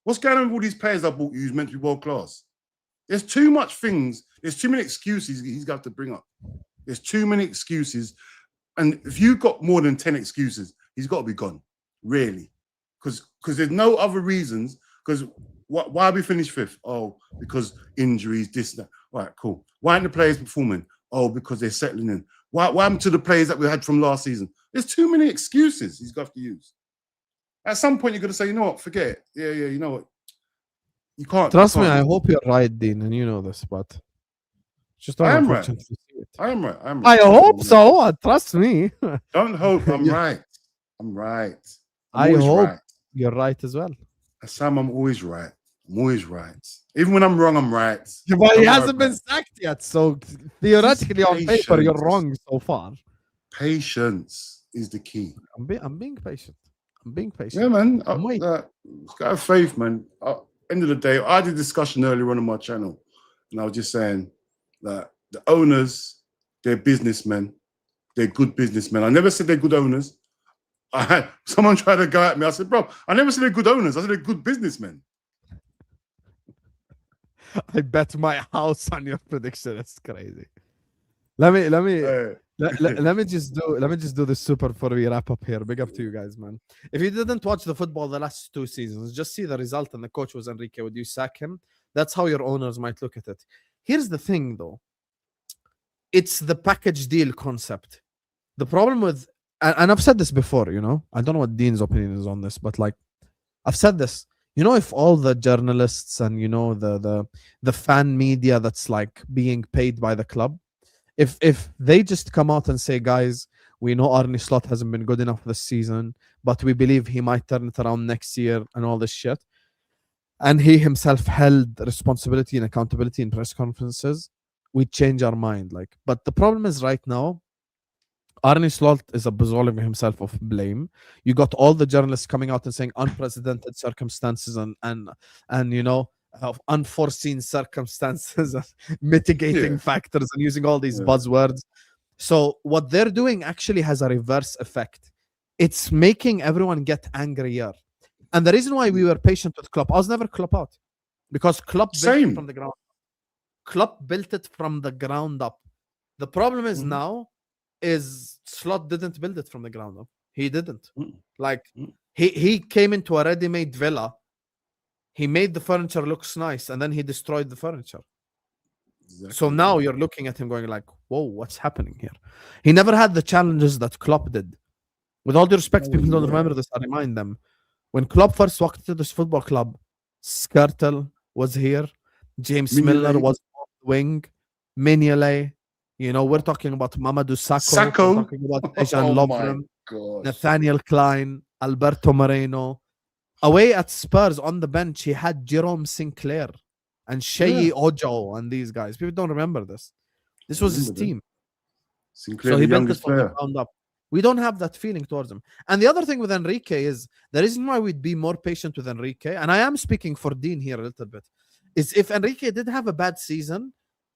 What's going on with all these players I bought you who's meant to be world class? There's too much things. There's too many excuses he's got to bring up. There's too many excuses. And if you've got more than 10 excuses, he's got to be gone, really. Because there's no other reasons. Because why we finished 5th? Oh, because injuries, this, that. All right, cool. Why aren't the players performing? Oh, because they're settling in. What happened to the players that we had from last season? There's too many excuses he's got to use. At some point, you're going to say, you know what, forget it. Yeah, you know what. You can't. Trust me, I hope you're right, Dean, and you know this, but just I don't am right. unfortunately see it. I am right. I hope so. Trust me. Don't hope. I'm right. I'm right. I always hope right. you're right as well. Sam, I'm always right. I'm always right. Even when I'm wrong, I'm right. But he I'm hasn't been sacked yet, so theoretically on paper, you're wrong so far. Patience is the key. I'm being patient. I'm being patient. Yeah, man. Wait. Gotta have faith, man. End of the day, I did a discussion earlier on my channel, and I was just saying that the owners, they're businessmen. They're good businessmen. I never said they're good owners. I had someone try to go at me. I said, bro, I never said they're good owners. I said they're good businessmen. I bet my house on your prediction. It's crazy. Let me just do this super before we wrap up here. Big up to you guys, man. If you didn't watch the football the last 2 seasons, just see the result and the coach was Enrique. Would you sack him? That's how your owners might look at it. Here's the thing, though. It's the package deal concept. The problem with, and I've said this before, you know, I don't know what Dean's opinion is on this, but like, I've said this. You know, if all the journalists and, you know, the fan media that's like being paid by the club, if they just come out and say, guys, we know Arne Slot hasn't been good enough this season, but we believe he might turn it around next year and all this shit, and he himself held responsibility and accountability in press conferences, we change our mind. Like, but the problem is right now, Arne Slot is absolving himself of blame. You got all the journalists coming out and saying unprecedented circumstances and you know, of unforeseen circumstances, mitigating factors, and using all these buzzwords. So what they're doing actually has a reverse effect. It's making everyone get angrier. And the reason why we were patient with Klopp, I was never Klopp out, because Klopp built it from the ground. Klopp built it from the ground up. The problem is now is Slot didn't build it from the ground up. He didn't. Like he came into a ready-made villa. He made the furniture looks nice, and then he destroyed the furniture. Exactly. So now you're looking at him going like, whoa, what's happening here? He never had the challenges that Klopp did. With all due respect, people don't remember this. I remind them. When Klopp first walked into this football club, Skirtle was here. James Milner was on the wing. Mignolet. You know, we're talking about Mamadou Sakho. We're talking about Dejan Lovren, Nathaniel Klein, Alberto Moreno. Away at Spurs on the bench, he had Jerome Sinclair and Sheyi Ojo and these guys. People don't remember this. This was his team. Sinclair, so he built it from the ground up. We don't have that feeling towards him. And the other thing with Enrique is the reason why we'd be more patient with Enrique, and I am speaking for Dean here a little bit, is if Enrique did have a bad season,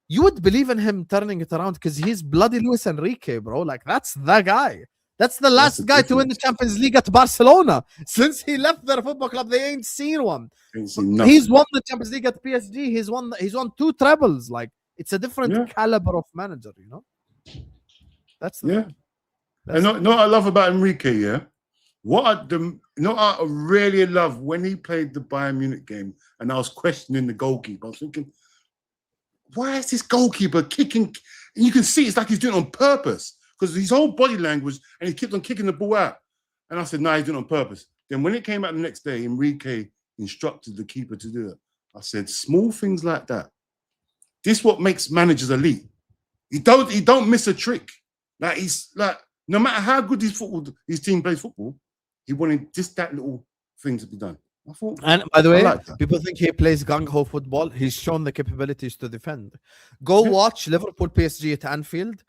you would believe in him turning it around because he's bloody Luis Enrique, bro. Like, that's the guy. That's the last guy to win the Champions League at Barcelona. Since he left their football club, they ain't seen one. He's won the Champions League at PSG. He's won 2 trebles. Like, it's a different caliber of manager, you know? That's the thing. And what I love about Enrique, what I really love when he played the Bayern Munich game and I was questioning the goalkeeper. I was thinking, why is this goalkeeper kicking? And you can see it's like he's doing it on purpose because his whole body language, and he kept on kicking the ball out. And I said, no, he's doing it on purpose. Then when it came out the next day, Enrique instructed the keeper to do it. I said, small things like that. This is what makes managers elite. He don't miss a trick. Like, he's like, no matter how good his team plays football, he wanted just that little thing to be done. I thought, and by the way, people think he plays gung-ho football. He's shown the capabilities to defend. Go watch Liverpool PSG at Anfield.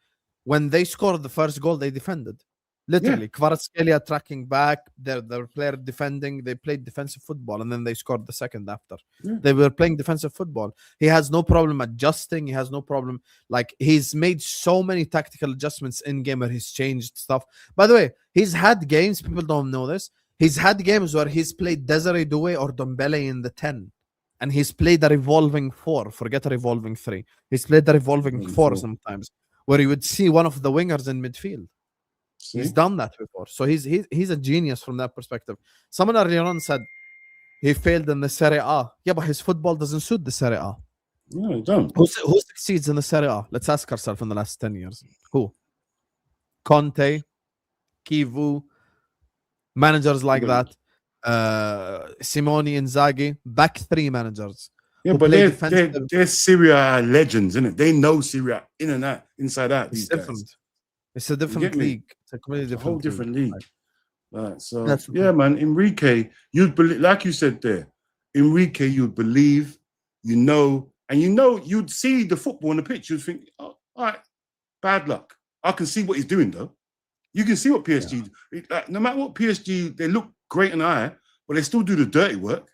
When they scored the first goal, they defended. Literally, Kvaratskhelia tracking back, their player defending. They played defensive football, and then they scored the second after. They were playing defensive football. He has no problem adjusting. He has no problem. Like, he's made so many tactical adjustments in game where he's changed stuff. By the way, he's had games. People don't know this. He's had games where he's played Desiree Doué or Dombele in the 10, and he's played a revolving 4. Forget a revolving 3. He's played the revolving 4 sometimes, where you would see one of the wingers in midfield. He's done that before. So he's a genius from that perspective. Someone earlier on said he failed in the Serie A. Yeah, but his football doesn't suit the Serie A. No, it don't. Who succeeds in the Serie A? Let's ask ourselves in the last 10 years. Who? Conte, Kivu, managers like Yeah. that. Simone, Inzaghi, back three managers. Yeah, who but play they're defensive. Serie A legends, isn't it? They know Serie A in and out, inside out. It's These different. guys. It's a You different get me? league. It's a completely It's a whole different league. Right. So That's the yeah, man, Enrique, you'd believe, like you said there, Enrique, you'd believe, you know, and you know, you'd see the football on the pitch, you'd think, oh, all right, bad luck. I can see what he's doing though. You can see what PSG, like, no matter what PSG, they look great in the eye, but they still do the dirty work.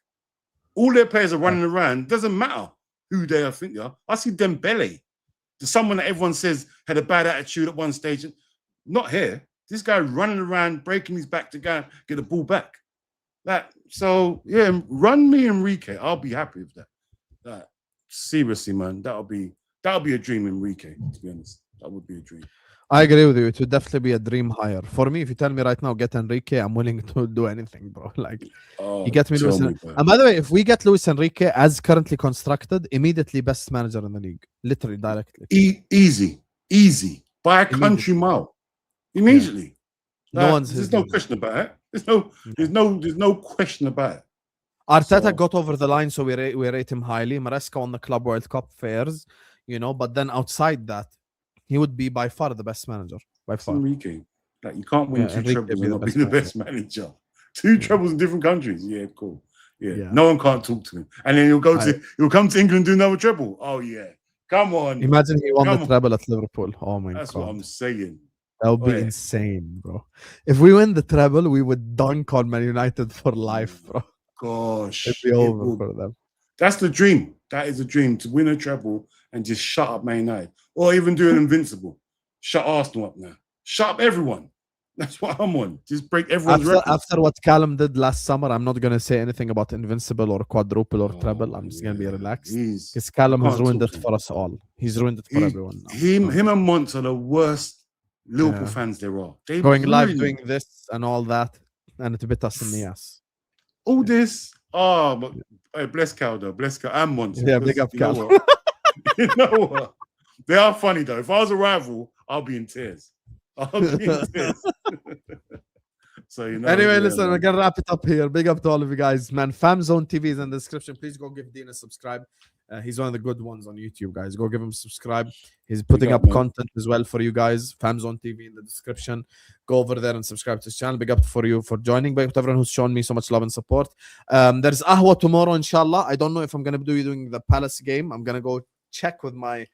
All their players are running around. Doesn't matter who they are. Think they are. I see Dembele, someone that everyone says had a bad attitude at one stage. Not here. This guy running around, breaking his back to go get the ball back. So yeah, run me Enrique. I'll be happy with that. Seriously, man, that'll be a dream, Enrique. To be honest, that would be a dream. I agree with you. It would definitely be a dream hire. For me, if you tell me right now, get Enrique, I'm willing to do anything, bro. Like, you get me Luis Enrique. And by the way, if we get Luis Enrique as currently constructed, immediately best manager in the league. Literally, directly. Easy. By a country mile. Immediately. Yeah. There's no question about it. There's no question about it. Arteta got over the line, so we rate him highly. Maresca won the Club World Cup fairs, but then outside that, he would be by far the best manager. By far. Enrique. Like, you can't win two trebles and not be the best manager. Two trebles in different countries. Yeah, cool. Yeah. No one can't talk to him. And then he'll come to England and do another treble. Oh yeah. Come on. Imagine he won the treble at Liverpool. Oh my God. That's what I'm saying. That would be insane, bro. If we win the treble, we would dunk on Man United for life, bro. Gosh. It'd be over for them. That's the dream. That is a dream, to win a treble and just shut up Man United. Or even do an invincible. Shut Arsenal up now. Shut up everyone. That's what I'm on. Just break everyone's records. After what Callum did last summer, I'm not going to say anything about invincible or quadruple or treble. I'm just going to be relaxed. Because Callum has ruined it for us all. He's ruined it for everyone now. Him and Mont are the worst Liverpool fans there are. Going live doing this and all that, and it bit us in the ass. All this, but bless Cal though, bless Cal and Mont. Yeah, big up Cal. You know what? They are funny though. If I was a rival, I'll be in tears. So anyway, listen, we're gonna wrap it up here. Big up to all of you guys, man. Famzone TV is in the description. Please go give Dean a subscribe. He's one of the good ones on YouTube, guys. Go give him a subscribe. He's putting up content as well for you guys. Famzone TV in the description. Go over there and subscribe to his channel. Big up for you for joining. Big up to everyone who's shown me so much love and support. There's Ahwa tomorrow, inshallah. I don't know if I'm gonna be doing the Palace game. I'm gonna go check with my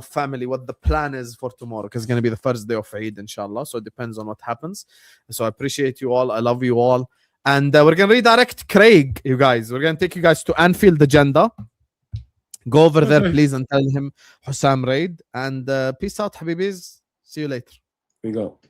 family what the plan is for tomorrow, because it's going to be the first day of Eid, inshallah. So it depends on what happens. So I appreciate you all. I love you all. And we're going to redirect Craig, you guys. We're going to take you guys to Anfield Agenda. Go over there, please, and tell him Hussam Raid. And peace out, Habibis. See you later. Big up.